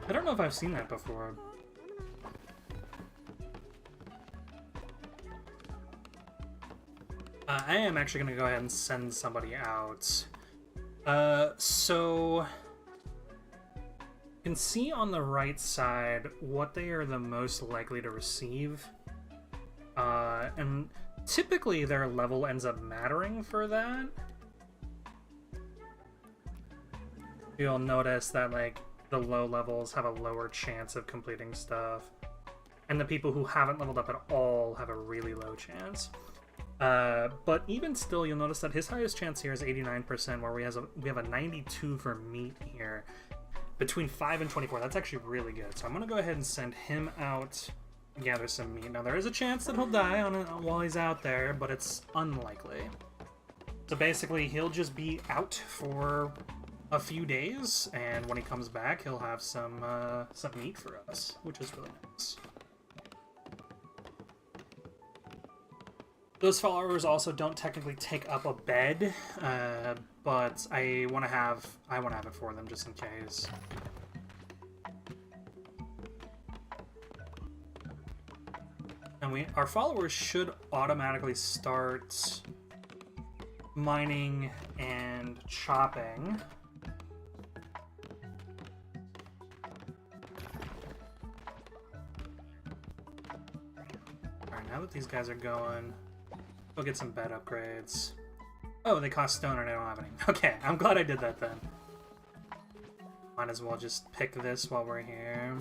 S1: I don't know if I've seen that before. I am actually going to go ahead and send somebody out. So... You can see on the right side what they are the most likely to receive. And typically their level ends up mattering for that. You'll notice that, like, the low levels have a lower chance of completing stuff, and the people who haven't leveled up at all have a really low chance. But even still, you'll notice that his highest chance here is 89%, where we have a 92 for meat here. Between 5 and 24, that's actually really good. So I'm gonna go ahead and send him out to gather some meat. Now there is a chance that he'll die on it while he's out there, but it's unlikely. So basically, he'll just be out for a few days, and when he comes back, he'll have some meat for us, which is really nice. Those followers also don't technically take up a bed, but I want to have it for them just in case. And our followers should automatically start mining and chopping. Alright, now that these guys are going, we'll get some bed upgrades. Oh, they cost stone and I don't have any. Okay, I'm glad I did that then. Might as well just pick this while we're here.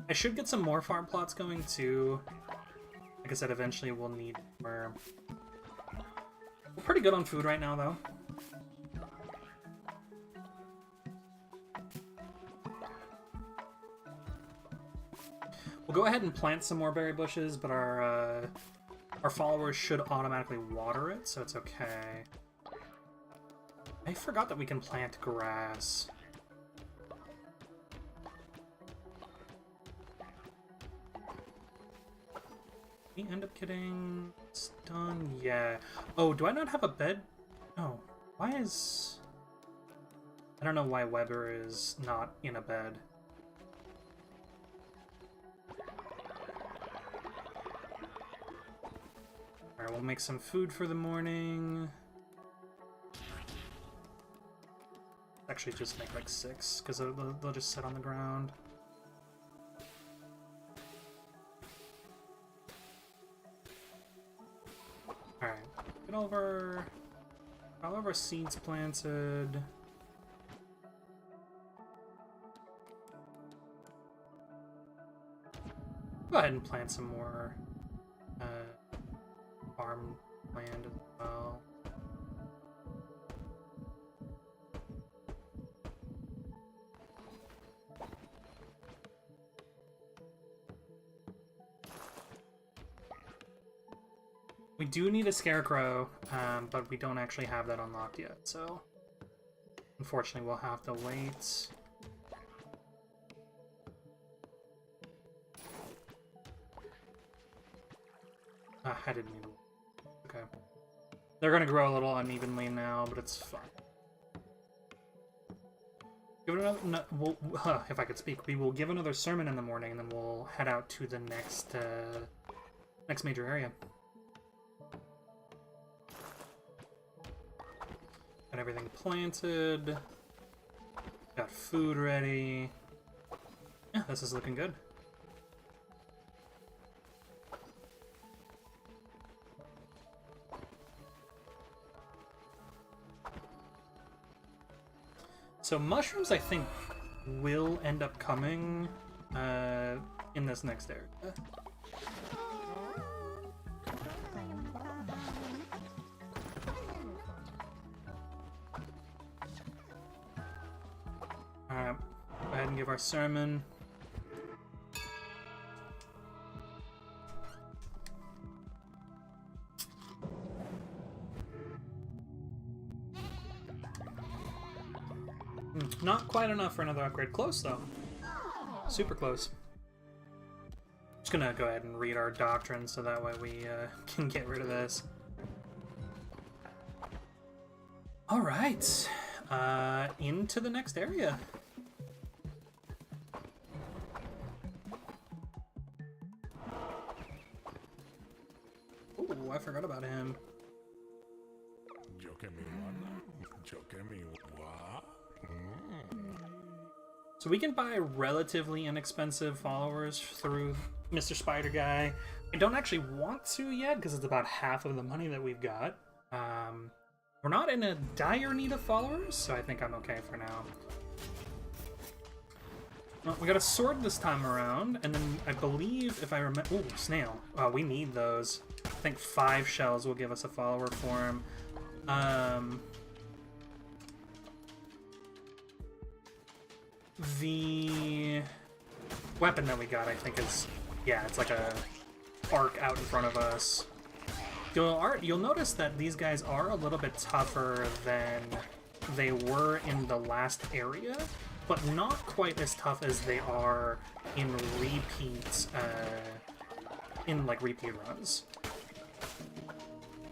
S1: I should get some more farm plots going too. Like I said, eventually we'll need more. We're pretty good on food right now, though. We'll go ahead and plant some more berry bushes, but our followers should automatically water it, so it's okay. I forgot that we can plant grass. We end up getting done. Yeah. Oh, do I not have a bed? No. Why is... I don't know why Weber is not in a bed. Alright, we'll make some food for the morning. Actually, just make like 6, because they'll just sit on the ground. Alright, get all of our seeds planted. Go ahead and plant some more farm land as well. We do need a scarecrow, but we don't actually have that unlocked yet, so unfortunately we'll have to wait. I didn't mean to. Okay. They're gonna grow a little unevenly now, but it's fine. Give it another. No, if I could speak, we will give another sermon in the morning, and then we'll head out to the next major area. Got everything planted. Got food ready. Yeah, this is looking good. So mushrooms, I think, will end up coming in this next area. Alright, go ahead and give our sermon. Not quite enough for another upgrade. Close, though. Super close. Just gonna go ahead and read our doctrine so that way we can get rid of this. Alright. Into the next area. Ooh, I forgot about him. So we can buy relatively inexpensive followers through Mr. Spider Guy. I don't actually want to yet because it's about half of the money that we've got. We're not in a dire need of followers, so I think I'm okay for now. Well, we got a sword this time around, and then I believe, if I remember... Ooh, snail. We need those. I think 5 shells will give us a follower form. The weapon that we got, I think, is... Yeah, it's like a arc out in front of us. You'll notice that these guys are a little bit tougher than they were in the last area, but not quite as tough as they are in repeat runs.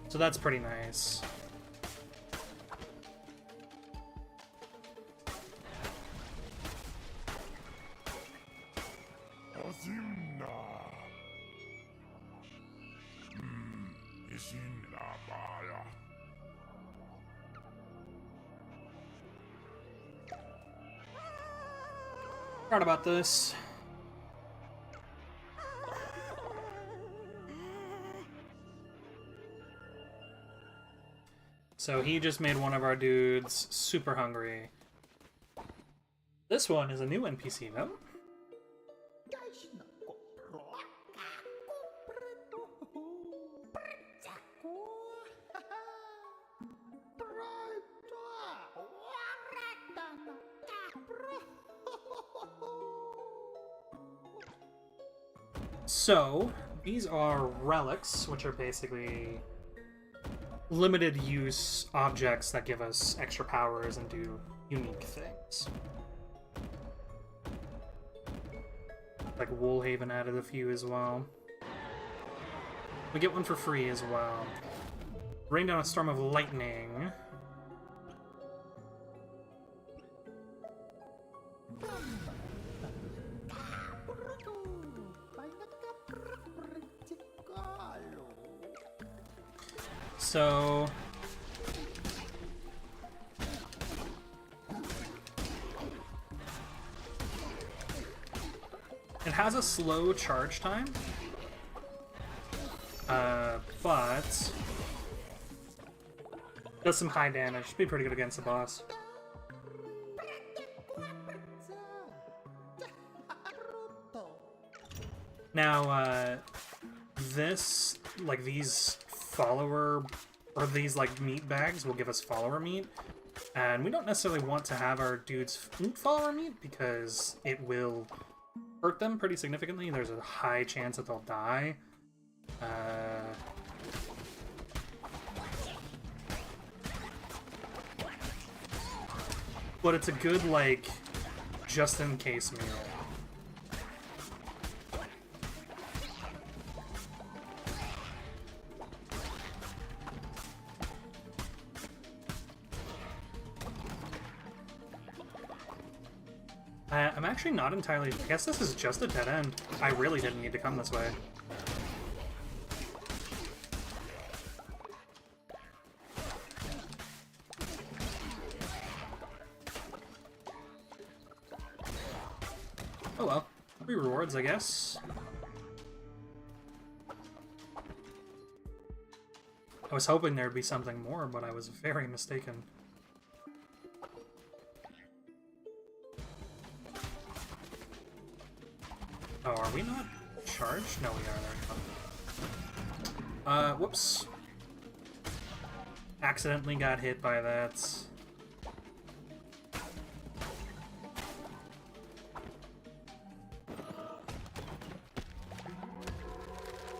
S1: So that's pretty nice. Forgot about this. So he just made one of our dudes super hungry. This one is a new NPC, though. So, these are relics, which are basically limited use objects that give us extra powers and do unique things. Like Woolhaven added a few as well. We get one for free as well. Rain down a storm of lightning. So it has a slow charge time, but does some high damage. Should be pretty good against the boss. Now, this, like, these follower, or these, like, meat bags will give us follower meat. And we don't necessarily want to have our dudes eat follower meat because it will hurt them pretty significantly. There's a high chance that they'll die. But it's a good, like, just-in-case meal. I'm actually not entirely... I guess this is just a dead end. I really didn't need to come this way. Oh well. 3 rewards, I guess. I was hoping there'd be something more, but I was very mistaken. Oh, are we not charged? No, we are. There we go. Whoops. Accidentally got hit by that.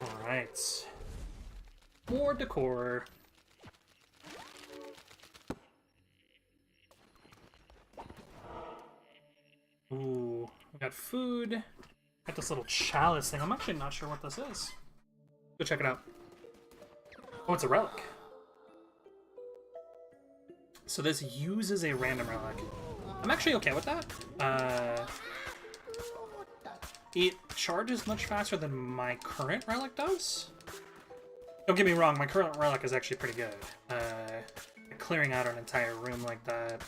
S1: Alright. More decor. Ooh, we got food. Got this little chalice thing. I'm actually not sure what this is. Go check it out. Oh, it's a relic. So this uses a random relic. I'm actually okay with that. It charges much faster than my current relic does. Don't get me wrong, my current relic is actually pretty good. Clearing out an entire room like that.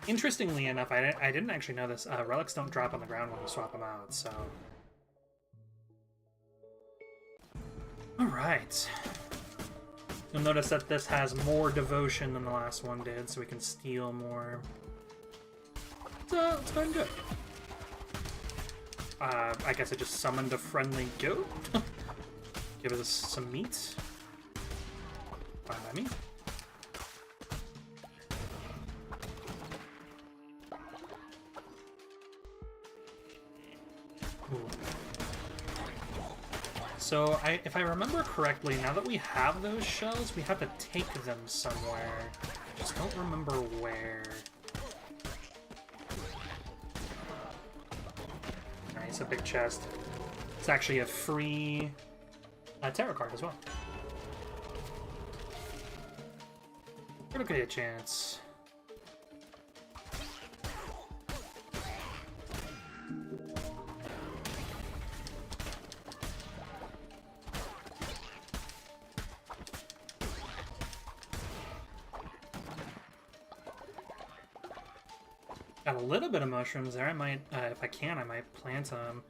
S1: Interestingly enough, I didn't actually know this. Relics don't drop on the ground when you swap them out, so... Alright. You'll notice that this has more devotion than the last one did, so we can steal more. So, it's going good. I guess I just summoned a friendly goat. Give us some meat. Fine by me. So, if I remember correctly, now that we have those shells, we have to take them somewhere. I just don't remember where. Nice, a big chest. It's actually a free tarot card as well. We're gonna get a chance. Got a little bit of mushrooms there. I might, if I can, I might plant them.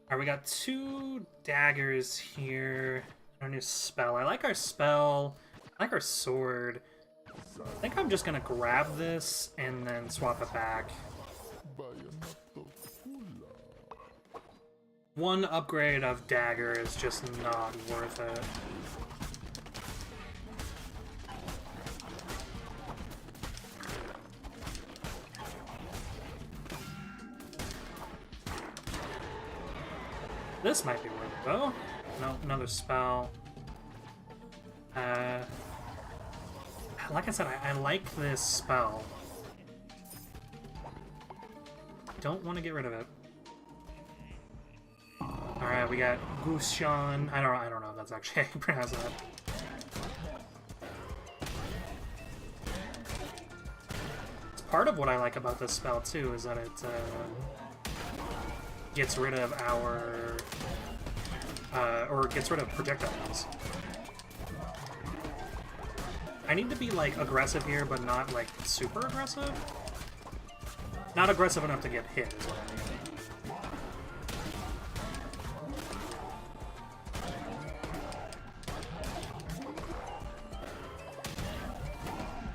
S1: Alright, we got 2 daggers here. Our new spell. I like our spell. I like our sword. I think I'm just gonna grab this and then swap it back. One upgrade of dagger is just not worth it. This might be worth it, though. No, another spell. Like I said, I like this spell. Don't want to get rid of it. Alright, we got Gushan. I don't know if that's actually how you pronounce that. It's part of what I like about this spell, too, is that it gets rid of our... or gets rid of projectiles. I need to be, like, aggressive here, but not, like, super aggressive. Not aggressive enough to get hit, is what I mean.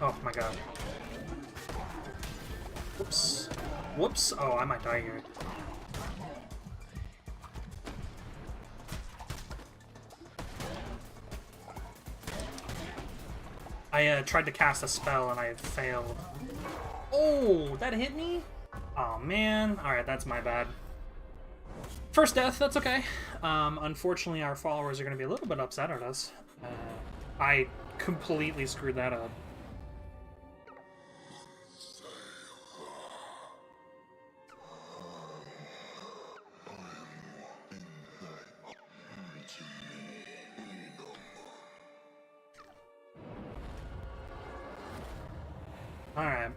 S1: Oh my god. Whoops. Whoops. Oh, I might die here. I tried to cast a spell and I failed. Oh, that hit me? Oh man. Alright, that's my bad. First death, that's okay. Unfortunately, our followers are going to be a little bit upset at us. I completely screwed that up. Alright.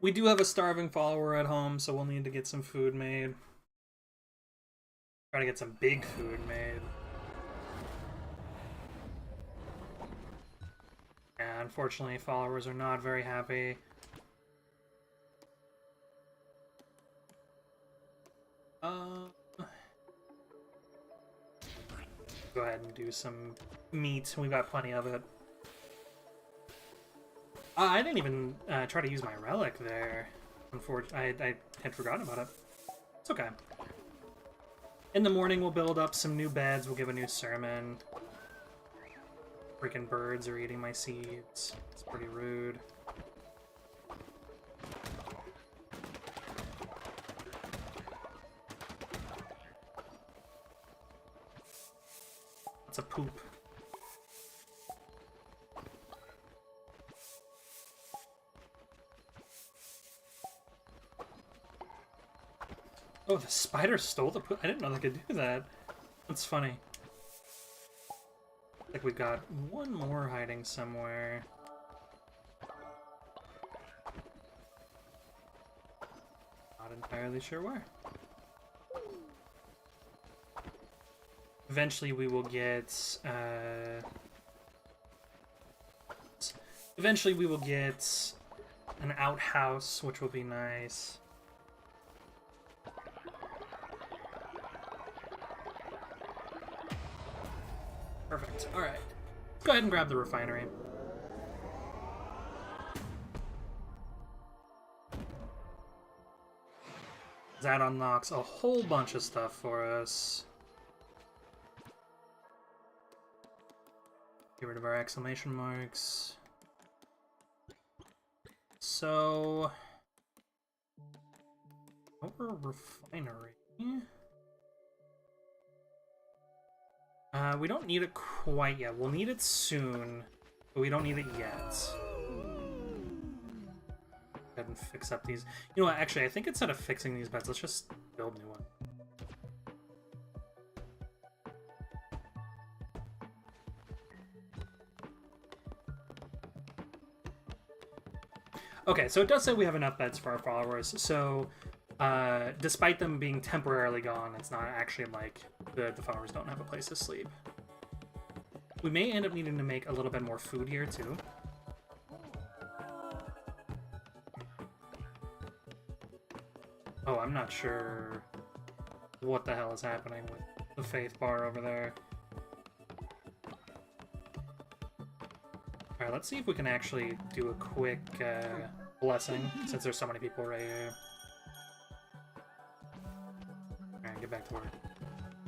S1: We do have a starving follower at home, so we'll need to get some food made. Try to get some big food made. Yeah, unfortunately, followers are not very happy. Go ahead and do some meat. We got plenty of it. I didn't even try to use my relic there. Unfortunately, I had forgotten about it. It's okay. In the morning, we'll build up some new beds. We'll give a new sermon. Freaking birds are eating my seeds. It's pretty rude. That's a poop. Oh, the spider stole the poop. I didn't know they could do that. That's funny. Like we got one more hiding somewhere. Not entirely sure where. Eventually we will get an outhouse, which will be nice. Perfect. Alright. Let's go ahead and grab the refinery. That unlocks a whole bunch of stuff for us. Get rid of our exclamation marks. So... our refinery... we don't need it quite yet. We'll need it soon, but we don't need it yet. Go ahead and fix up these. You know what, actually, I think instead of fixing these beds, let's just build a new one. Okay, so it does say we have enough beds for our followers, so despite them being temporarily gone, it's not actually like the followers don't have a place to sleep. We may end up needing to make a little bit more food here, too. Oh, I'm not sure what the hell is happening with the faith bar over there. Alright, let's see if we can actually do a quick blessing, since there's so many people right here. Alright, get back to work.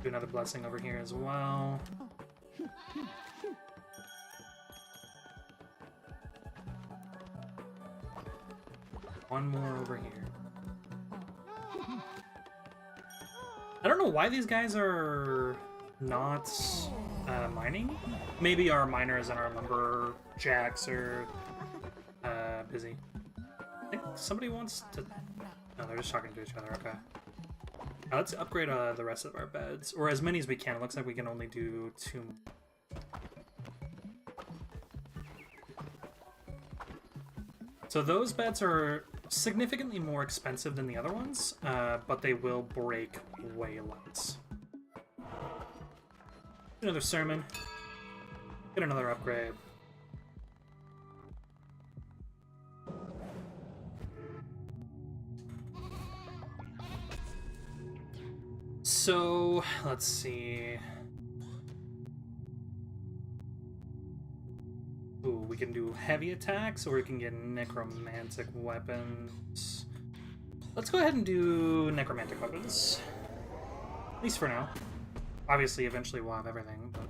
S1: Do another blessing over here as well. One more over here. I don't know why these guys are not mining. Maybe our miners and our lumberjacks are busy. I think somebody wants to... No, they're just talking to each other. Okay. Let's upgrade the rest of our beds, or as many as we can. It looks like we can only do 2. So those beds are significantly more expensive than the other ones, but they will break way less. Another sermon. Get another upgrade. So, let's see. Ooh, we can do heavy attacks, or we can get necromantic weapons. Let's go ahead and do necromantic weapons. At least for now. Obviously, eventually we'll have everything, but...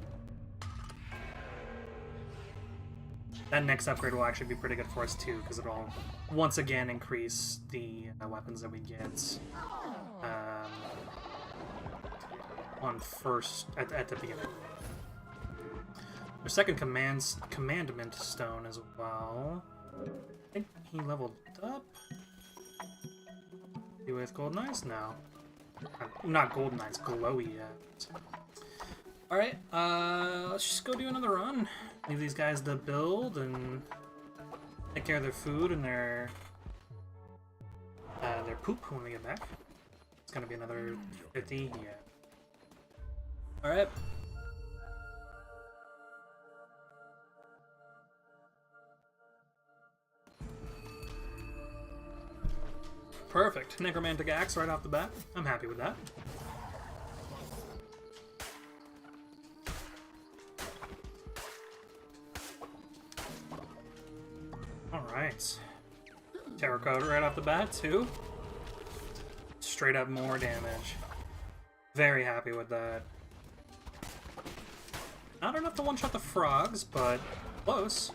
S1: That next upgrade will actually be pretty good for us too, because it'll once again increase the weapons that we get on first at the beginning. Our second commandment stone as well. I think he leveled up. You with golden eyes? No. Not golden eyes, glowy yet. Alright, let's just go do another run. Leave these guys to build and take care of their food and their poop when we get back. It's gonna be another 50, yeah. Alright. Perfect. Necromantic axe right off the bat. I'm happy with that. Alright. Terracotta right off the bat, too. Straight up more damage. Very happy with that. Not enough to one-shot the frogs, but close.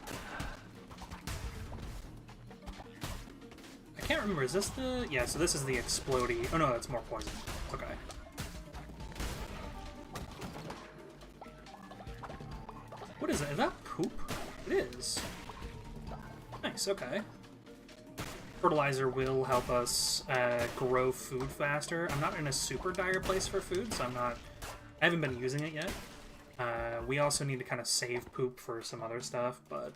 S1: I can't remember, is this the... Yeah, so this is the explodey... Oh no, that's more poison. Okay. What is it? Is that poop? It is. Nice, okay. Fertilizer will help us grow food faster. I'm not in a super dire place for food, so I haven't been using it yet. We also need to kind of save poop for some other stuff, but...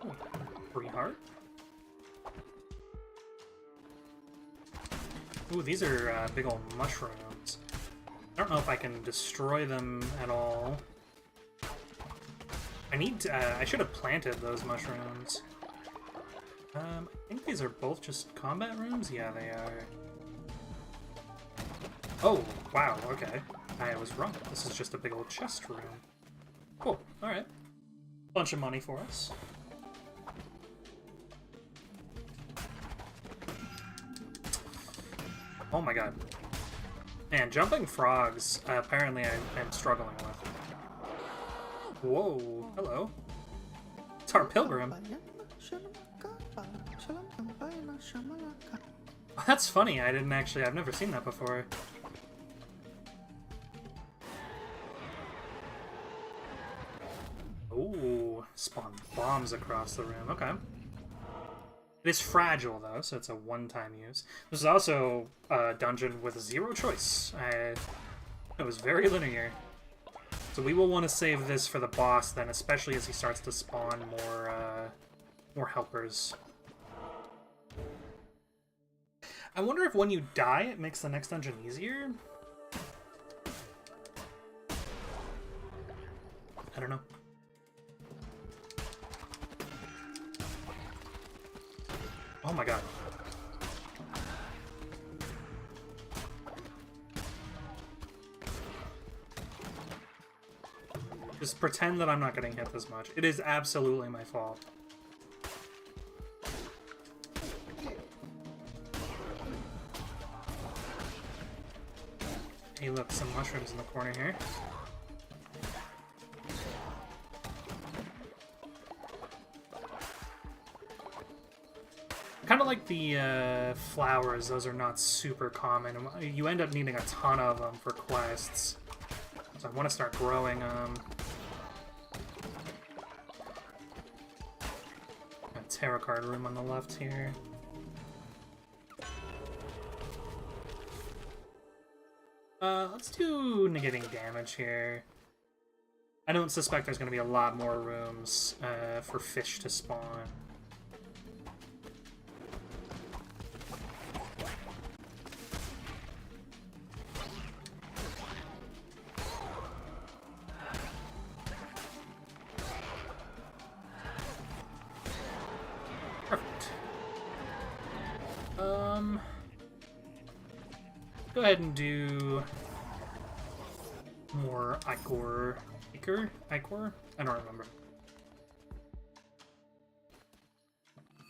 S1: Oh, free heart? Ooh, these are big old mushrooms. I don't know if I can destroy them at all. I need to, I should have planted those mushrooms. I think these are both just combat rooms? Yeah, they are. Oh, wow, okay. I was wrong. This is just a big old chest room. Cool, alright. Bunch of money for us. Oh my god. Man, jumping frogs, apparently I'm struggling with. Whoa, hello. It's our pilgrim. Oh, that's funny, I've never seen that before. Ooh, spawn bombs across the room, okay. It is fragile, though, so it's a one-time use. This is also a dungeon with zero choice. It was very linear. So we will want to save this for the boss, then, especially as he starts to spawn more helpers. I wonder if when you die, it makes the next dungeon easier? I don't know. Oh my god. Just pretend that I'm not getting hit this much. It is absolutely my fault. Hey look, some mushrooms in the corner here. Kind of like the flowers, those are not super common. You end up needing a ton of them for quests. So I want to start growing them. A tarot card room on the left here. Let's do negating damage here. I don't suspect there's going to be a lot more rooms for fish to spawn. Go ahead and do more Ichor? I don't remember.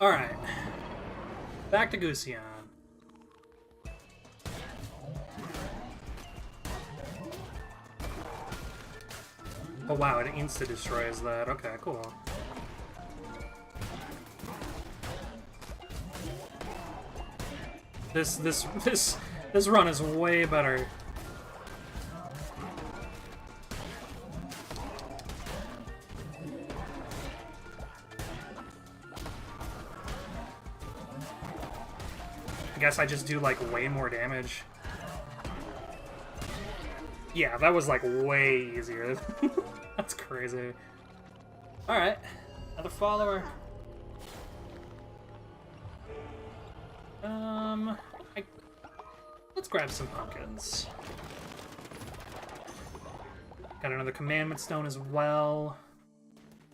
S1: Alright. Back to Gusion. Oh wow, it insta-destroys that. Okay, cool. This run is way better. I guess I just do like way more damage. Yeah, that was like way easier. That's crazy. Alright, another follower. Let's grab some pumpkins. Got another commandment stone as well.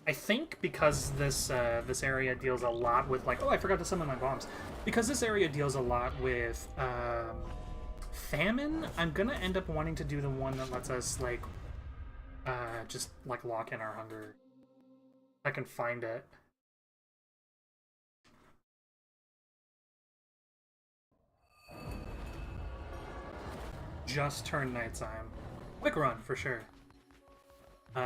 S1: I think because this this area deals a lot with like, oh, I forgot to summon my bombs. Because this area deals a lot with famine, I'm gonna end up wanting to do the one that lets us like just like lock in our hunger. If I can find it. Just turned nighttime. Quick run for sure.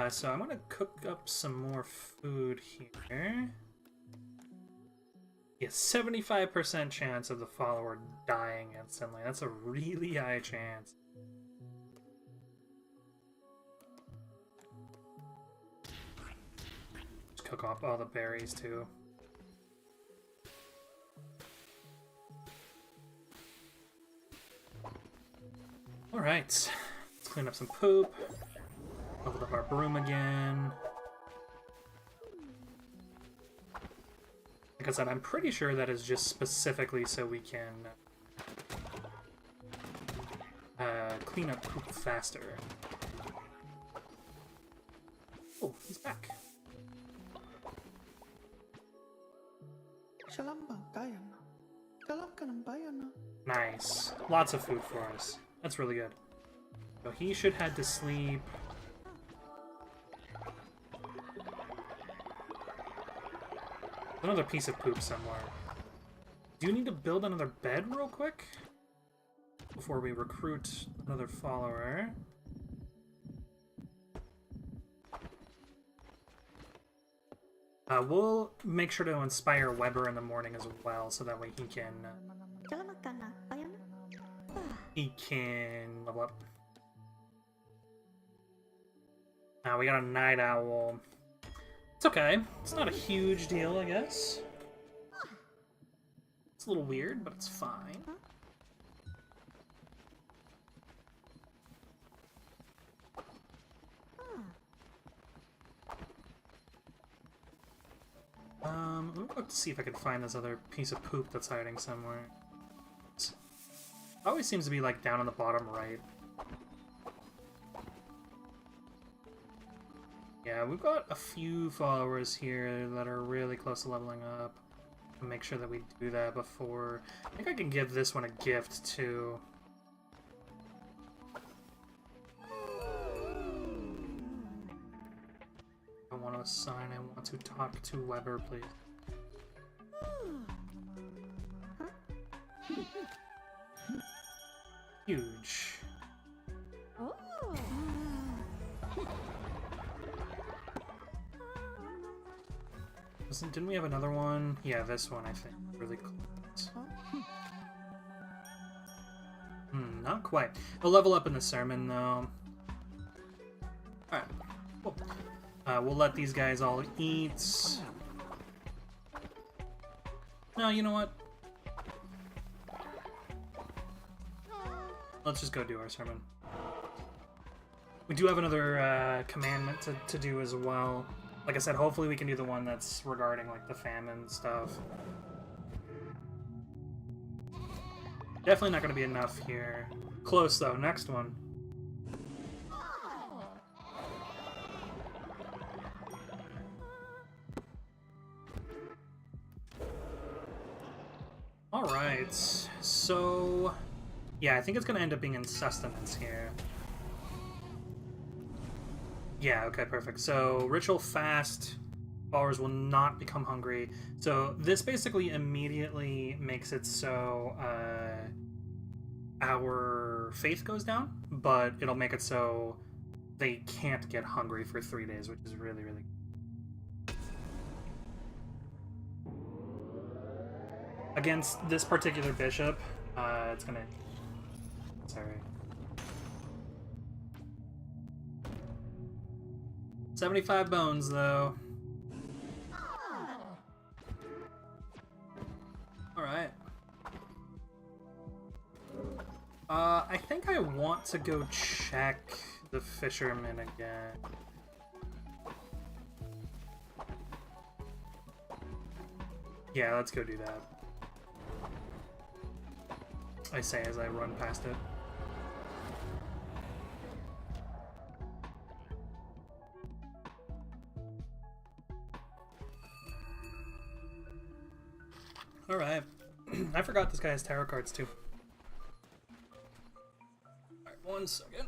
S1: So I'm gonna cook up some more food here. Yeah, 75% chance of the follower dying instantly. That's a really high chance. Just cook up all the berries too. Alright, let's clean up some poop. Leveled up our broom again. Like I said, I'm pretty sure that is just specifically so we can clean up poop faster. Oh, he's back. Nice. Lots of food for us. That's really good. So he should head to sleep. Another piece of poop somewhere. Do you need to build another bed real quick? Before we recruit another follower. We'll make sure to inspire Weber in the morning as well, so that way he can level up. Now we got a night owl. It's okay. It's not a huge deal, I guess. It's a little weird, but it's fine. Let me look to see if I can find this other piece of poop that's hiding somewhere. It always seems to be like down on the bottom right. Yeah, we've got a few followers here that are really close to leveling up. I'll make sure that we do that before... I think I can give this one a gift, too. I want to assign, I want to talk to Weber, please. Huge. Didn't we have another one? Yeah, this one, I think. Really close. Not quite. We'll level up in the sermon, though. Alright, cool. We'll let these guys all eat. No, you know what? Let's just go do our sermon. We do have another commandment to do as well. Like I said, hopefully we can do the one that's regarding, like, the famine stuff. Definitely not going to be enough here. Close, though. Next one. Alright. So... yeah, I think it's going to end up being in sustenance here. Yeah, okay, perfect. So, ritual fast, followers will not become hungry. So this basically immediately makes it so our faith goes down, but it'll make it so they can't get hungry for 3 days, which is really, really good. Against this particular bishop, it's gonna... Sorry. 75 bones, though. Alright. I think I want to go check the fisherman again. Yeah, let's go do that. I say as I run past it. Alright. I forgot this guy has tarot cards too. Alright, 1 second.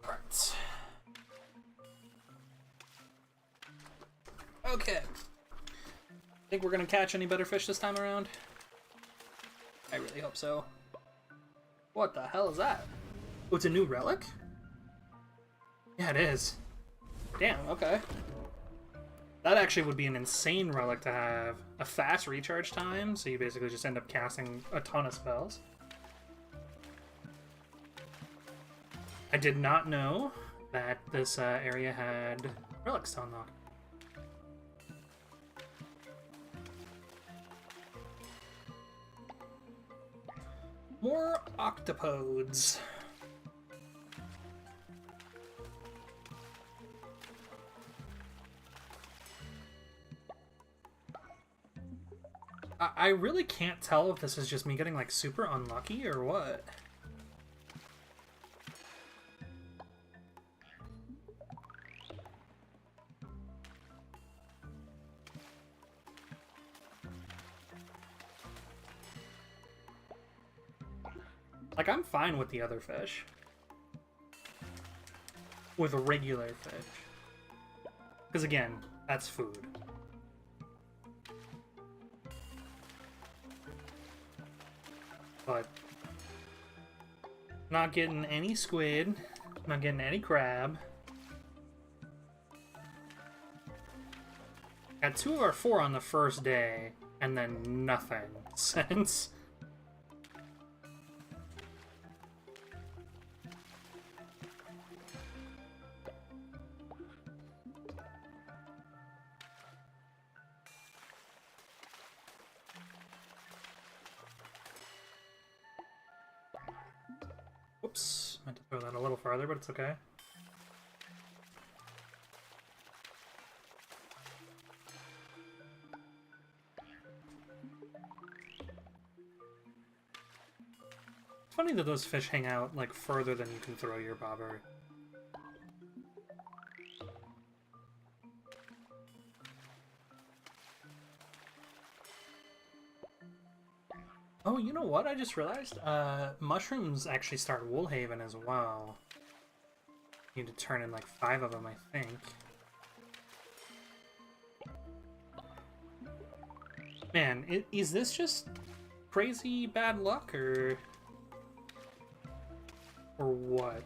S1: Alright. Okay. Think we're gonna catch any better fish this time around? I really hope so. What the hell is that? Oh, it's a new relic? Yeah, it is. Damn, okay. That actually would be an insane relic to have. A fast recharge time, so you basically just end up casting a ton of spells. I did not know that this area had relics to unlock. More octopodes. I really can't tell if this is just me getting like super unlucky or what. Like, I'm fine with the other fish. With a regular fish. Because again, that's food. But not getting any squid, not getting any crab. Got 2 of our 4 on the first day, and then nothing since. Whoops, meant to throw that a little farther, but it's okay. It's funny that those fish hang out, like, further than you can throw your bobber. Oh, you know what? I just realized mushrooms actually start Woolhaven as well. You need to turn in like 5 of them, I think. Man, is this just crazy bad luck or what?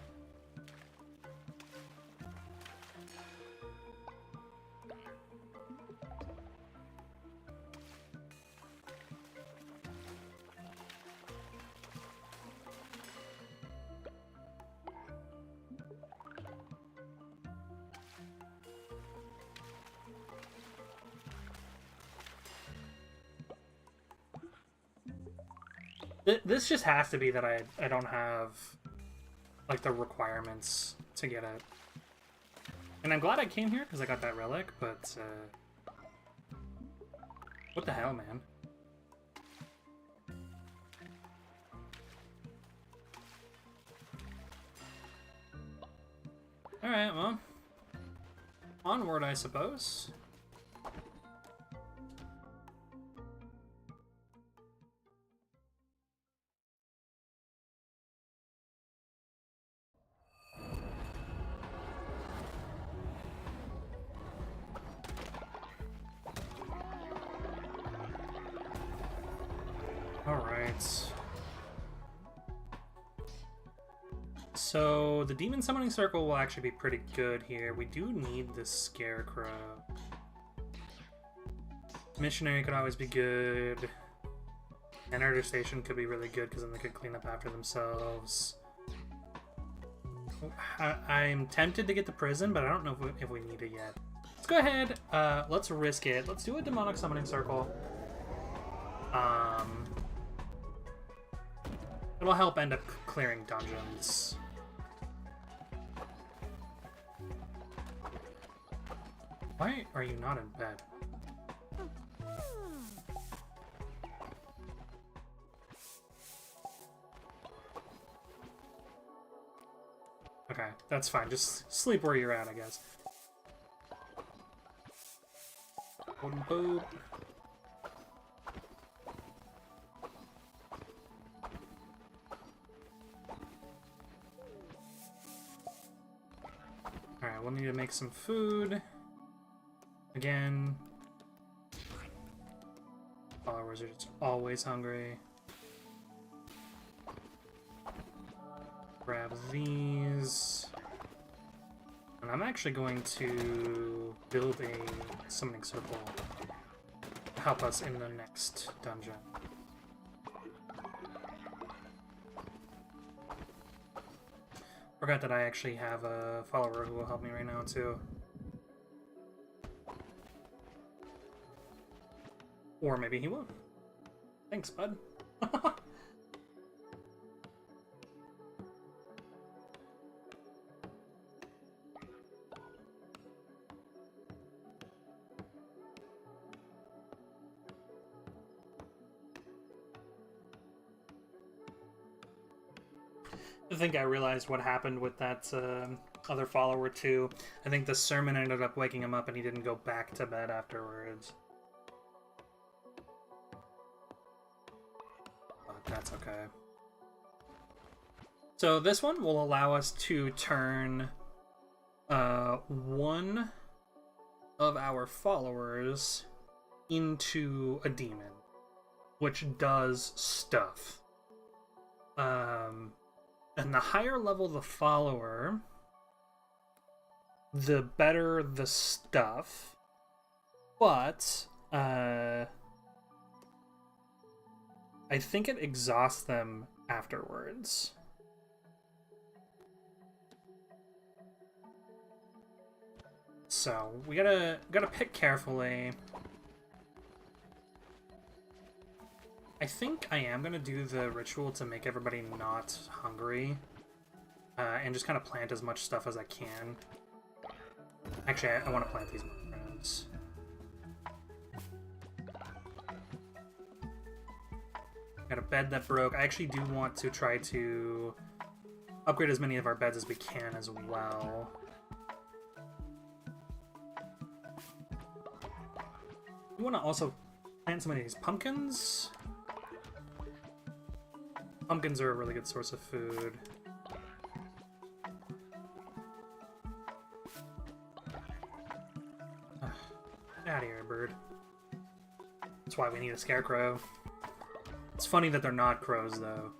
S1: This just has to be that I don't have, like, the requirements to get it. And I'm glad I came here, because I got that relic, but, what the hell, man? Alright, well. Onward, I suppose. Alright. So, the demon summoning circle will actually be pretty good here. We do need this scarecrow. Missionary could always be good. Anarter station could be really good because then they could clean up after themselves. I'm tempted to get the prison, but I don't know if we need it yet. Let's go ahead. Let's risk it. Let's do a demonic summoning circle. It'll help end up clearing dungeons. Why are you not in bed? Okay, that's fine. Just sleep where you're at, I guess. Wooden boat. Alright, we'll need to make some food. Again. Followers are just always hungry. Grab these. And I'm actually going to build a summoning circle to help us in the next dungeon. Forgot that I actually have a follower who will help me right now too. Or maybe he won't. Thanks, bud. I think I realized what happened with that other follower too. I think the sermon ended up waking him up and he didn't go back to bed afterwards. But that's okay. So this one will allow us to turn one of our followers into a demon, which does stuff. And the higher level the follower, the better the stuff. But I think it exhausts them afterwards. So we gotta pick carefully. I think I am gonna do the ritual to make everybody not hungry, and just kind of plant as much stuff as I can. Actually, I want to plant these mushrooms. Got a bed that broke. I actually do want to try to upgrade as many of our beds as we can as well. We want to also plant some of these pumpkins. Pumpkins are a really good source of food. Get out of here, bird. That's why we need a scarecrow. It's funny that they're not crows, though.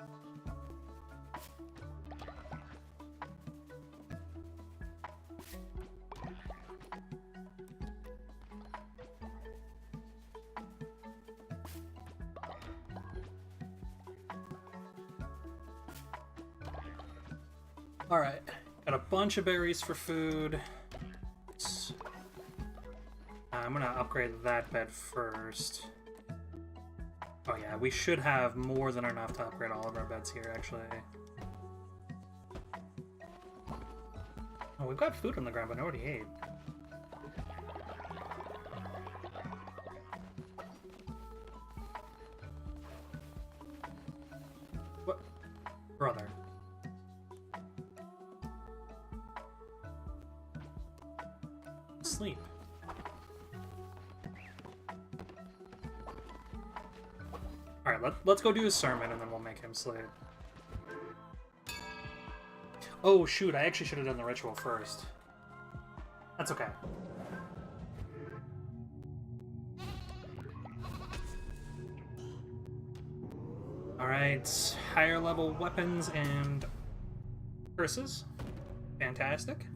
S1: Alright, got a bunch of berries for food. I'm gonna upgrade that bed first. Oh yeah, we should have more than enough to upgrade all of our beds here, actually. Oh, we've got food on the ground, but nobody ate. What? Brother. Sleep. Alright, let's go do his sermon and then we'll make him sleep. Oh shoot, I actually should have done the ritual first. That's okay. Alright, higher level weapons and curses. Fantastic.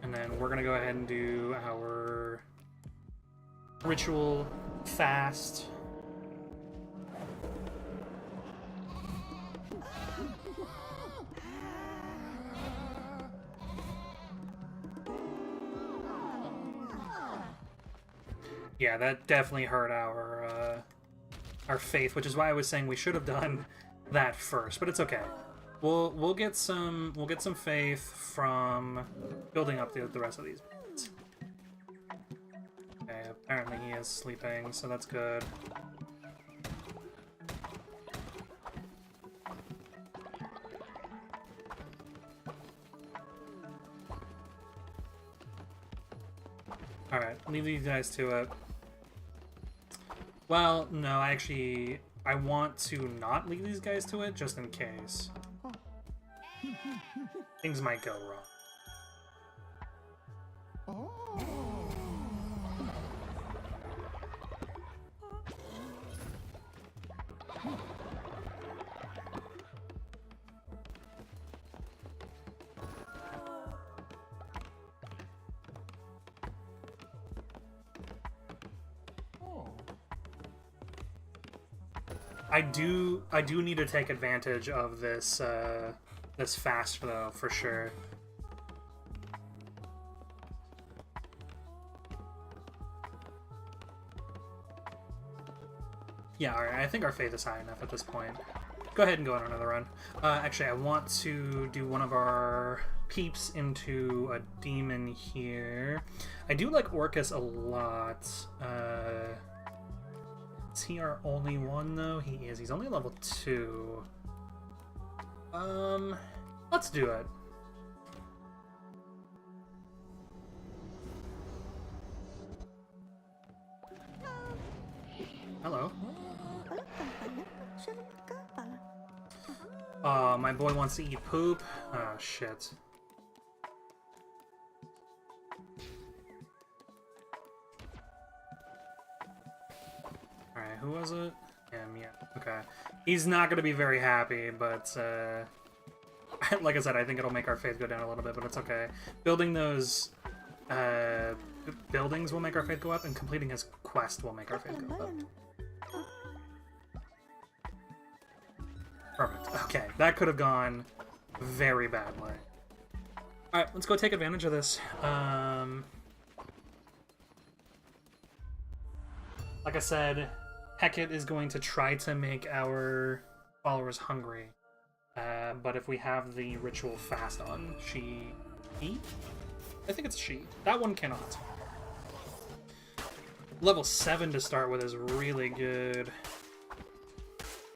S1: And then we're gonna go ahead and do our ritual fast. Yeah, that definitely hurt our faith, which is why I was saying we should have done that first. But it's okay. We'll get some faith from building up the rest of these bits. Okay, apparently he is sleeping, so that's good. Alright, leave these guys to it. Well, no, I want to not leave these guys to it, just in case. Things might go wrong. I do need to take advantage of this this fast though, for sure. Yeah, alright, I think our faith is high enough at this point. Go ahead and go on another run. Actually, I want to do one of our peeps into a demon here. I do like Orcus a lot. Is he our only one, though? He is. He's only level 2. Let's do it. Hello. My boy wants to eat poop. Oh, shit. Alright, who was it? Him, yeah. Okay. He's not going to be very happy, but, like I said, I think it'll make our faith go down a little bit, but it's okay. Building those, buildings will make our faith go up, and completing his quest will make our faith go up. Perfect. Okay, that could have gone very badly. Alright, let's go take advantage of this. Like I said, Hecate is going to try to make our followers hungry. But if we have the ritual fast on, he? I think it's she. That one cannot. Level 7 to start with is really good.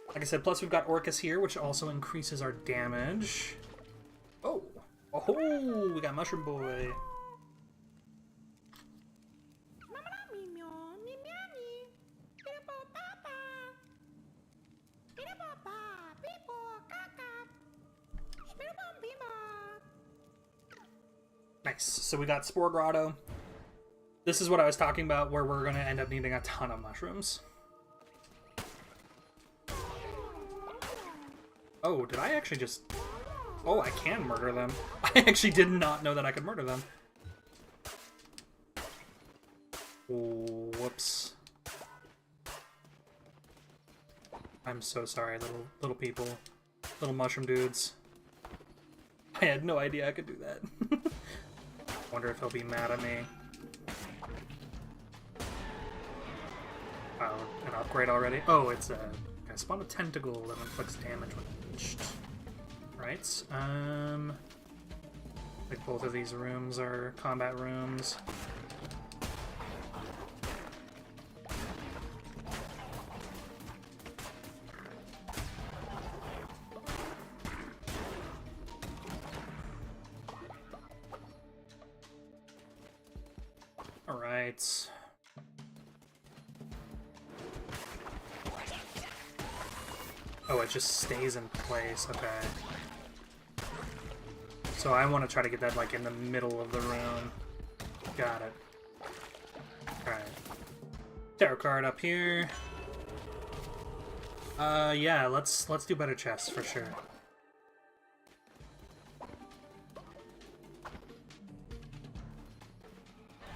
S1: Like I said, plus we've got Orcus here, which also increases our damage. Oh! Oh, we got Mushroom Boy. Nice. So we got Spore Grotto. This is what I was talking about, where we're going to end up needing a ton of mushrooms. Oh, did I actually just... Oh, I can murder them. I actually did not know that I could murder them. Whoops. I'm so sorry, little people. Little mushroom dudes. I had no idea I could do that. Wonder if he'll be mad at me. Oh, an upgrade already? Oh, it's a spawn a tentacle that inflicts damage when reached. Right. Like both of these rooms are combat rooms. All right. Oh, it just stays in place. Okay. So I want to try to get that like in the middle of the room. Got it. Alright. Tarot card up here. Yeah, let's do better chests for sure.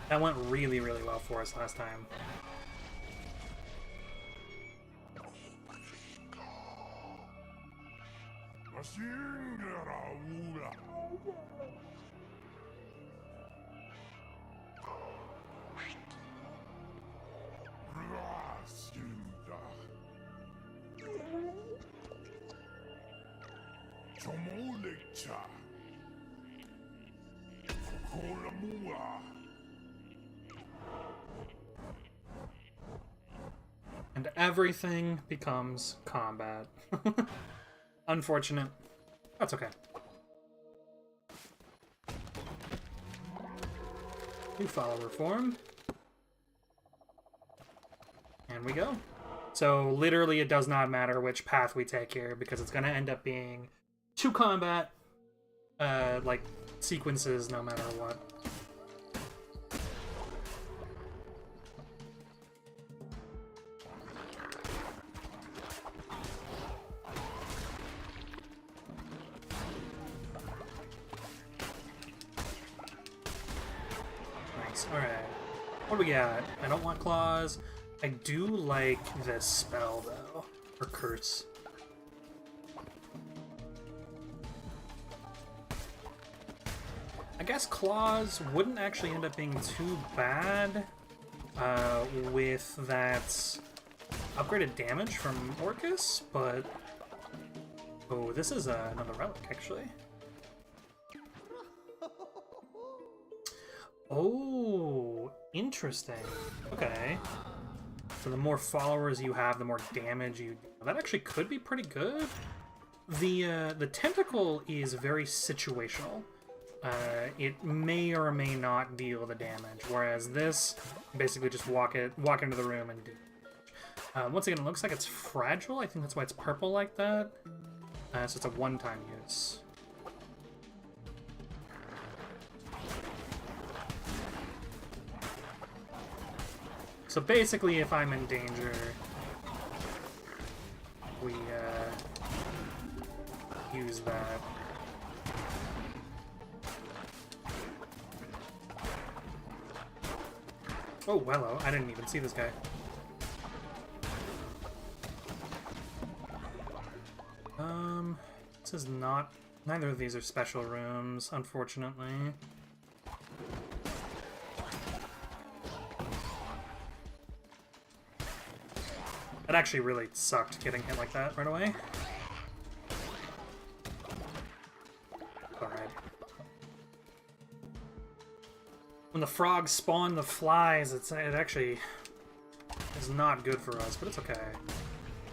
S1: That went really, really well for us last time. And everything becomes combat. Unfortunate. That's okay. New follower form. And we go. So literally it does not matter which path we take here because it's going to end up being 2 combat like sequences no matter what. Nice. All right. What do we got? I don't want claws. I do like this spell though, or curse. I guess claws wouldn't actually end up being too bad with that upgraded damage from Orcus, but... Oh, this is another relic, actually. Oh, interesting. Okay. So the more followers you have, the more damage you do. That actually could be pretty good. The tentacle is very situational. It may or may not deal the damage, whereas this, basically just walk into the room and do. Once again, it looks like it's fragile. I think that's why it's purple like that. So it's a one-time use. So basically, if I'm in danger, we use that. Oh, hello. I didn't even see this guy. This is not... Neither of these are special rooms, unfortunately. That actually really sucked, getting hit like that right away. Alright. When the frogs spawn the flies, it actually is not good for us, but it's okay.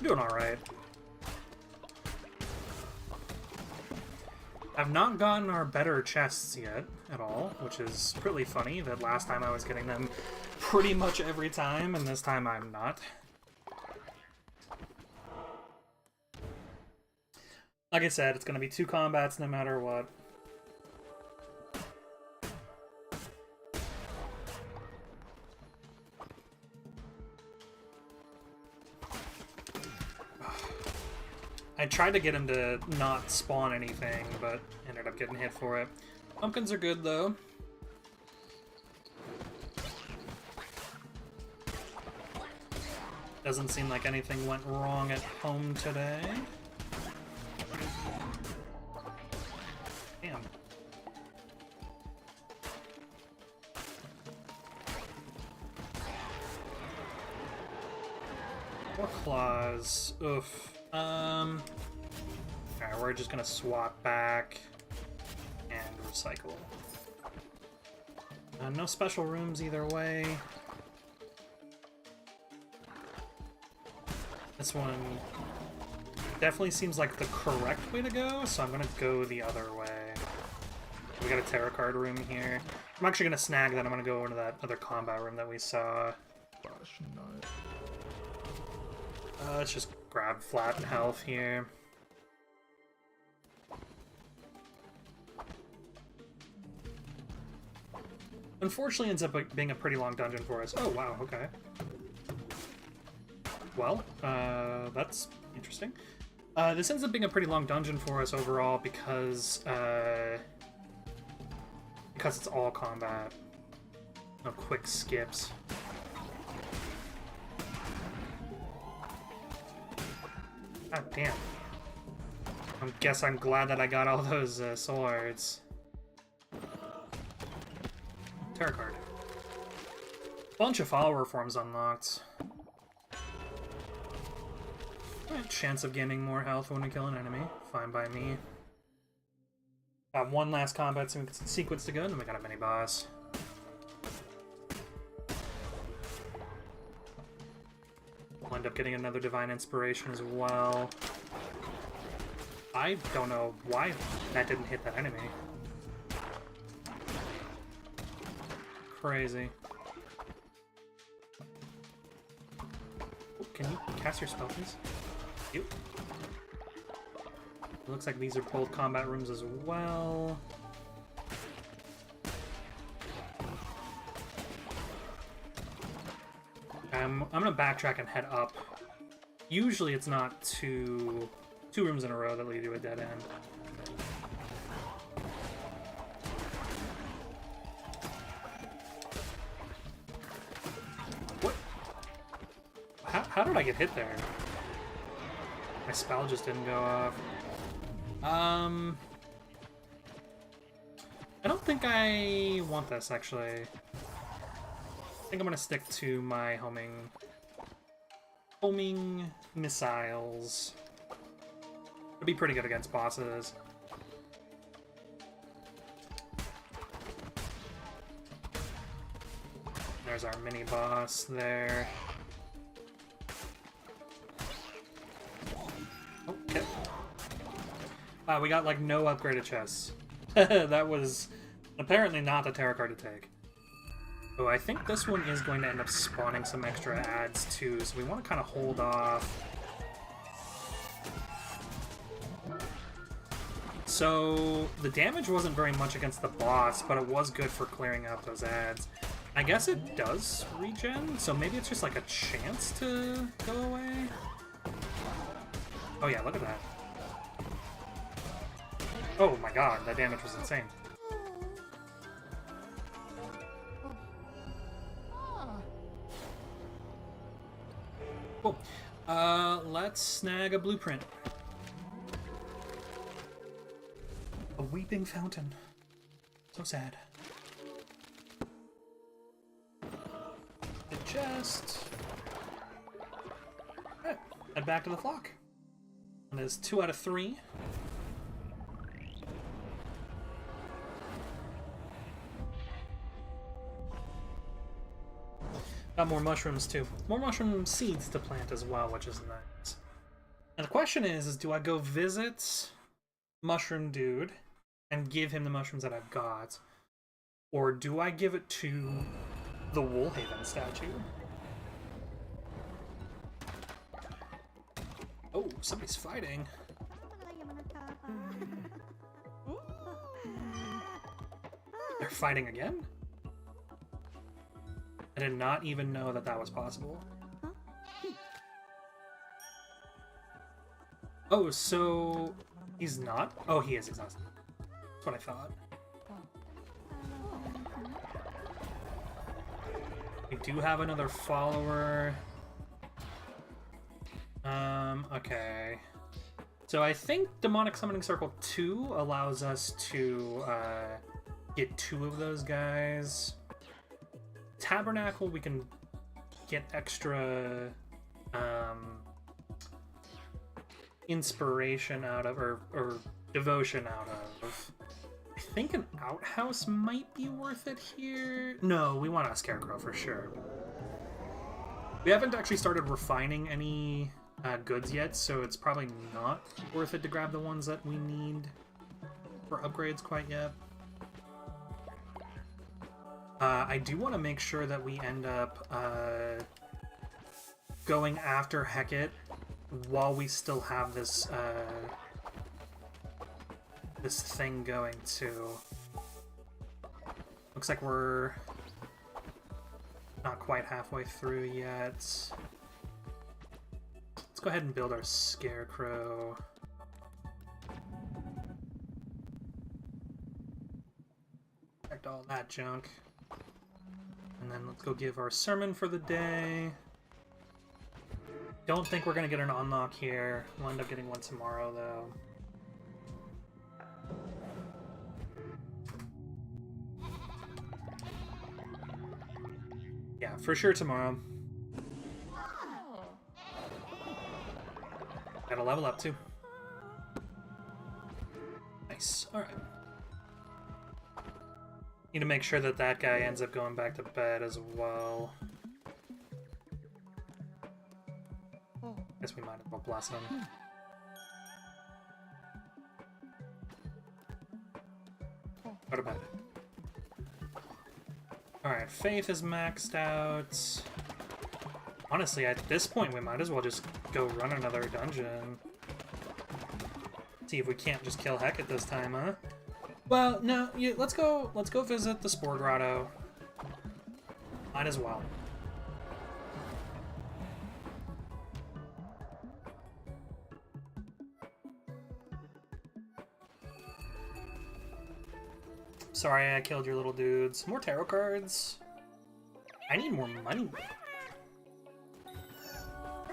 S1: We're doing alright. I've not gotten our better chests yet at all, which is pretty funny that last time I was getting them pretty much every time, and this time I'm not. Like I said, it's going to be 2 combats no matter what. I tried to get him to not spawn anything, but ended up getting hit for it. Pumpkins are good, though. Doesn't seem like anything went wrong at home today. Damn. More claws. Oof. Alright, we're just gonna swap back and recycle. No special rooms either way. This one definitely seems like the correct way to go, so I'm gonna go the other way. We got a tarot card room here. I'm actually gonna snag that. I'm gonna go into that other combat room that we saw. Let's just grab flat health here. Unfortunately, ends up being a pretty long dungeon for us. Oh, wow, okay. Well, that's interesting. This ends up being a pretty long dungeon for us overall because it's all combat. No quick skips. God damn. I guess I'm glad that I got all those swords. Tarot card. Bunch of follower forms unlocked. Chance of gaining more health when we kill an enemy. Fine by me. Got one last combat sequence to go, and then we got a mini boss. We'll end up getting another divine inspiration as well. I don't know why that didn't hit that enemy. Crazy. Oh, can you cast your spell, please? It looks like these are both combat rooms as well. I'm gonna backtrack and head up. Usually it's not two rooms in a row that lead to a dead end. What? How did I get hit there? My spell just didn't go off. I don't think I want this, actually. I think I'm gonna stick to my homing missiles. It'd be pretty good against bosses. There's our mini boss there. Okay. Wow, we got like no upgraded chests. That was apparently not the tarot card to take. Oh, I think this one is going to end up spawning some extra ads too, so we want to kind of hold off. So the damage wasn't very much against the boss, but it was good for clearing out those ads. I guess it does regen, so maybe it's just like a chance to go away. Oh yeah, look at that. Oh my god, that damage was insane. Cool. Let's snag a blueprint. A weeping fountain. So sad. The chest. Alright, head back to the flock. And there's 2 out of 3. Got more mushrooms too. More mushroom seeds to plant as well, which is nice. And the question is do I go visit Mushroom Dude and give him the mushrooms that I've got? Or do I give it to the Woolhaven statue? Oh, somebody's fighting. They're fighting again? I did not even know that that was possible. Oh, so he's not? Oh, he is exhausted. That's what I thought. We do have another follower. Okay. So I think Demonic Summoning Circle 2 allows us to get 2 of those guys. Tabernacle we can get extra inspiration out of, or devotion out of. I think an outhouse might be worth it here. No, we want a scarecrow for sure. We haven't actually started refining any goods yet, so it's probably not worth it to grab the ones that we need for upgrades quite yet. I do want to make sure that we end up going after Hecate while we still have this this thing going too. Looks like we're not quite halfway through yet. Let's go ahead and build our scarecrow. Collect all that junk. And then let's go give our sermon for the day. Don't think we're gonna get an unlock here. We'll end up getting one tomorrow, though. Yeah, for sure tomorrow. Gotta level up, too. Nice. Alright. Need to make sure that that guy ends up going back to bed as well. Guess we might as well bless him. Go to bed. Alright, Faith is maxed out. Honestly, at this point, we might as well just go run another dungeon. See if we can't just kill Hecate this time, huh? Well, no, let's go visit the Spore Grotto. Might as well. Sorry I killed your little dudes. More tarot cards. I need more money.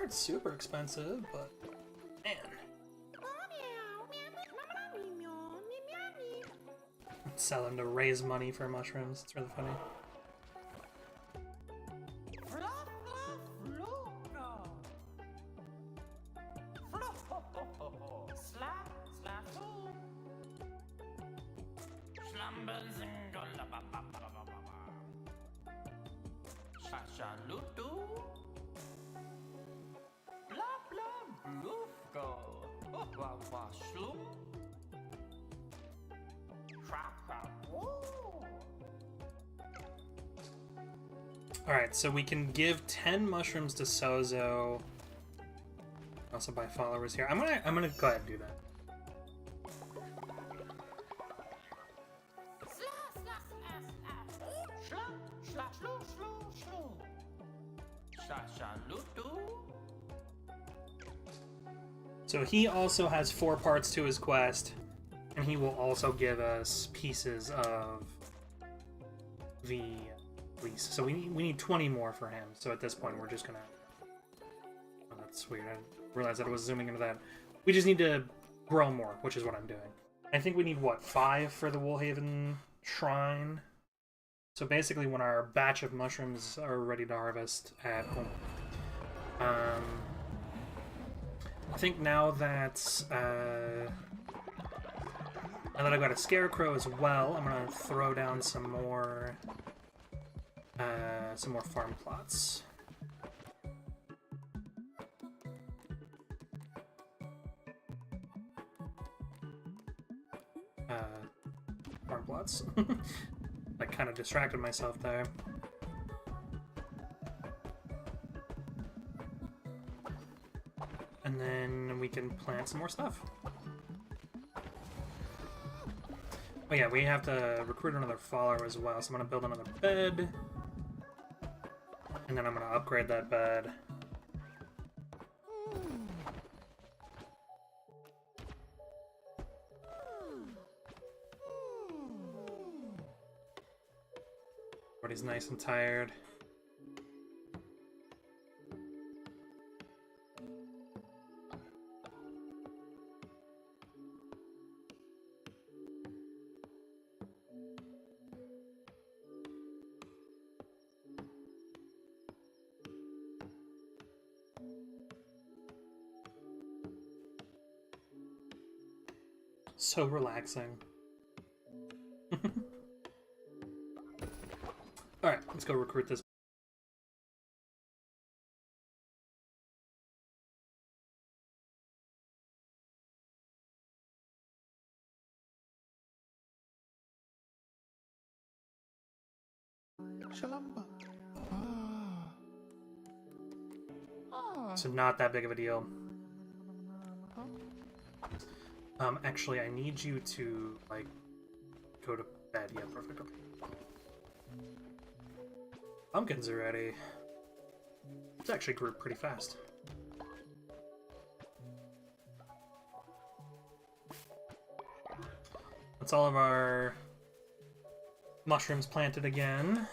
S1: It's super expensive, but man. Sell them to raise money for mushrooms. It's really funny. Alright, so we can give 10 mushrooms to Sozo. Also buy followers here. I'm gonna go ahead and do that. So he also has 4 parts to his quest, and he will also give us pieces of the lease. So we need 20 more for him. So at this point, we're just gonna... Oh, that's weird. I realized that I was zooming into that. We just need to grow more, which is what I'm doing. I think we need, what, 5 for the Woolhaven Shrine? So basically, when our batch of mushrooms are ready to harvest at home. I think now that I've got a scarecrow as well, I'm gonna throw down some more farm plots. Farm plots. I kind of distracted myself there. And then we can plant some more stuff. Oh yeah, we have to recruit another follower as well, so I'm gonna build another bed. And then I'm gonna upgrade that bed. Everybody's nice and tired. So relaxing. Alright, let's go recruit this. So not that big of a deal. Actually, I need you to, like, go to bed. Yeah, perfect. Okay. Pumpkins are ready. It's actually grew pretty fast. That's all of our mushrooms planted again.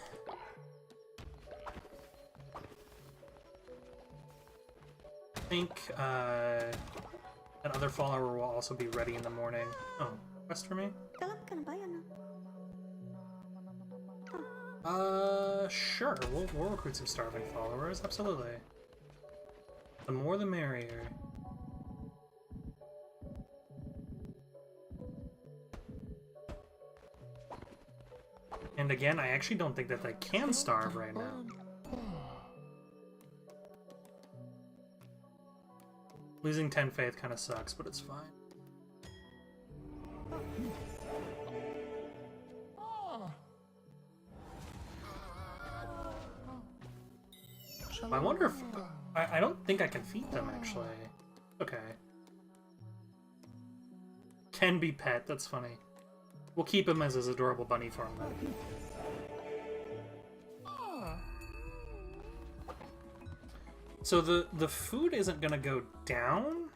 S1: I think that other follower will also be ready in the morning. Oh, quest for me? Sure. We'll recruit some starving followers. Absolutely. The more the merrier. And again, I actually don't think that they can starve right now. Losing 10 faith kind of sucks, but it's fine. I wonder if... I don't think I can feed them, actually. Okay. Can be pet, that's funny. We'll keep him as his adorable bunny form, then. So the food isn't gonna go down?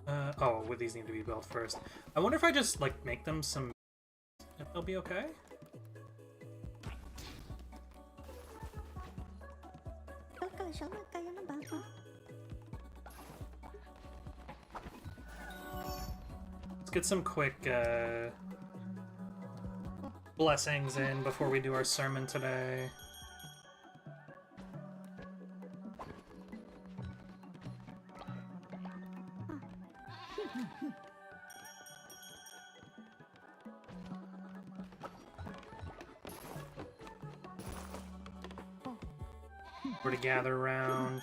S1: Oh, well, these need to be built first. I wonder if I just, like, make them some... if they'll be okay? Let's get some quick blessings in before we do our sermon today. We're to gather around.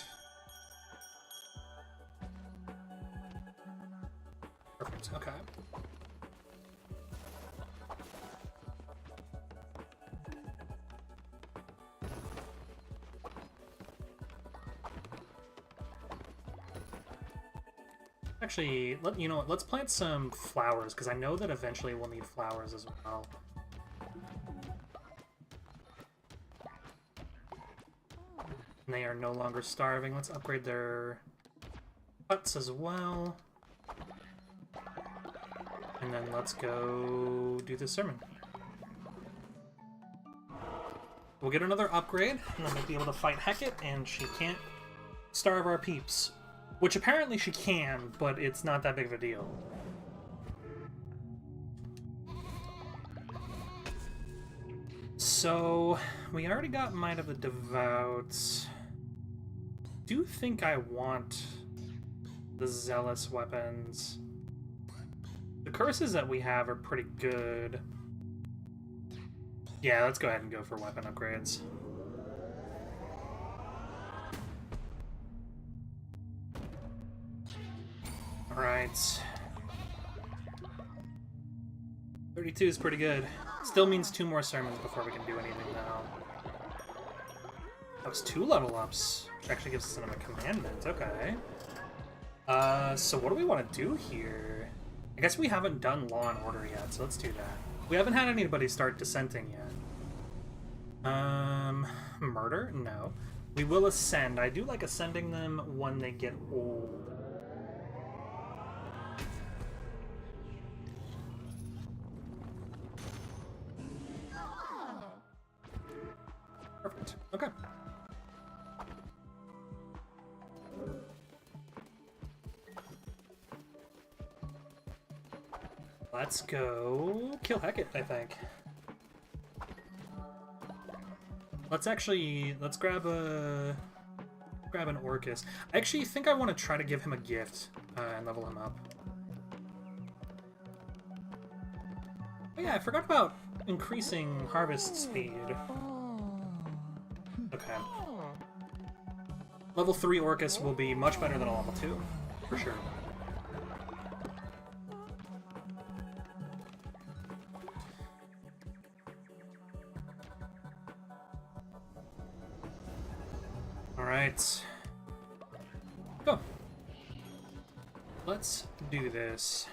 S1: Perfect, okay. Actually, you know what, let's plant some flowers, because I know that eventually we'll need flowers as well. And they are no longer starving. Let's upgrade their huts as well. And then let's go do the sermon. We'll get another upgrade, and then we'll be able to fight Hecate, and she can't starve our peeps. Which apparently she can, but it's not that big of a deal. So, we already got Might of the Devout. Do think I want the Zealous weapons. The curses that we have are pretty good. Yeah, let's go ahead and go for weapon upgrades. Alright. 32 is pretty good. Still means 2 more sermons before we can do anything now. That was 2 level ups. Which actually gives us another commandment. Okay. So what do we want to do here? I guess we haven't done Law and Order yet, so let's do that. We haven't had anybody start dissenting yet. Murder? No. We will ascend. I do like ascending them when they get old. Perfect. Okay. Let's go kill Hecate, I think. Let's grab an Orcus. I actually think I want to try to give him a gift and level him up. Oh yeah, I forgot about increasing harvest speed. Okay. Level 3 Orcus will be much better than a level 2, for sure. Alright. Go. Let's do this.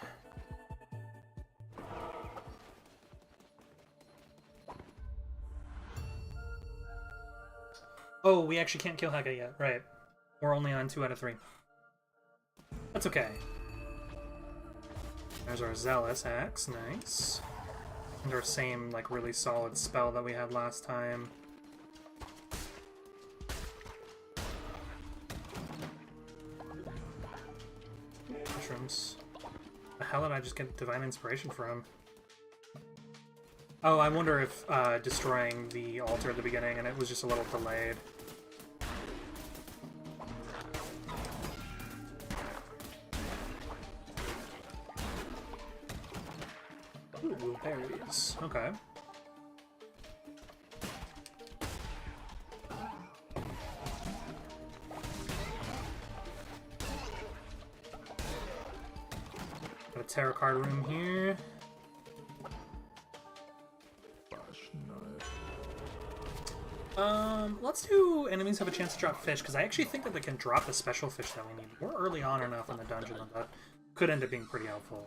S1: Oh, we actually can't kill Heka yet, right. We're only on 2 out of 3. That's okay. There's our Zealous Axe, nice. And our same, like, really solid spell that we had last time. Mushrooms. The hell did I just get Divine Inspiration from? Oh, I wonder if destroying the altar at the beginning and it was just a little delayed. Ooh, berries. Okay. Got a tarot card room here. Let's do enemies have a chance to drop fish, because I actually think that they can drop the special fish that we need. We're early on enough in the dungeon that that could end up being pretty helpful.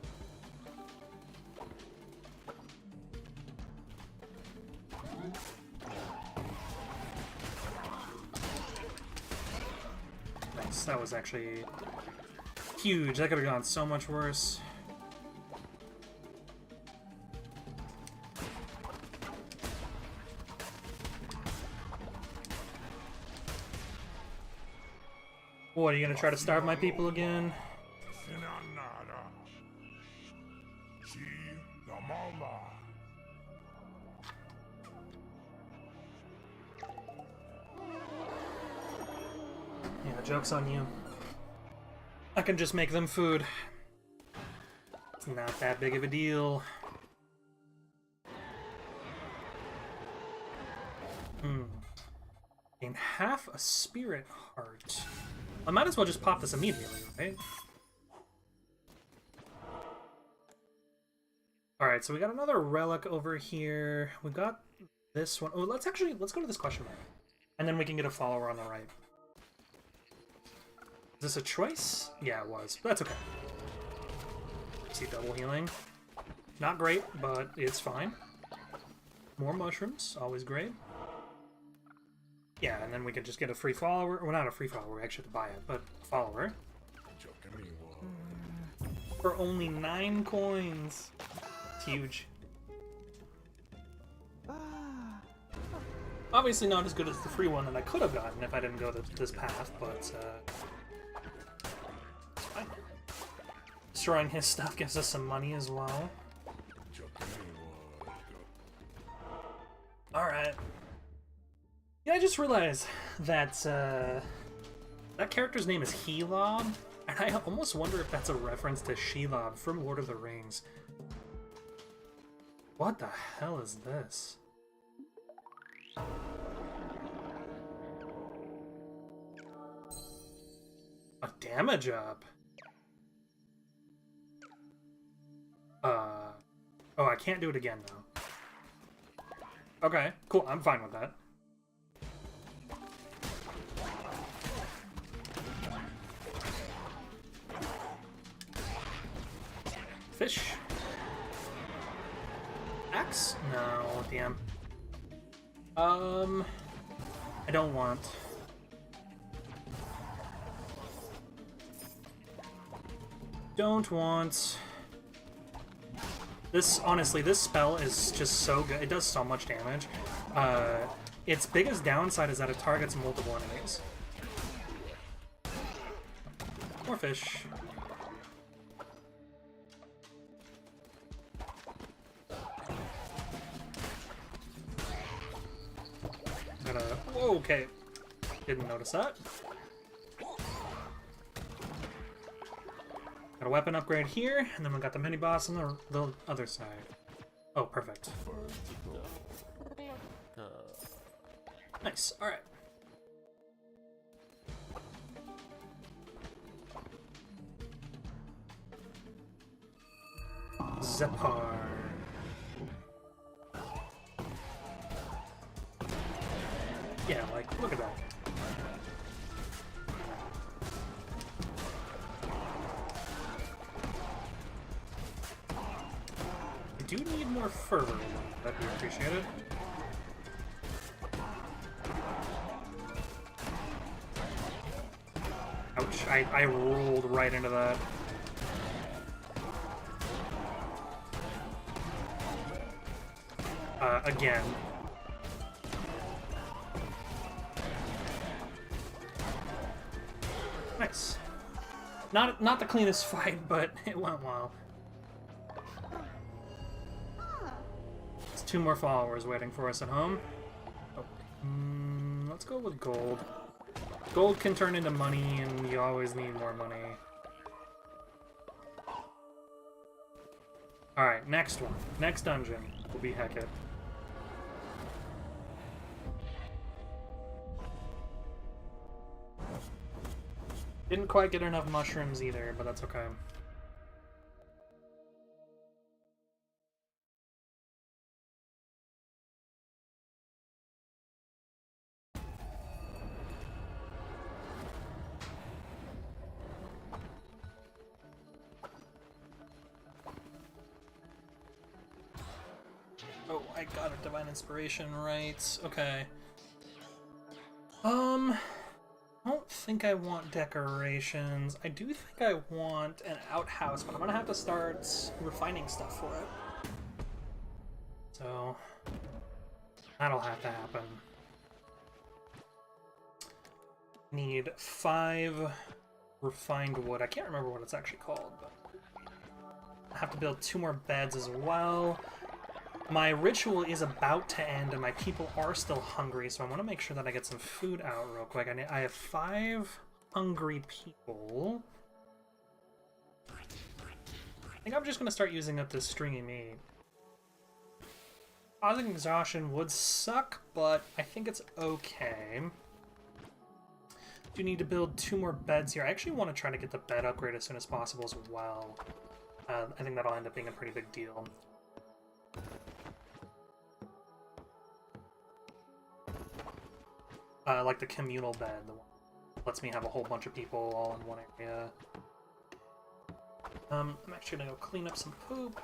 S1: Nice, that was actually huge. That could have gone so much worse. What, are you gonna try to starve my people again? Yeah, joke's on you. I can just make them food. It's not that big of a deal. Gain half a spirit heart. I might as well just pop this immediately, right? Alright, so we got another relic over here. We got this one. Oh, let's go to this question mark. And then we can get a follower on the right. Is this a choice? Yeah, it was. But that's okay. See double healing. Not great, but it's fine. More mushrooms, always great. Yeah, and then we can just get a free follower. Well, not a free follower, we actually have to buy it, but a follower. For only 9 coins. It's huge. Obviously not as good as the free one that I could have gotten if I didn't go this path, but it's fine. Destroying his stuff gives us some money as well. Alright. Yeah, I just realized that that character's name is Helob, and I almost wonder if that's a reference to Shelob from Lord of the Rings. What the hell is this? A damage up? Oh, I can't do it again, though. Okay, cool, I'm fine with that. Fish. Axe? No, damn. I don't want. Don't want. This, honestly, this spell is just so good. It does so much damage. Its biggest downside is that it targets multiple enemies. More fish. Whoa, okay. Didn't notice that. Got a weapon upgrade here, and then we got the mini boss on the other side. Oh, perfect. Nice, alright. Zepar. Yeah, like, look at that. I do need more fur. That'd be appreciated. Ouch, I rolled right into that. Again. Nice. Not the cleanest fight, but it went well. There's 2 more followers waiting for us at home. Oh. Let's go with gold. Gold can turn into money, and you always need more money. Alright, next one. Next dungeon will be Hecate. Didn't quite get enough mushrooms either, but that's okay. Oh, I got a divine inspiration, right? Okay. I don't think I want decorations. I do think I want an outhouse, but I'm gonna have to start refining stuff for it. So, that'll have to happen. Need 5 refined wood. I can't remember what it's actually called, but I have to build 2 more beds as well. My ritual is about to end, and my people are still hungry, so I want to make sure that I get some food out real quick. I have 5 hungry people. I think I'm just going to start using up this stringy meat. Causing exhaustion would suck, but I think it's okay. Do need to build 2 more beds here. I actually want to try to get the bed upgrade as soon as possible as well. I think that'll end up being a pretty big deal. Like the communal bed, the one that lets me have a whole bunch of people all in one area. I'm actually gonna go clean up some poop.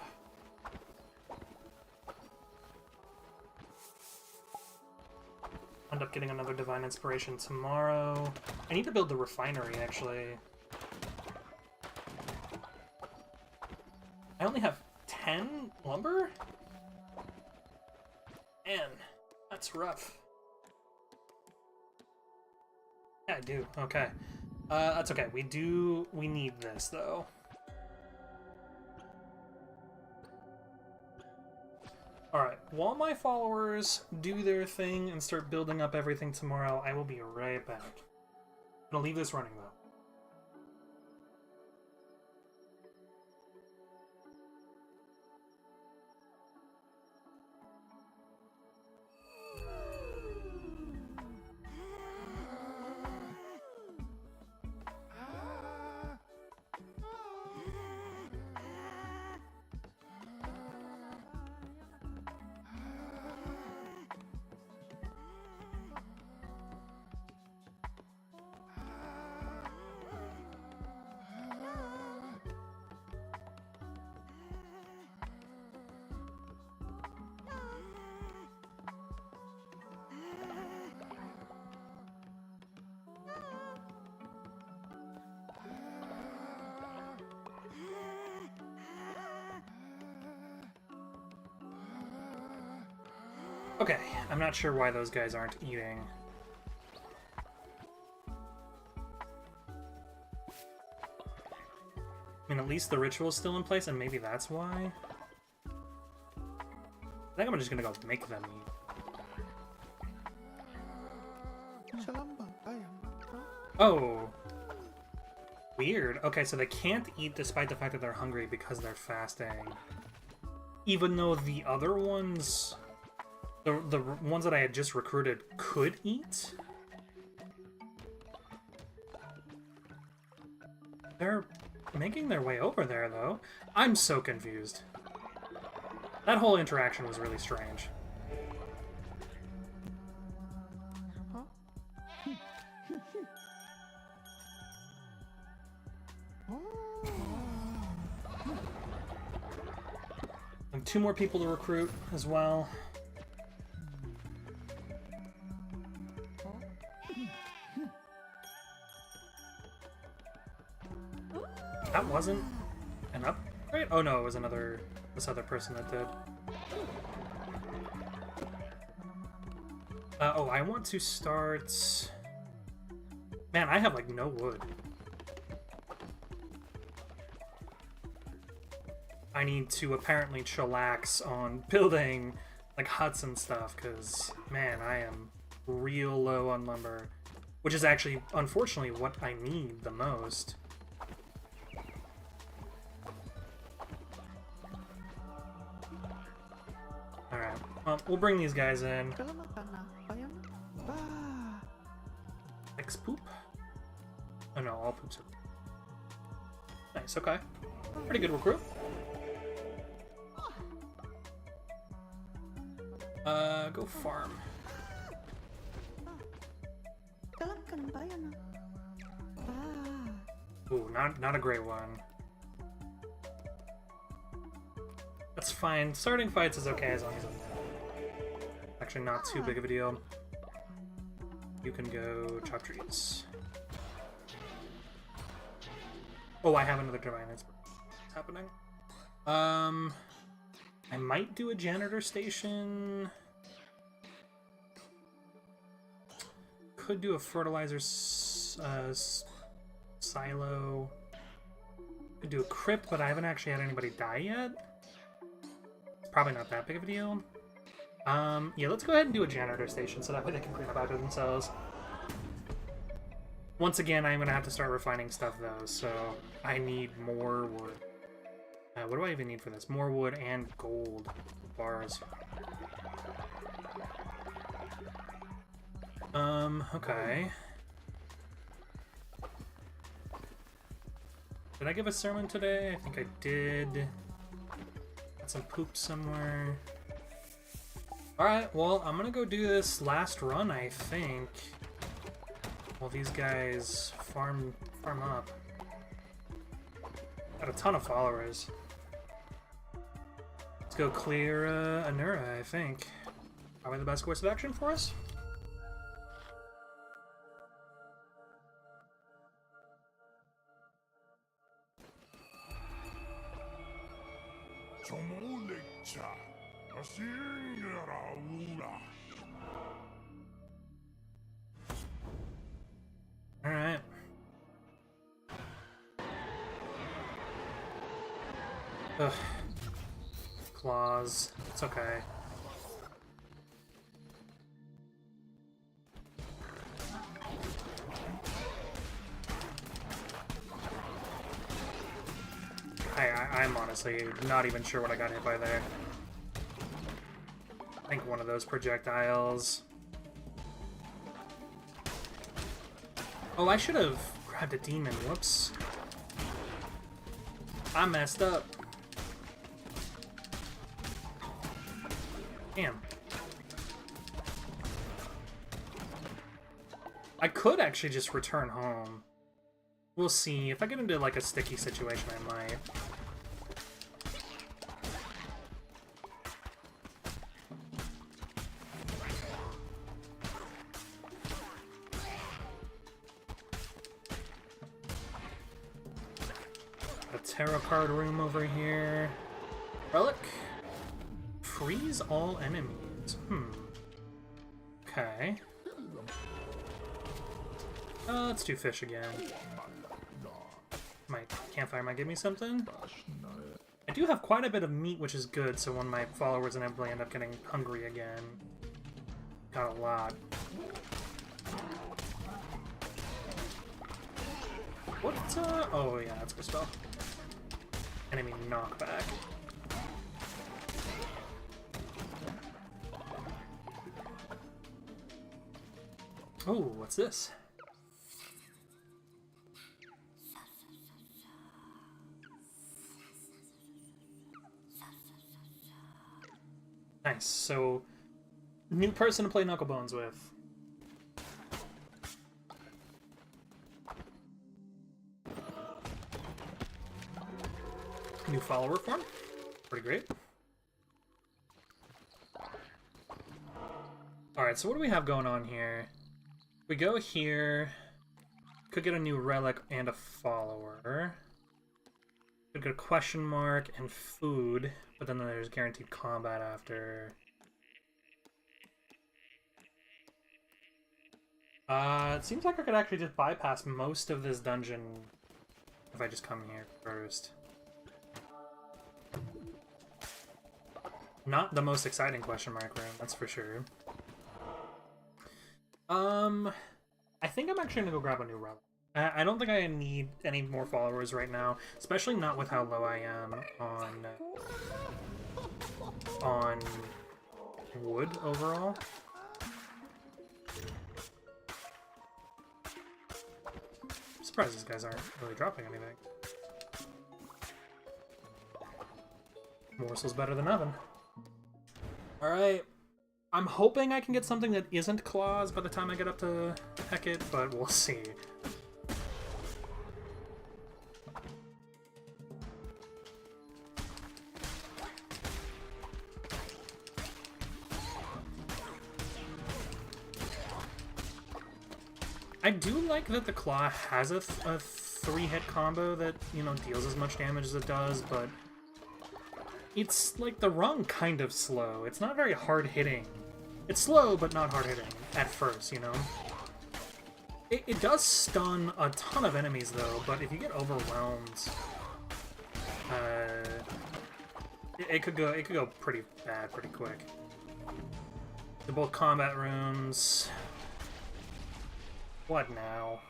S1: End up getting another divine inspiration tomorrow. I need to build the refinery, actually. I only have 10 lumber? Man, that's rough. Yeah, I do. Okay. That's okay. We need this, though. Alright, while my followers do their thing and start building up everything tomorrow, I will be right back. I'm gonna leave this running, though. Okay, I'm not sure why those guys aren't eating. I mean, at least the ritual's still in place, and maybe that's why? I think I'm just gonna go make them eat. Oh! Weird. Okay, so they can't eat despite the fact that they're hungry because they're fasting. Even though the other ones... The ones that I had just recruited could eat? They're making their way over there, though. I'm so confused. That whole interaction was really strange. And 2 more people to recruit as well. That wasn't an upgrade? Oh no, it was this other person that did. Oh, I want to start... Man, I have like no wood. I need to apparently chillax on building like huts and stuff, because man, I am real low on lumber, which is actually unfortunately what I need the most. Alright, well, we'll bring these guys in. X poop? Oh no, all poops are... Nice, okay. Pretty good recruit. Go farm. Ooh, not a great one. That's fine. Starting fights is okay as long as I'm actually not too big of a deal. You can go chop trees. Oh, I have another divine inspiration. What's happening? I might do a janitor station. Could do a fertilizer silo. Could do a crypt, but I haven't actually had anybody die yet. Probably not that big of a deal. Yeah, let's go ahead and do a janitor station so that way they can clean up after themselves. Once again, I'm going to have to start refining stuff though, so I need more wood. What do I even need for this? More wood and gold bars. Okay. Did I give a sermon today? I think I did. Got some poop somewhere. Alright, well, I'm gonna go do this last run, I think. While these guys farm up. Got a ton of followers. Let's go clear Anura, I think. Probably the best course of action for us. Alright. Ugh. Claws. It's okay. I'm honestly not even sure what I got hit by there. I think one of those projectiles. Oh, I should have grabbed a demon. Whoops. I messed up. Damn. I could actually just return home. We'll see. If I get into like a sticky situation, I might. A tarot card room over here. Relic. Freeze all enemies. Okay. Let's do fish again. My campfire might give me something. I do have quite a bit of meat, which is good, so when my followers inevitably end up getting hungry again. Got a lot. What, oh yeah, that's a good spell. Enemy knockback. Oh, what's this? Nice, so new person to play Knucklebones with. New follower form. Pretty great. Alright, so what do we have going on here? We go here. Could get a new relic and a follower. Could go question mark and food, but then there's guaranteed combat after. It seems like I could actually just bypass most of this dungeon if I just come here first. Not the most exciting question mark room, that's for sure. I think I'm actually gonna go grab a new relic. I don't think I need any more followers right now, especially not with how low I am on wood overall. I'm surprised these guys aren't really dropping anything. Morsel's better than nothing. Alright. I'm hoping I can get something that isn't claws by the time I get up to Hecate, but we'll see. I do like that the claw has a 3-hit combo that, you know, deals as much damage as it does, but it's like the wrong kind of slow. It's not very hard hitting. It's slow, but not hard hitting at first, you know? It does stun a ton of enemies though, but if you get overwhelmed, it could go pretty bad pretty quick. They're both combat rooms. What now?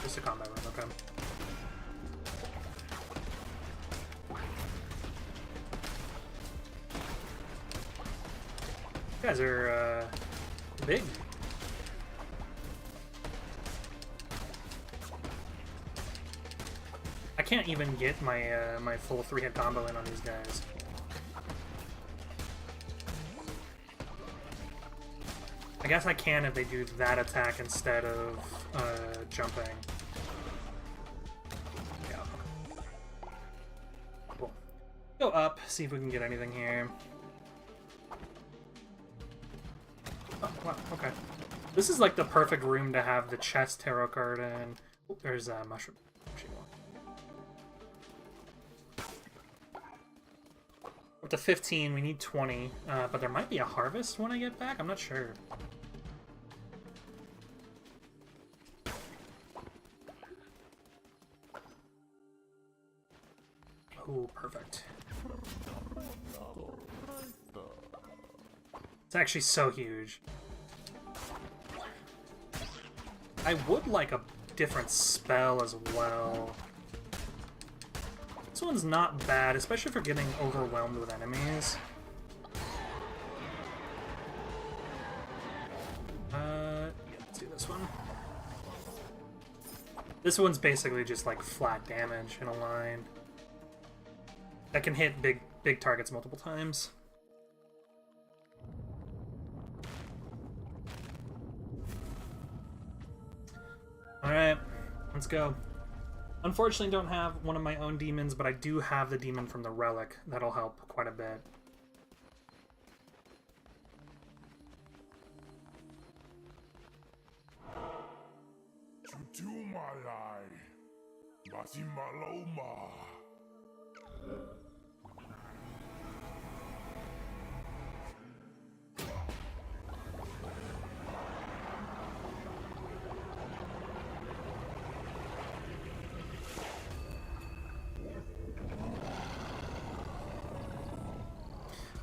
S1: Just a combat room, okay. You guys are, big. I can't even get my my full 3-hit combo in on these guys. I guess I can if they do that attack instead of jumping. Yeah. Cool. Go up, see if we can get anything here. Oh, wow, okay. This is like the perfect room to have the chest tarot card in. Oh, there's a mushroom. Up to 15, we need 20, but there might be a harvest when I get back, I'm not sure. Oh, perfect. It's actually so huge. I would like a different spell as well. This one's not bad, especially for getting overwhelmed with enemies. Yeah, let's do this one. This one's basically just like flat damage in a line. That can hit big targets multiple times. Alright, let's go. Unfortunately, don't have one of my own demons, but I do have the demon from the relic. That'll help quite a bit.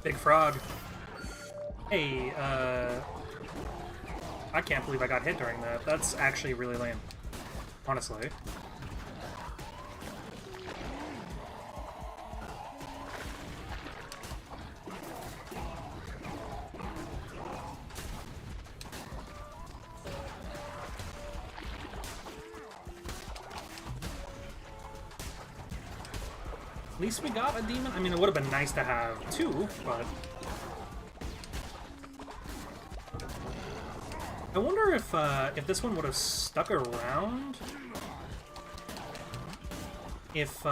S1: Big frog. Hey, I can't believe I got hit during that. That's actually really lame. Honestly. At least we got a demon. I mean, it would have been nice to have two, but... I wonder if this one would have stuck around? If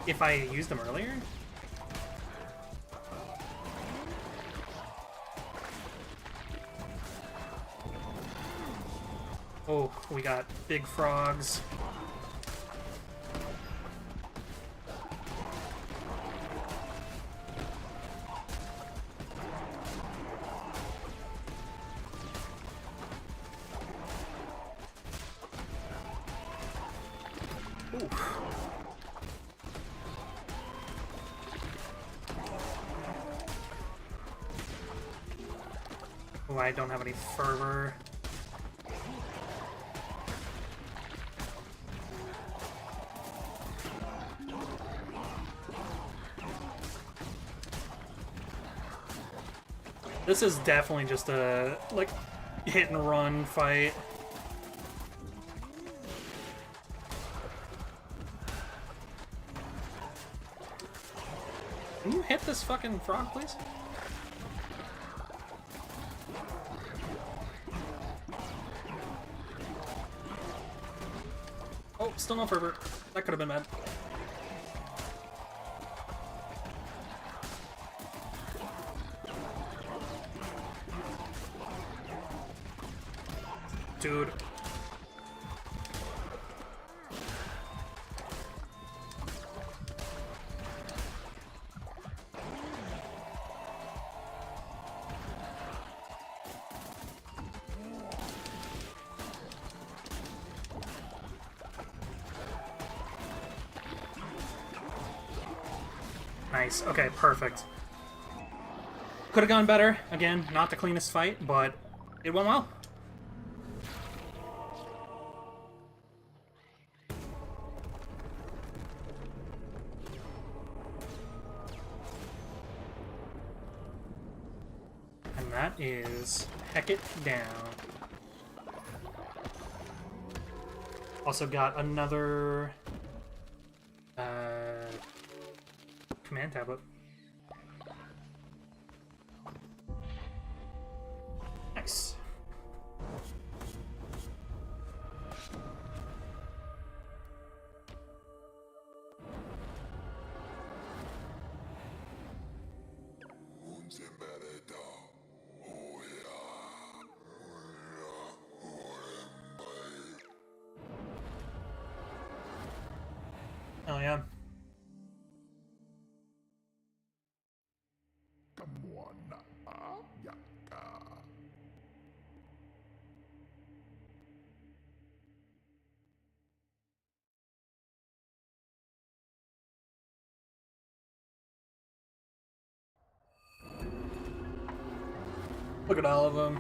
S1: if I used them earlier? Oh, we got big frogs. Oh, I don't have any fervor. This is definitely just a, like, hit and run fight. Can you hit this fucking frog, please? Oh, still no fervor. That could have been bad. Dude. Nice. Okay, perfect. Could have gone better. Again, not the cleanest fight, but it went well. And that is Heck It Down. Also got another command tablet. Nice. Oh yeah. Look at all of them.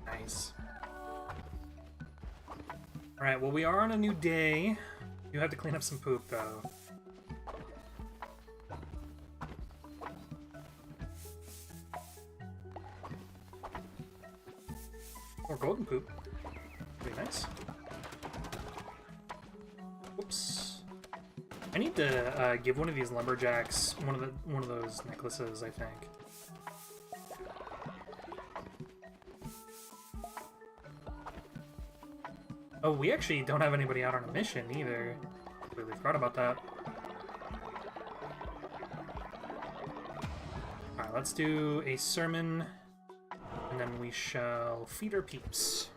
S1: Nice. Alright, well, we are on a new day. You have to clean up some poop, though. More golden poop. Pretty nice. Whoops. I need to give one of these lumberjacks one of those necklaces, I think. Oh, we actually don't have anybody out on a mission either. Completely forgot about that. Alright, let's do a sermon, and then we shall feed our peeps.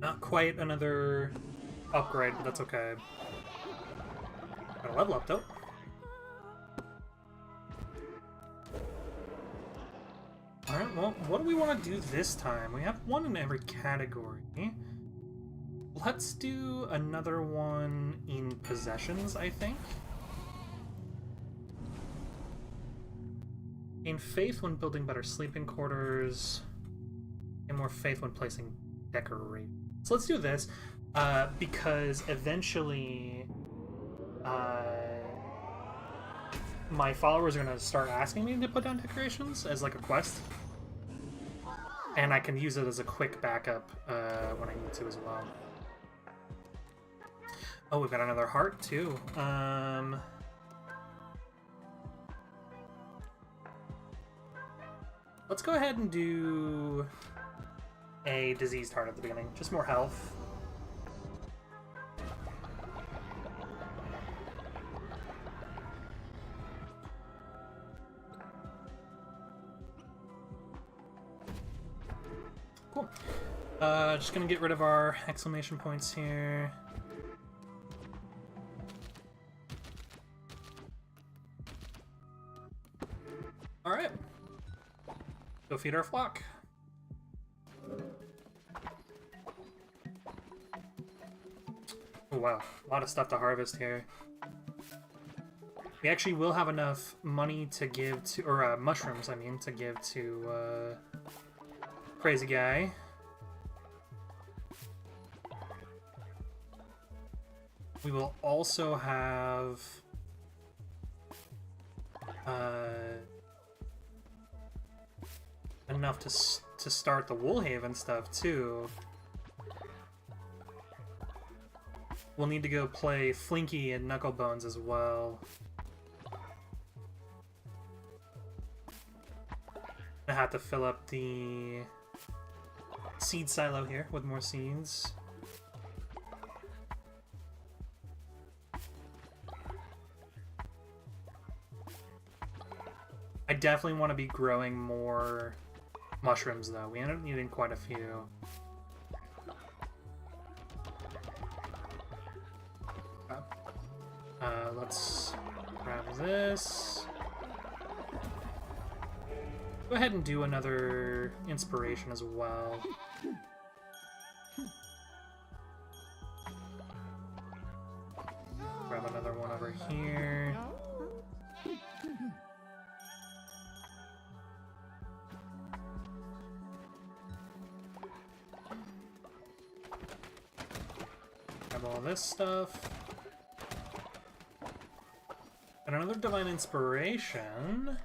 S1: Not quite another upgrade, but that's okay. Got a level up, though. Alright, well, what do we want to do this time? We have one in every category. Let's do another one in possessions, I think. Gain faith when building better sleeping quarters. And more faith when placing decorations. So let's do this, because eventually my followers are going to start asking me to put down decorations as like a quest. And I can use it as a quick backup when I need to as well. Oh, we've got another heart too. Let's go ahead and do a diseased heart at the beginning. Just more health. Cool. Just gonna get rid of our exclamation points here. Alright. Go feed our flock. Oh wow, a lot of stuff to harvest here. We actually will have enough money to give to, or mushrooms, I mean, to give to Crazy Guy. We will also have enough to start the Woolhaven stuff too. We'll need to go play Flinky and Knucklebones as well. I have to fill up the seed silo here with more seeds. I definitely want to be growing more mushrooms though. We ended up needing quite a few. Let's grab this. Go ahead and do another inspiration as well. Grab another one over here. Grab all this stuff. And another divine inspiration.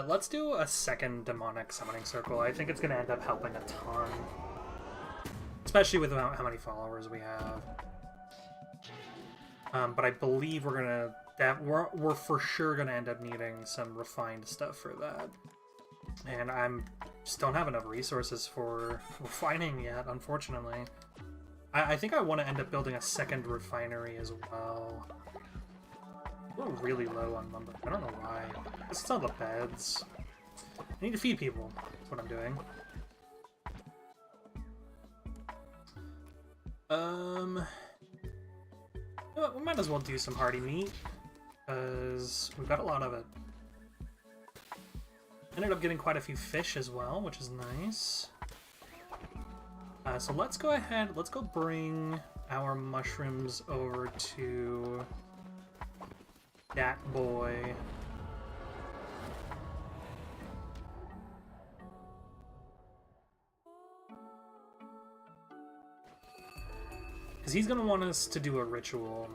S1: Let's do a second demonic summoning circle. I think it's gonna end up helping a ton. Especially with how many followers we have. But I believe we're for sure gonna end up needing some refined stuff for that. And just don't have enough resources for refining yet, unfortunately. I think I want to end up building a second refinery as well. We're really low on lumber. I don't know why. This is all the beds. I need to feed people. That's what I'm doing. You know what? We might as well do some hearty meat, because we've got a lot of it. Ended up getting quite a few fish as well, which is nice. So let's go ahead, let's go bring our mushrooms over to that boy. Because he's going to want us to do a ritual.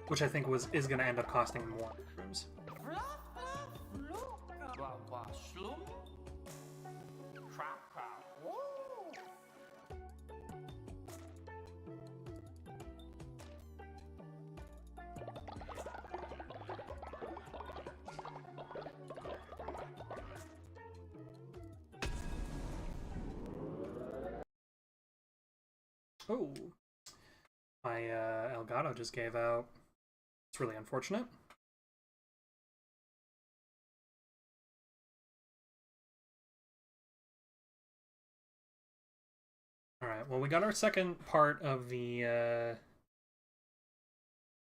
S1: Which I think is going to end up costing more mushrooms. Oh, my Elgato just gave out. It's really unfortunate. Alright, well we got our second part of the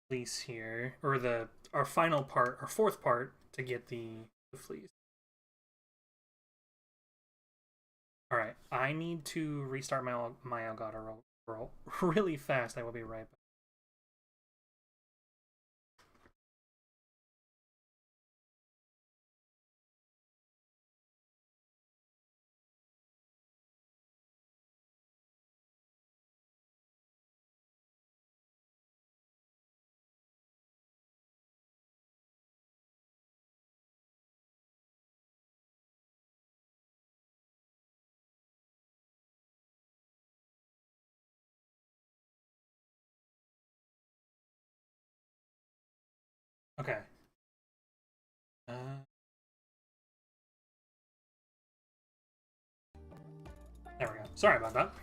S1: fleece here, or our final part, our fourth part to get the fleece. Alright, I need to restart my Elgato roll really fast. I will be right back. Okay. There we go. Sorry about that.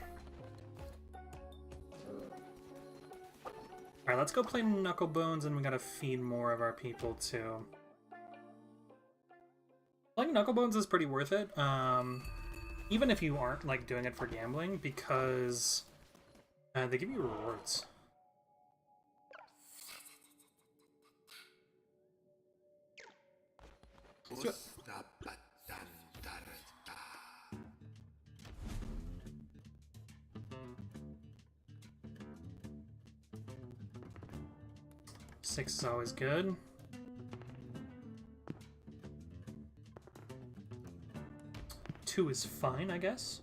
S1: Alright, let's go play Knucklebones, and we gotta feed more of our people, too. Playing Knucklebones is pretty worth it, even if you aren't, like, doing it for gambling, because they give you rewards. Let's do it. Six is always good. Two is fine, I guess.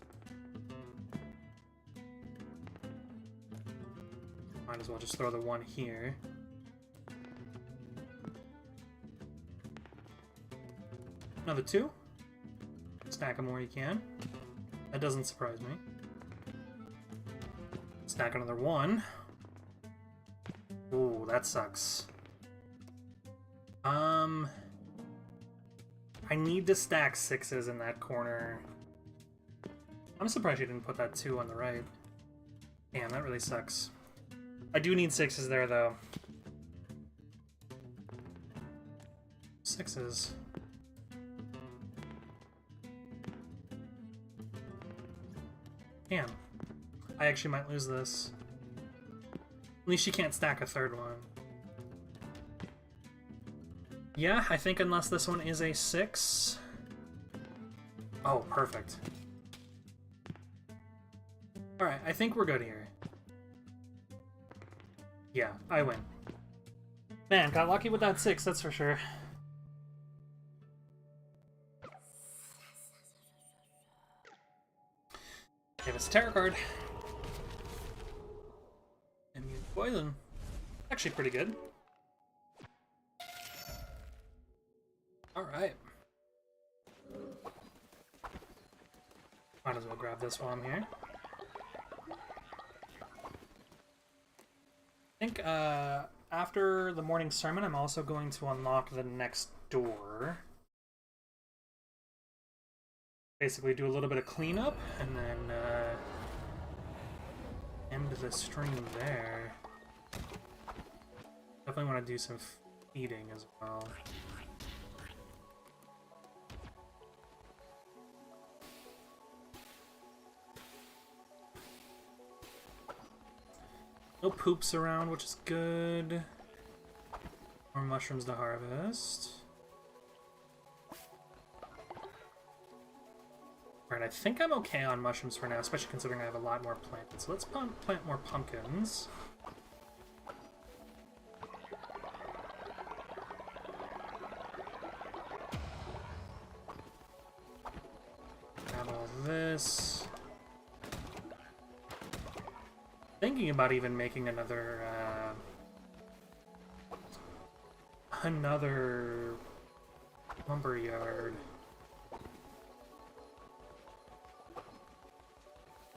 S1: Might as well just throw the one here. Another two. Stack them where you can. That doesn't surprise me. Stack another one. Ooh, that sucks. I need to stack sixes in that corner. I'm surprised you didn't put that two on the right. Damn, that really sucks. I do need sixes there, though. Sixes. Damn. I actually might lose this. At least she can't stack a third one. Yeah, I think unless this one is a 6. Oh, perfect. Alright, I think we're good here. Yeah, I win. Man, got lucky with that 6, that's for sure. Give us a tarot card. And use poison. Actually pretty good. Alright. Might as well grab this while I'm here. I think after the morning sermon, I'm also going to unlock the next door. Basically do a little bit of cleanup, and then end the stream there. Definitely want to do some feeding as well. No poops around, which is good. More mushrooms to harvest. Alright, I think I'm okay on mushrooms for now, especially considering I have a lot more planted. So let's plant more pumpkins. Grab all this. Thinking about even making another lumber yard.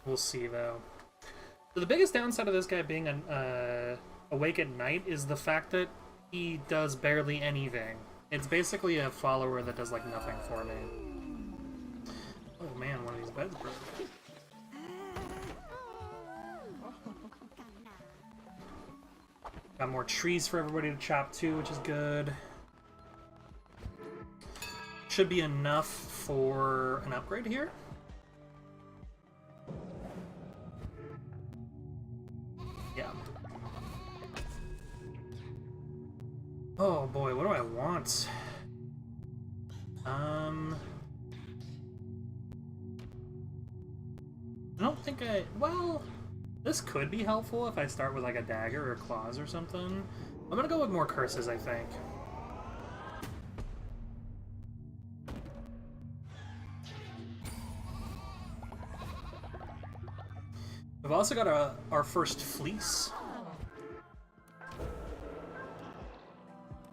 S1: We'll see though. So the biggest downside of this guy being awake at night is the fact that he does barely anything. It's basically a follower that does like nothing for me. Oh man, one of these beds broke. Got more trees for everybody to chop too, which is good. Should be enough for an upgrade here. Yeah. Oh boy, what do I want? I don't think well, this could be helpful if I start with like a dagger or claws or something. I'm gonna go with more curses, I think. We've also got our first fleece.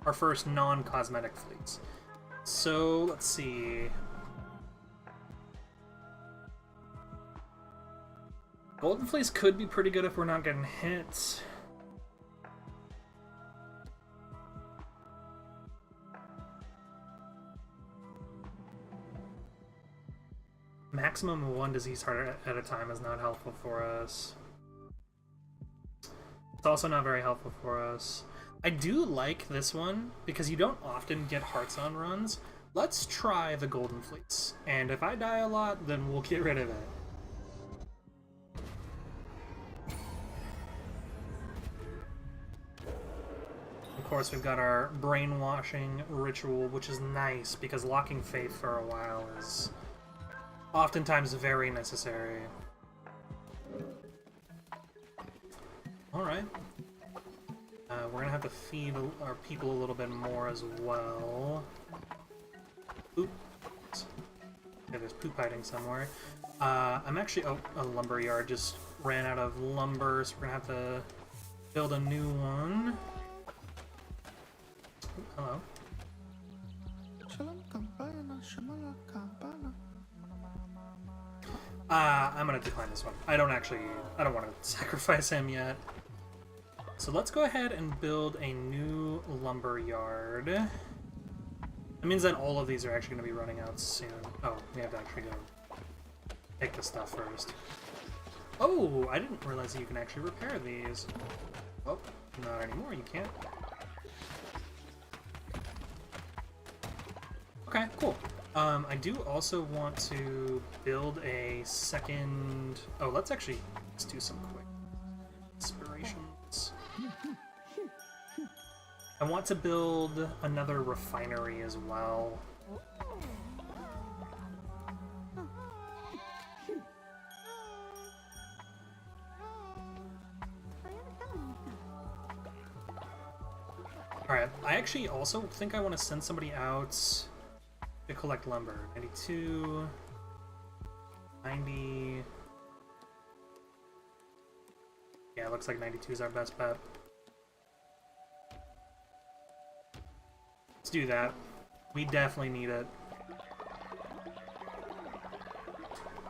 S1: Our first non-cosmetic fleece. So, let's see. Golden Fleece could be pretty good if we're not getting hit. Maximum of 1 disease heart at a time is not helpful for us. It's also not very helpful for us. I do like this one, because you don't often get hearts on runs. Let's try the Golden Fleece, and if I die a lot, then we'll get rid of it. Of course, we've got our brainwashing ritual, which is nice, because locking faith for a while is oftentimes very necessary. Alright. We're gonna have to feed our people a little bit more as well. Oops. Yeah, there's poop hiding somewhere. I'm actually... Oh, a lumber yard just ran out of lumber, so we're gonna have to build a new one. Hello. I'm gonna decline this one. I don't want to sacrifice him yet. So let's go ahead and build a new lumber yard. That means that all of these are actually going to be running out soon. Oh, we have to actually go pick the stuff first. Oh, I didn't realize that you can actually repair these. Oh, not anymore, you can't. Okay, cool. I do also want to build a second... Oh, let's do some quick inspirations. I want to build another refinery as well. Alright, I actually also think I want to send somebody out to collect lumber. 92, 90... Yeah, it looks like 92 is our best bet. Let's do that. We definitely need it.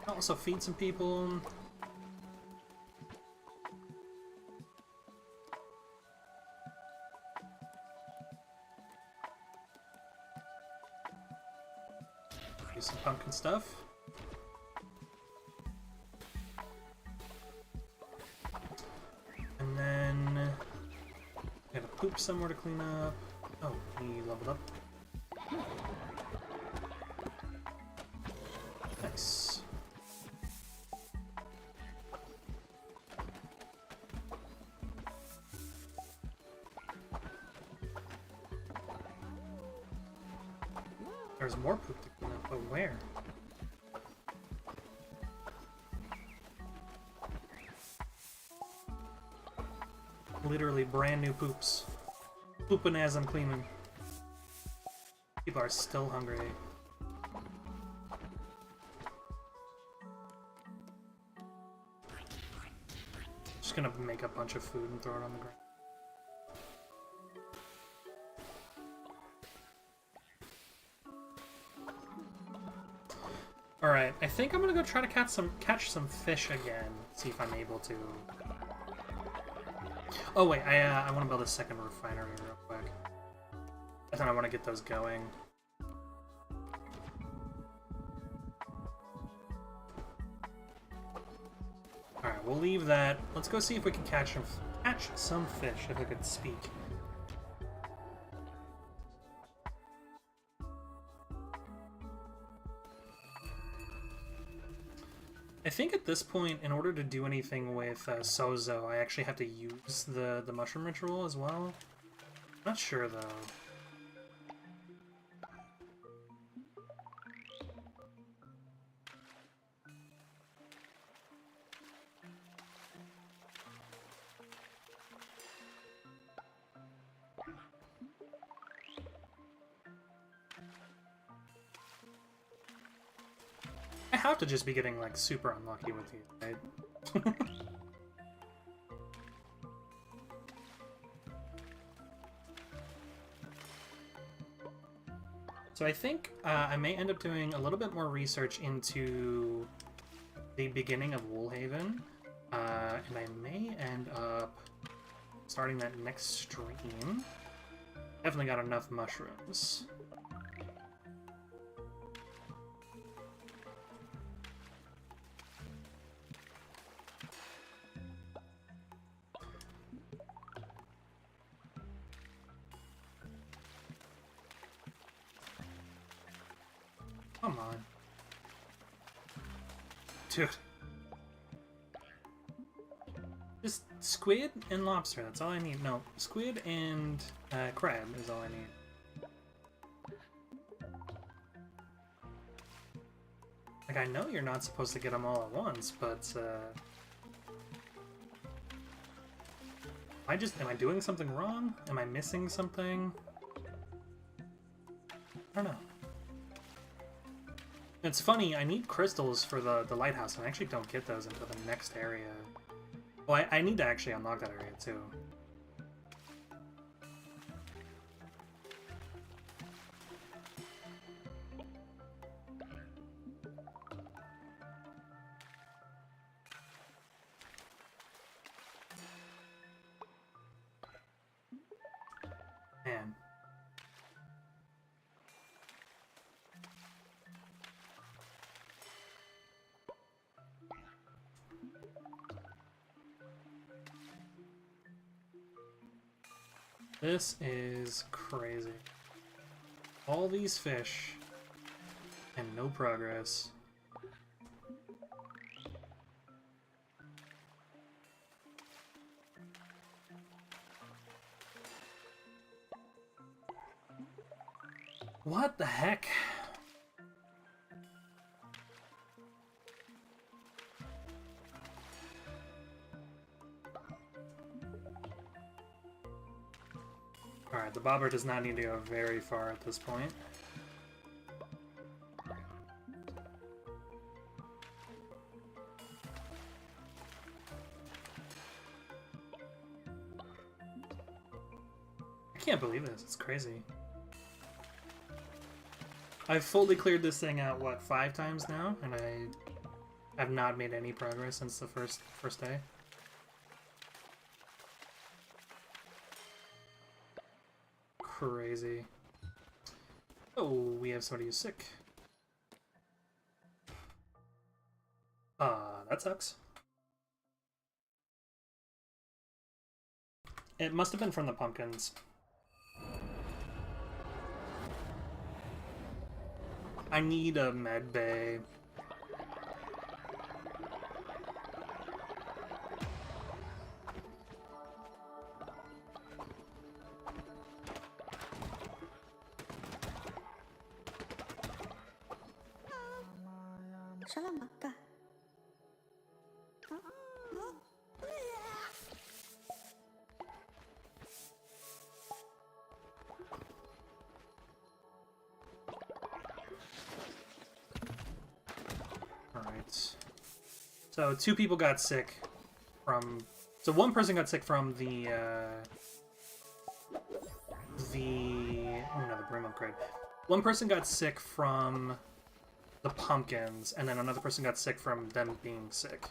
S1: Also feed some people. Do some pumpkin stuff. And then we got a poop somewhere to clean up. Oh, we leveled up. Nice. There's more poop to clean up, but where? Literally brand new poops. Pooping as I'm cleaning. People are still hungry. Just gonna make a bunch of food and throw it on the ground. Alright, I think I'm gonna go try to catch some fish again. See if I'm able to. Oh wait, I want to build a second refinery real quick. I think I want to get those going. Alright, we'll leave that. Let's go see if we can catch some fish, if I could speak. I think at this point, in order to do anything with Sozo, I actually have to use the mushroom ritual as well. Not sure, though. I have to just be getting, like, super unlucky with these, right? So I think I may end up doing a little bit more research into the beginning of Woolhaven, and I may end up starting that next stream. Definitely got enough mushrooms. Come on. Dude. Just squid and lobster, that's all I need. No, squid and crab is all I need. Like, I know you're not supposed to get them all at once, but am I doing something wrong? Am I missing something? I don't know. It's funny, I need crystals for the lighthouse, and I actually don't get those until the next area. Well, I need to actually unlock that area, too. Man. This is crazy. All these fish and no progress. What the heck? Alright, the bobber does not need to go very far at this point. I can't believe this, it's crazy. I've fully cleared this thing out, what, 5 times now? And I have not made any progress since the first day. Crazy. Oh, we have somebody who's sick. That sucks. It must have been from the pumpkins. I need a med bay. So 2 people got sick from... So 1 person got sick from the... Oh no, the broom upgrade. 1 person got sick from the pumpkins, and then another person got sick from them being sick.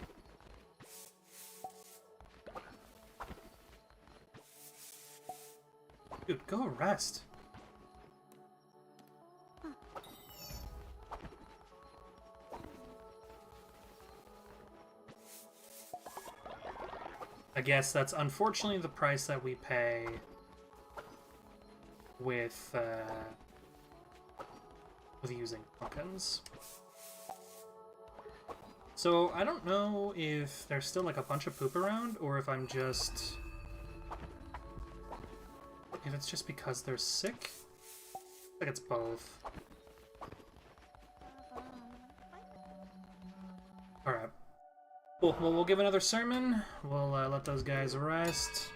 S1: Dude, go rest. I guess that's unfortunately the price that we pay with using pumpkins. So I don't know if there's still like a bunch of poop around, or if I'm just... if it's just because they're sick? I think it's both. Alright. Cool. Well, we'll give another sermon. We'll let those guys rest.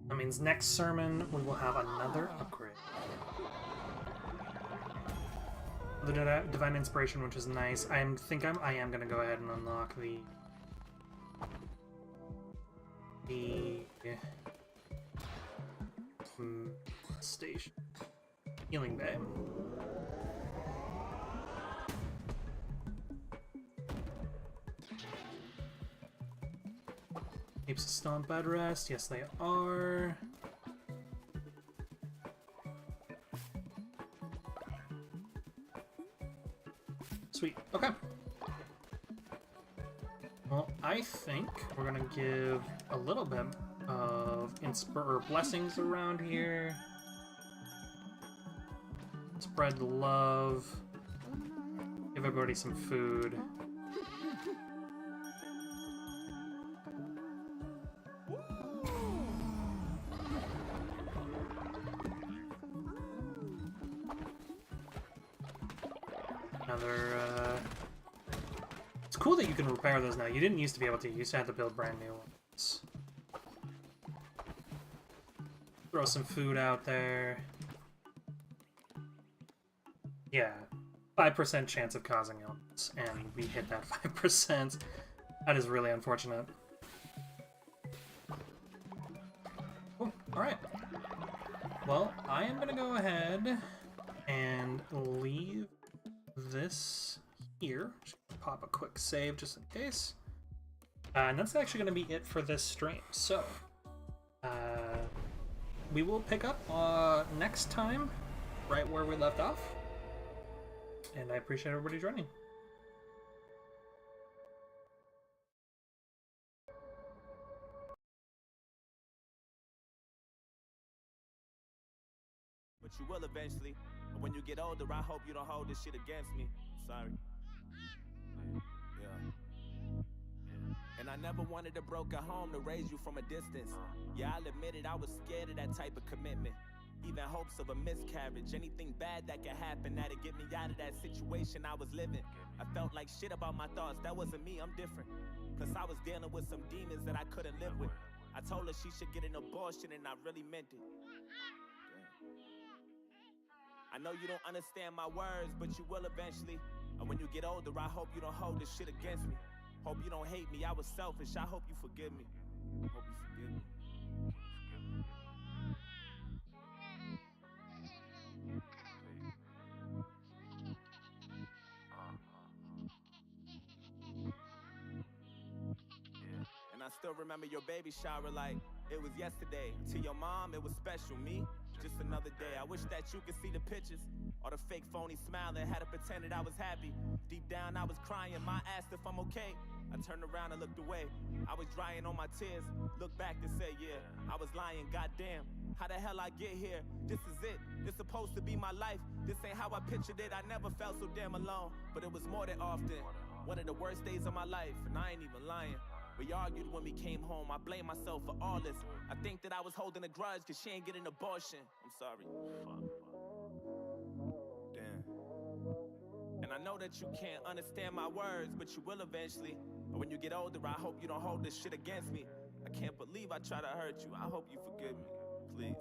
S1: That means next sermon we will have another upgrade. The Divine Inspiration, which is nice. I am gonna go ahead and unlock the station. Healing Bay. Apes are still on bed rest. Yes, they are. Sweet. Okay. Well, I think we're gonna give a little bit of blessings around here. Spread love. Give everybody some food. It's cool that you can repair those now. You didn't used to be able to. You used to have to build brand new ones. Throw some food out there. Yeah. 5% chance of causing illness, and we hit that 5%. That is really unfortunate. Oh, alright. Well, I am gonna go ahead and leave this here. Just pop a quick save just in case. And that's actually going to be it for this stream. So, we will pick up next time, right where we left off. And I appreciate everybody joining.
S3: But you will eventually. And when you get older, I hope you don't hold this shit against me. Sorry. Yeah. And I never wanted a broken home to raise you from a distance. Yeah, I'll admit it, I was scared of that type of commitment. Even hopes of a miscarriage, anything bad that could happen that'd get me out of that situation I was living. I felt like shit about my thoughts, that wasn't me, I'm different. Plus I was dealing with some demons that I couldn't live with. I told her she should get an abortion and I really meant it. I know you don't understand my words, but you will eventually. And when you get older, I hope you don't hold this shit against me. Hope you don't hate me, I was selfish, I hope you forgive me. Hope you forgive me. And I still remember your baby shower like it was yesterday. To your mom, it was special. Me, just another day. I wish that you could see the pictures. Or the fake phony smile that had to pretend that I was happy. Deep down I was crying, Ma asked if I'm okay. I turned around and looked away. I was drying on my tears. Looked back and said, yeah, I was lying, goddamn. How the hell I get here? This is it. This supposed to be my life. This ain't how I pictured it. I never felt so damn alone. But it was more than often. One of the worst days of my life, and I ain't even lying. We argued when we came home. I blame myself for all this. I think that I was holding a grudge cause she ain't get an abortion. I'm sorry. Damn. And I know that you can't understand my words, but you will eventually. But when you get older, I hope you don't hold this shit against me. I can't believe I try to hurt you. I hope you forgive me.